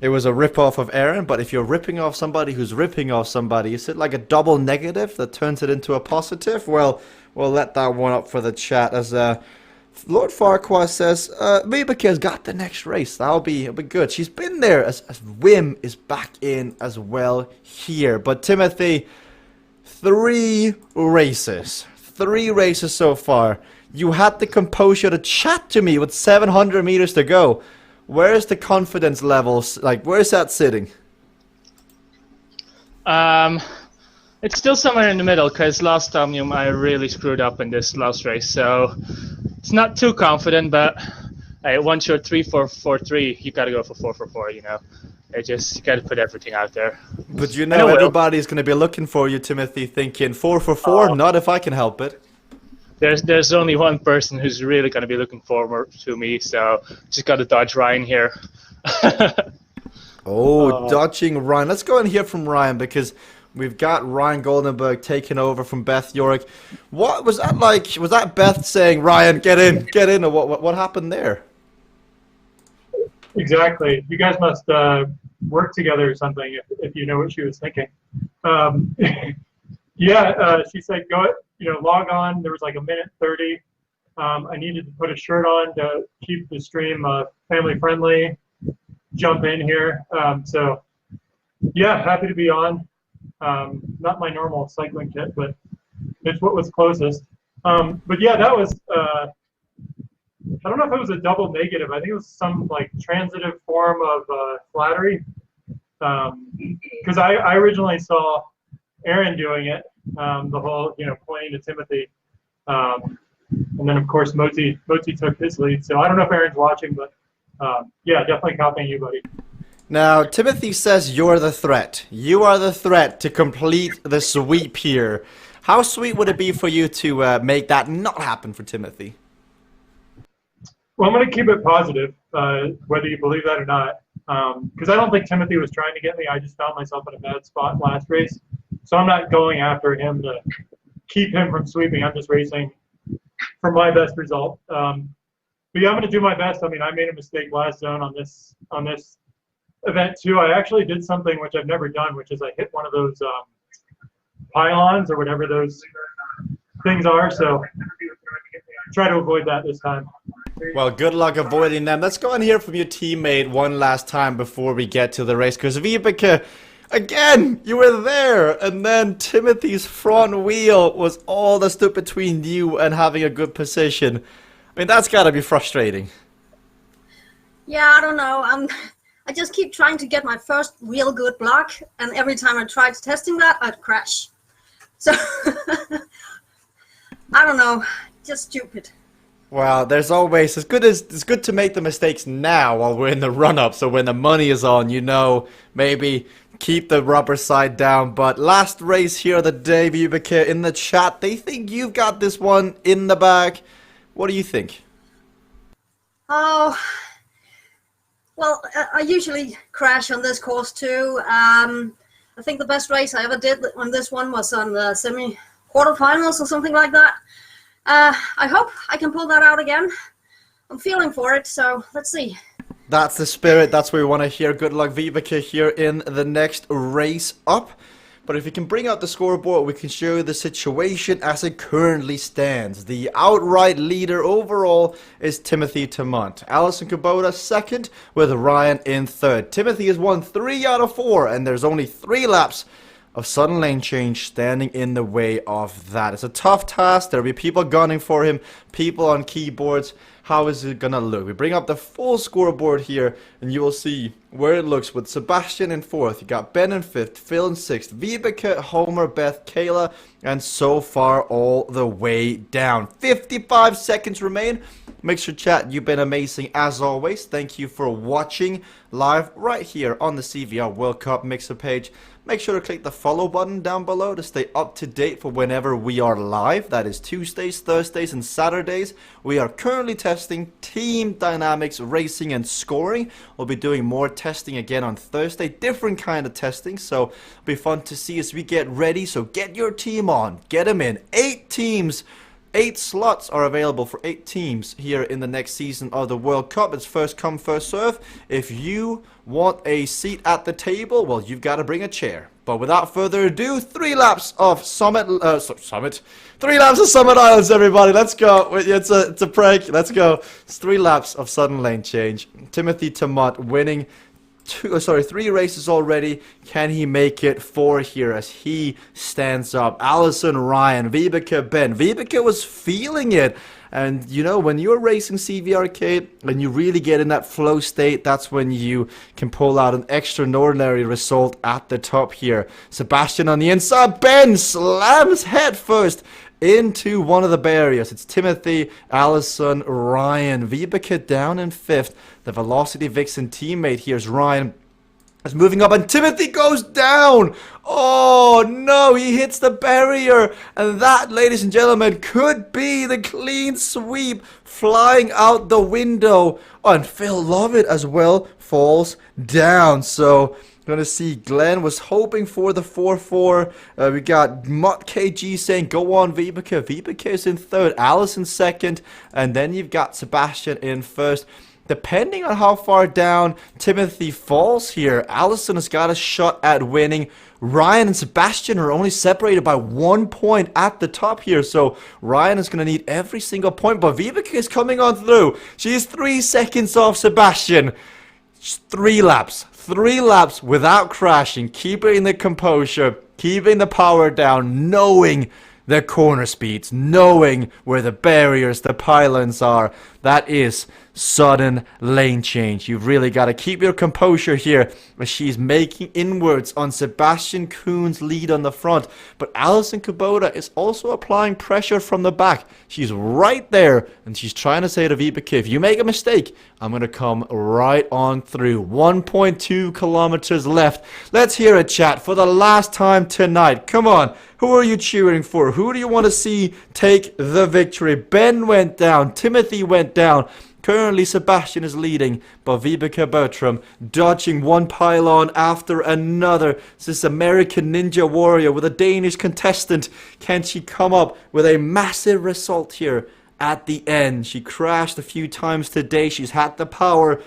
it was a rip-off of Aaron. But if you're ripping off somebody who's ripping off somebody, is it like a double negative that turns it into a positive? Well, we'll let that one up for the chat as Lord Farquhar says, Vibeke has got the next race. It'll be good. She's been there as Wim is back in as well here. But Timothy, 3 races. 3 races so far. You had the composure to chat to me with 700 meters to go. Where's the confidence levels? Like, where's that sitting? It's still somewhere in the middle, because last time I really screwed up in this last race. So it's not too confident, but hey, once you're 3-4-4-3, you gotta go for 4-4-4. You know, you gotta put everything out there. But you know, everybody's gonna be looking for you, Timothy, thinking 4-4-4. Not if I can help it. There's only one person who's really gonna be looking forward to me, so just gotta dodge Ryan here. Dodging Ryan. Let's go and hear from Ryan, because we've got Ryan Goldenberg taking over from Beth Yorick. What was that like? Was that Beth saying, Ryan, get in, or what happened there? Exactly. You guys must work together or something if you know what she was thinking. She said, go, log on. There was like 1:30. I needed to put a shirt on to keep the stream family friendly. jump in here. So yeah, happy to be on. Not my normal cycling kit, but it's what was closest. But yeah, that was, I don't know if it was a double negative. I think it was some like transitive form of flattery. Because I originally saw Aaron doing it, the whole, pointing to Timothy. And then, of course, Moti took his lead. So I don't know if Aaron's watching, but yeah, definitely copying you, buddy. Now, Timothy says you're the threat. You are the threat to complete the sweep here. How sweet would it be for you to make that not happen for Timothy? Well, I'm going to keep it positive, whether you believe that or not. Because I don't think Timothy was trying to get me. I just found myself in a bad spot last race. So I'm not going after him to keep him from sweeping. I'm just racing for my best result. But yeah, I'm going to do my best. I mean, I made a mistake last zone on this event too. I actually did something which I've never done, which is I hit one of those pylons or whatever those things are. So try to avoid that this time. Well, good luck avoiding them. Let's go and hear from your teammate one last time before we get to the race. Because Vibeke, again, you were there. And then Timothy's front wheel was all that stood between you and having a good position. I mean, that's got to be frustrating. Yeah, I don't know. I just keep trying to get my first real good block. And every time I tried testing that, I'd crash. So, I don't know. Just stupid. Well, there's always, it's good to make the mistakes now while we're in the run-up, so when the money is on, maybe keep the rubber side down. But last race here of the day, Vibeke, in the chat, they think you've got this one in the bag. What do you think? Oh, well, I usually crash on this course too. I think the best race I ever did on this one was on the semi-quarterfinals or something like that. I hope I can pull that out again. I'm feeling for it, so let's see. That's the spirit. That's what we want to hear. Good luck, Vibeke, here in the next race up. But if we can bring out the scoreboard, we can show you the situation as it currently stands. The outright leader overall is Timothy Tamont. Alison Kubota second, with Ryan in third. Timothy has won 3 out of 4, and there's only 3 laps of sudden lane change standing in the way of that. It's a tough task. There'll be people gunning for him, people on keyboards. How is it gonna look? We bring up the full scoreboard here, and you will see where it looks with Sebastian in 4th. You got Ben in 5th, Phil in 6th, Vibeke, Homer, Beth, Kayla, and so far all the way down. 55 seconds remain. Make sure chat, you've been amazing as always. Thank you for watching live right here on the CVR World Cup Mixer page. Make sure to click the follow button down below to stay up to date for whenever we are live. That is Tuesdays, Thursdays, and Saturdays. We are currently testing team dynamics, racing, and scoring. We'll be doing more testing again on Thursday. Different kind of testing, so it'll be fun to see as we get ready. So get your team on. Get them in. 8 teams. 8 slots are available for 8 teams here in the next season of the World Cup. It's first come, first serve. If you want a seat at the table, well, you've got to bring a chair. But without further ado, 3 laps of Summit 3 laps of Summit Islands, everybody. Let's go. It's a prank. Let's go. It's 3 laps of sudden lane change. Timothy Tamont winning 3 races already. Can he make it 4 here as he stands up? Allison, Ryan, Vibeke, Ben. Vibeke was feeling it. And when you're racing CVRcade and you really get in that flow state, that's when you can pull out an extraordinary result at the top here. Sebastian on the inside. Ben slams head first into one of the barriers. It's Timothy, Allison, Ryan. Vibeke down in 5th. The Velocity Vixen teammate here is Ryan. Is moving up, and Timothy goes down. Oh no, he hits the barrier, and that, ladies and gentlemen, could be the clean sweep flying out the window. Oh, and Phil Lovett as well falls down. So gonna see Glenn was hoping for the 4-4. We got Mutt KG saying go on Vibeke. Vibeke is in 3rd, Allison 2nd, and then you've got Sebastian in 1st. Depending on how far down Timothy falls here, Allison has got a shot at winning. Ryan and Sebastian are only separated by 1 point at the top here, so Ryan is going to need every single point, but Vibeke is coming on through. She is 3 seconds off Sebastian. 3 laps. 3 laps without crashing, keeping the composure, keeping the power down, knowing the corner speeds, knowing where the barriers, the pylons are. That is sudden lane change. You've really got to keep your composure here as she's making inwards on Sebastian Kuhn's lead on the front. But Alison Kubota is also applying pressure from the back. She's right there and she's trying to say to Vibeke, if you make a mistake, I'm going to come right on through. 1.2 kilometers left. Let's hear a chat for the last time tonight. Come on. Who are you cheering for? Who do you want to see take the victory? Ben went down. Timothy went down. Currently, Sebastian is leading, but Vibeke Bertram dodging one pylon after another. This American Ninja Warrior with a Danish contestant. Can she come up with a massive result here at the end? She crashed a few times today. She's had the power.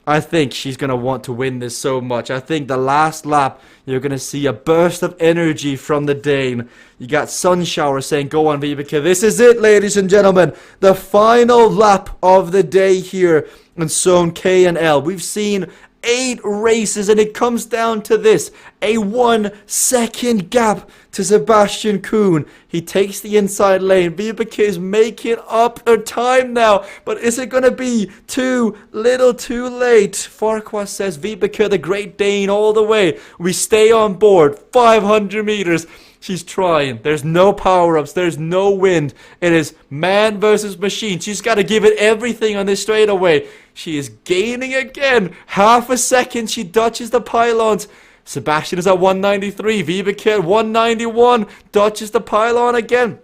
I think she's going to want to win this so much. I think the last lap, you're going to see a burst of energy from the Dane. You got Sun Shower saying, go on, Vibeke. This is it, ladies and gentlemen. The final lap of the day here in Zone K and L. We've seen 8 races, and it comes down to this. A 1 second gap to Sebastian Kuhn. He takes the inside lane. Vibeke is making up her time now. But is it going to be too little too late? Farquhar says, Vibeke, the Great Dane, all the way. We stay on board. 500 meters. She's trying. There's no power-ups. There's no wind. It is man versus machine. She's got to give it everything on this straightaway. She is gaining again. Half a second. She dodges the pylons. Sebastian is at 193. Vibeke at 191. Dodges the pylon again.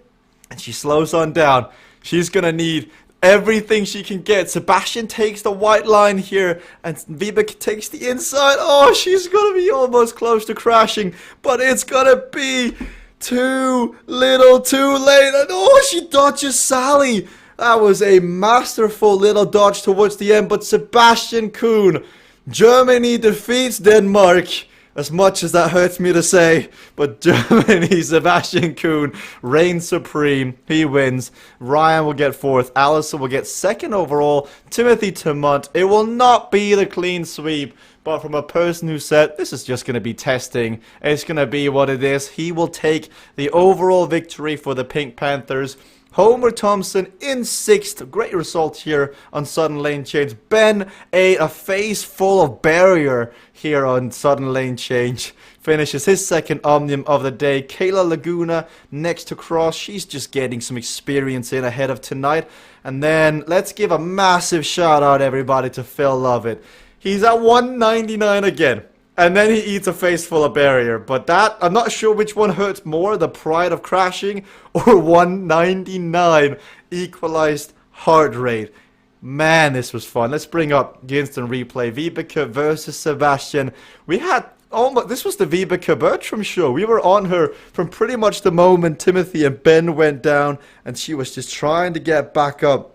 And she slows on down. She's going to need everything she can get. Sebastian takes the white line here, and Vibeke takes the inside. Oh, she's going to be almost close to crashing, but it's going to be too little too late. And oh, she dodges Sally. That was a masterful little dodge towards the end, but Sebastian Kuhn, Germany defeats Denmark. As much as that hurts me to say, but Germany, Sebastian Kuhn reigns supreme. He wins. Ryan will get 4th. Allison will get 2nd overall. Timothy Tamont. It will not be the clean sweep, but from a person who said this is just going to be testing, it's going to be what it is. He will take the overall victory for the Pink Panthers. Homer Thompson in 6th. Great result here on sudden lane change. Ben a face full of barrier here on sudden lane change. Finishes his 2nd Omnium of the day. Kayla Laguna next to cross. She's just getting some experience in ahead of tonight. And then let's give a massive shout out, everybody, to Phil Lovett. He's at 199 again. And then he eats a face full of barrier. But that, I'm not sure which one hurts more, the pride of crashing or 199 equalized heart rate. Man, this was fun. Let's bring up the instant replay. Vibeke versus Sebastian. We had almost, this was the Vibeke Bertram show. We were on her from pretty much the moment Timothy and Ben went down, and she was just trying to get back up.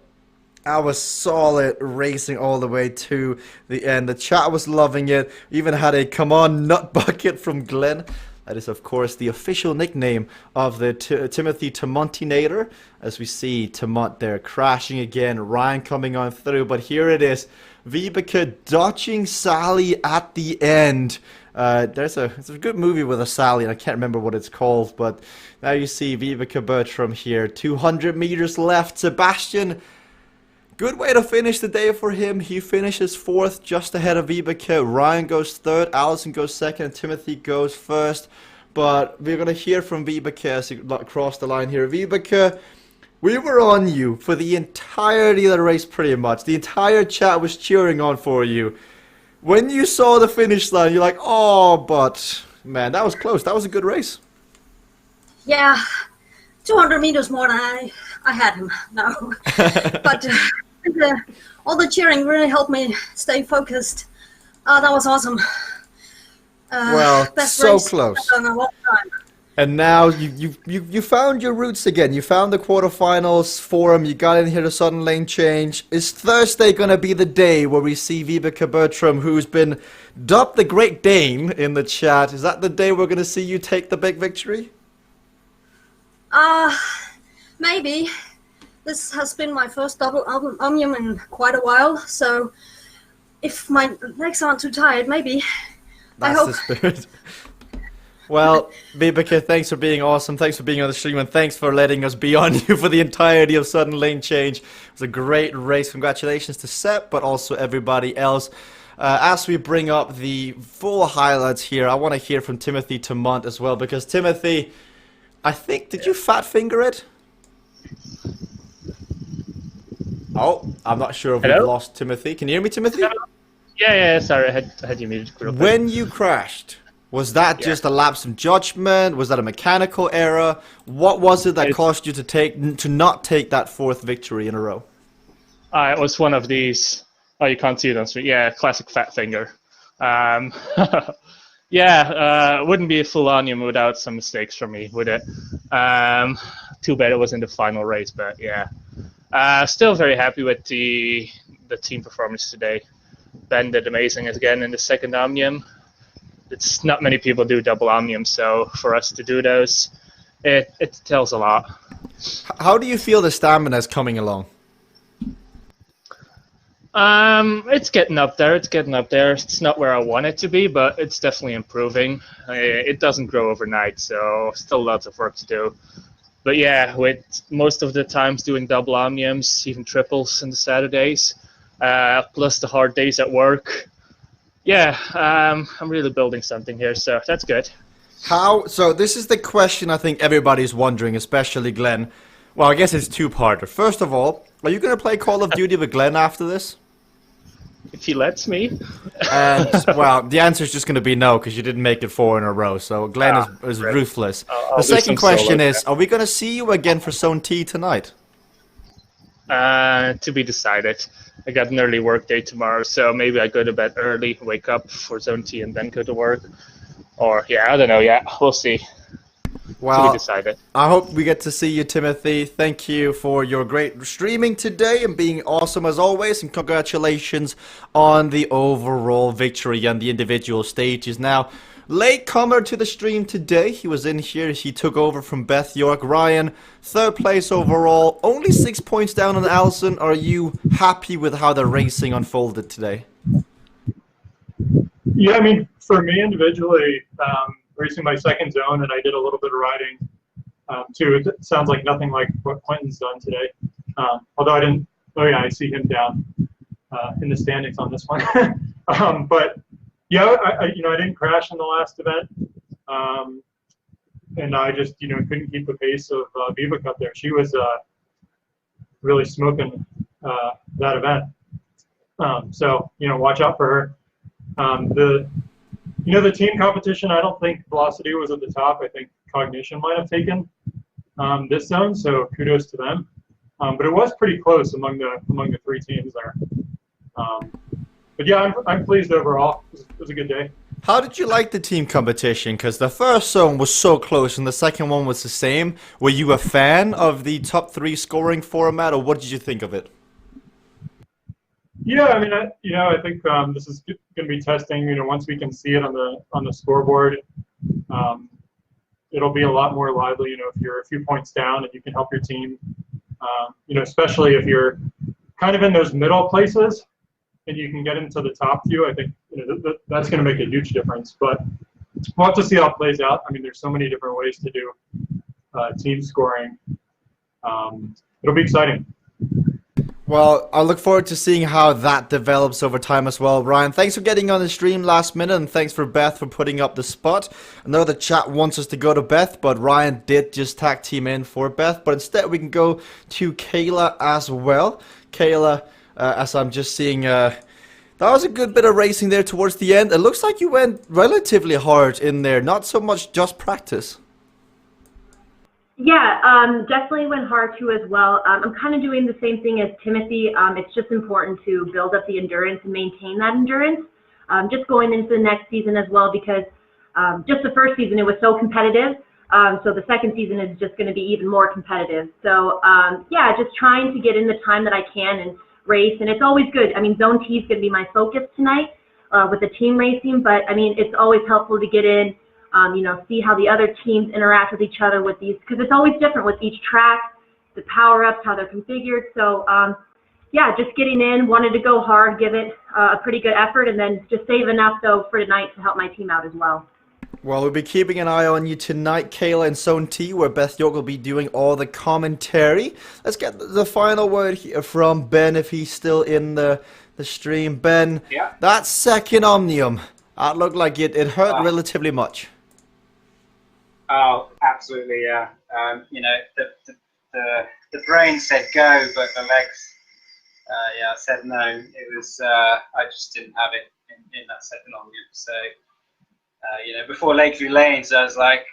I was solid racing all the way to the end. The chat was loving it. We even had a come on nut bucket from Glenn. That is, of course, the official nickname of the Timothy Tamontinator. As we see Tamont there crashing again. Ryan coming on through. But here it is. Vibeke dodging Sally at the end. It's a good movie with a Sally, and I can't remember what it's called. But now you see Vibeke Bertram here. 200 meters left. Sebastian, good way to finish the day for him. He finishes 4th, just ahead of Vibeke. Ryan goes 3rd, Allison goes 2nd, and Timothy goes 1st. But we're going to hear from Vibeke as he crossed the line here. Vibeke, we were on you for the entirety of the race pretty much. The entire chat was cheering on for you. When you saw the finish line, you're like, oh, but man, that was close. That was a good race. Yeah, 200 meters more than I had him now. But all the cheering really helped me stay focused. That was awesome. Well, best so race close. I've done in a long time. And now you found your roots again. You found the quarterfinals forum. You got in here to sudden lane change. Is Thursday going to be the day where we see Vibeke Bertram, who's been dubbed the Great Dane in the chat? Is that the day we're going to see you take the big victory? Maybe. This has been my first double Omnium in quite a while, so if my legs aren't too tired, maybe. That's I hope. the spirit. Well, Vibeke, thanks for being awesome. Thanks for being on the stream, and thanks for letting us be on you for the entirety of Sudden Lane Change. It was a great race. Congratulations to Seb, but also everybody else. As we bring up the full highlights here, I want to hear from Timothy Tamont as well, because Timothy, I think, did you fat finger it? Oh, I'm not sure if we've lost Timothy. Can you hear me, Timothy? Yeah. Sorry, I had you muted. When you crashed, was that just a lapse in judgment? Was that a mechanical error? What was it that caused you to not take that 4th victory in a row? It was one of these. Oh, you can't see it on screen. Yeah, classic fat finger. It wouldn't be a full onion without some mistakes from me, would it? Too bad it was in the final race, but yeah. Still very happy with the team performance today. Ben did amazing again in the 2nd omnium. It's not many people do double omnium, so for us to do those, it tells a lot. How do you feel the stamina is coming along? It's getting up there. It's not where I want it to be, but it's definitely improving. It doesn't grow overnight, so still lots of work to do. But yeah, with most of the times doing double omniums, even triples in the Saturdays, plus the hard days at work. Yeah, I'm really building something here, so that's good. So this is the question I think everybody's wondering, especially Glenn. Well, I guess it's two-parter. First of all, are you going to play Call of Duty with Glenn after this? If he lets me. And, well, the answer is just going to be no, because you didn't make it 4 in a row, so Glenn is ruthless. The second question is, are we going to see you again for Zone T tonight? To be decided. I got an early work day tomorrow, so maybe I go to bed early, wake up for Zone T, and then go to work. Or, I don't know yet. We'll see. Well, to be decided. I hope we get to see you, Timothy. Thank you for your great streaming today and being awesome as always. And congratulations on the overall victory and the individual stages. Now, latecomer to the stream today. He was in here. He took over from Beth York. Ryan, 3rd place overall. Only 6 points down on Alison. Are you happy with how the racing unfolded today? Yeah, I mean, for me individually, racing my 2nd zone, and I did a little bit of riding too. It sounds like nothing like what Quentin's done today. Although I didn't. Oh yeah, I see him down in the standings on this one. But yeah, I didn't crash in the last event, and I just couldn't keep the pace of Vibeke up there. She was really smoking that event. So watch out for her. The team competition, I don't think Velocity was at the top. I think Cognition might have taken this zone, so kudos to them. But it was pretty close among the 3 teams there. But yeah, I'm pleased overall. It was a good day. How did you like the team competition? Because the first zone was so close and the second one was the same. Were you a fan of the top 3 scoring format, or what did you think of it? Yeah, I mean, I think this is going to be testing. Once we can see it on the scoreboard, it'll be a lot more lively. If you're a few points down and you can help your team, especially if you're kind of in those middle places and you can get into the top few. I think that's going to make a huge difference. But we'll have to see how it plays out. I mean, there's so many different ways to do team scoring. It'll be exciting. Well, I look forward to seeing how that develops over time as well. Ryan, thanks for getting on the stream last minute, and thanks for Beth for putting up the spot. I know the chat wants us to go to Beth, but Ryan did just tag team in for Beth. But instead, we can go to Kayla as well. Kayla, as I'm just seeing, that was a good bit of racing there towards the end. It looks like you went relatively hard in there, not so much just practice. Yeah, definitely went hard too as well. I'm kind of doing the same thing as Timothy. It's just important to build up the endurance and maintain that endurance. Just going into the next season as well, because just the first season it was so competitive. So the second season is just going to be even more competitive. So yeah, just trying to get in the time that I can and race. And it's always good. I mean, Zone T is going to be my focus tonight with the team racing. But I mean, it's always helpful to get in. See how the other teams interact with each other with these, because it's always different with each track, the power-ups, how they're configured. So, yeah, just getting in, wanted to go hard, give it a pretty good effort, and then just save enough though for tonight to help my team out as well. Well, we'll be keeping an eye on you tonight, Kayla and Zone T, where Beth York will be doing all the commentary. Let's get the final word here from Ben, if he's still in the stream. Ben, Yeah. that second Omnium, that looked like it hurt relatively much. Oh, absolutely, yeah. You know, the brain said go, but the legs, yeah, said no. It was, I just didn't have it in that second Omnium. So, you know, before Lakeview Lanes, I was like,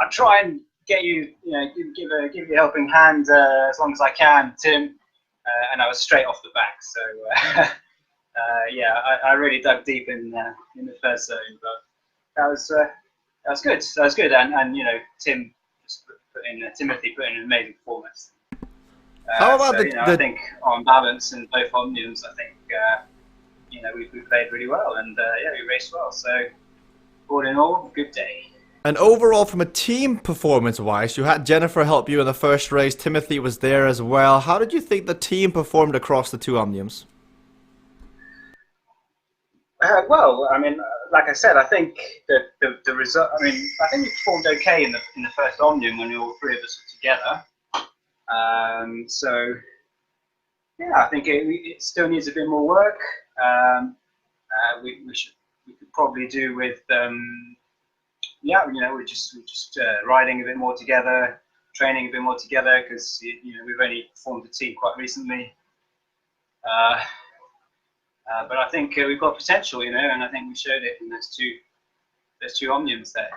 I'll try and get you, you know, give you a helping hand as long as I can, Tim. And I was straight off the back. So, yeah, I really dug deep in the first zone, but that was good. That was good. And you know, Timothy put in an amazing performance. How about so, you know, I think on balance in both Omniums, I think you know, we played really well, and yeah, we raced well. So all in all, good day. And overall, from a team performance-wise, you had Jennifer help you in the first race. Timothy was there as well. How did you think the team performed across the two Omniums? Well, I mean, like I said, I think that the result. I mean, I think we performed okay in the first Omnium when all three of us were together. So yeah, I think it still needs a bit more work. We could probably do with yeah, you know, we're just riding a bit more together, training a bit more together, because you know, we've only formed a team quite recently. But I think we've got potential, you know, and I think we showed it in those two Omniums there.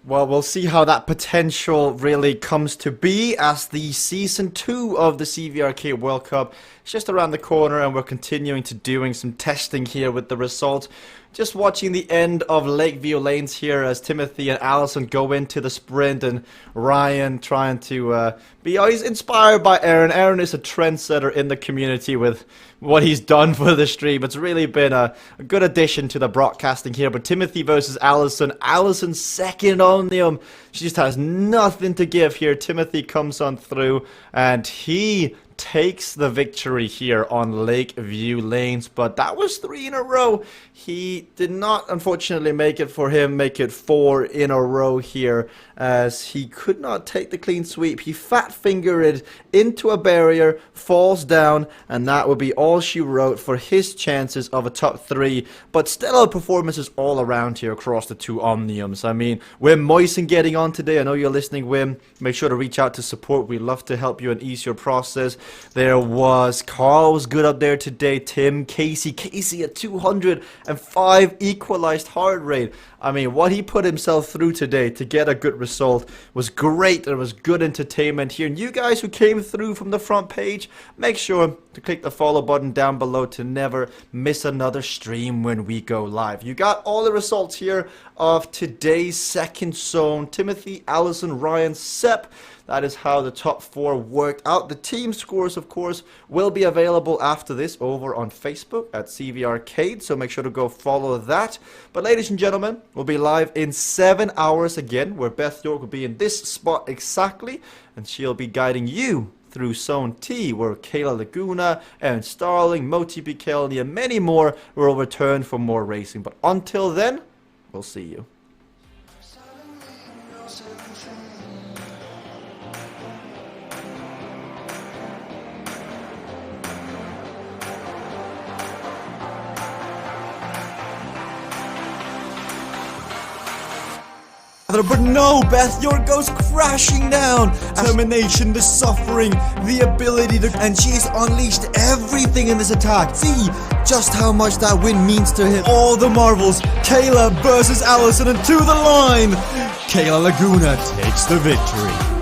Well, we'll see how that potential really comes to be as the Season 2 of the CVRcade World Cup is just around the corner, and we're continuing to doing some testing here with the result. Just watching the end of Lakeview Lanes here as Timothy and Allison go into the sprint, and Ryan trying to he's inspired by Aaron. Aaron is a trendsetter in the community with what he's done for the stream. It's really been a good addition to the broadcasting here. But Timothy versus Allison. Allison's second Omnium. She just has nothing to give here. Timothy comes on through, and he takes the victory here on Lakeview Lanes, but that was 3 in a row. He did not, unfortunately, make it 4 in a row here, as he could not take the clean sweep. He fat fingered it into a barrier, falls down, and that would be all she wrote for his chances of a top 3. But stellar performances all around here across the two Omniums. I mean, Wim Moisen getting on today. I know you're listening, Wim. Make sure to reach out to support. We'd love to help you and ease your process. There was Carl was good up there today. Tim, Casey at 205 equalized heart rate. I mean, what he put himself through today to get a good result was great. There was good entertainment here. And you guys who came through from the front page, make sure to click the follow button down below to never miss another stream when we go live. You got all the results here of today's second zone. Timothy, Allison, Ryan, Sepp. That is how the top 4 worked out. The team scores, of course, will be available after this over on Facebook at CVRcade, so make sure to go follow that. But ladies and gentlemen, we'll be live in 7 hours again, where Beth York will be in this spot exactly, and she'll be guiding you through Zone T, where Kayla Laguna, Aaron Starling, Moti Bikelny, and many more will return for more racing. But until then, we'll see you. But no, Beth York goes crashing down. Determination, the suffering, the ability to... And she's unleashed everything in this attack. See just how much that win means to him. All the marvels. Kayla versus Allison, and to the line. Kayla Laguna takes the victory.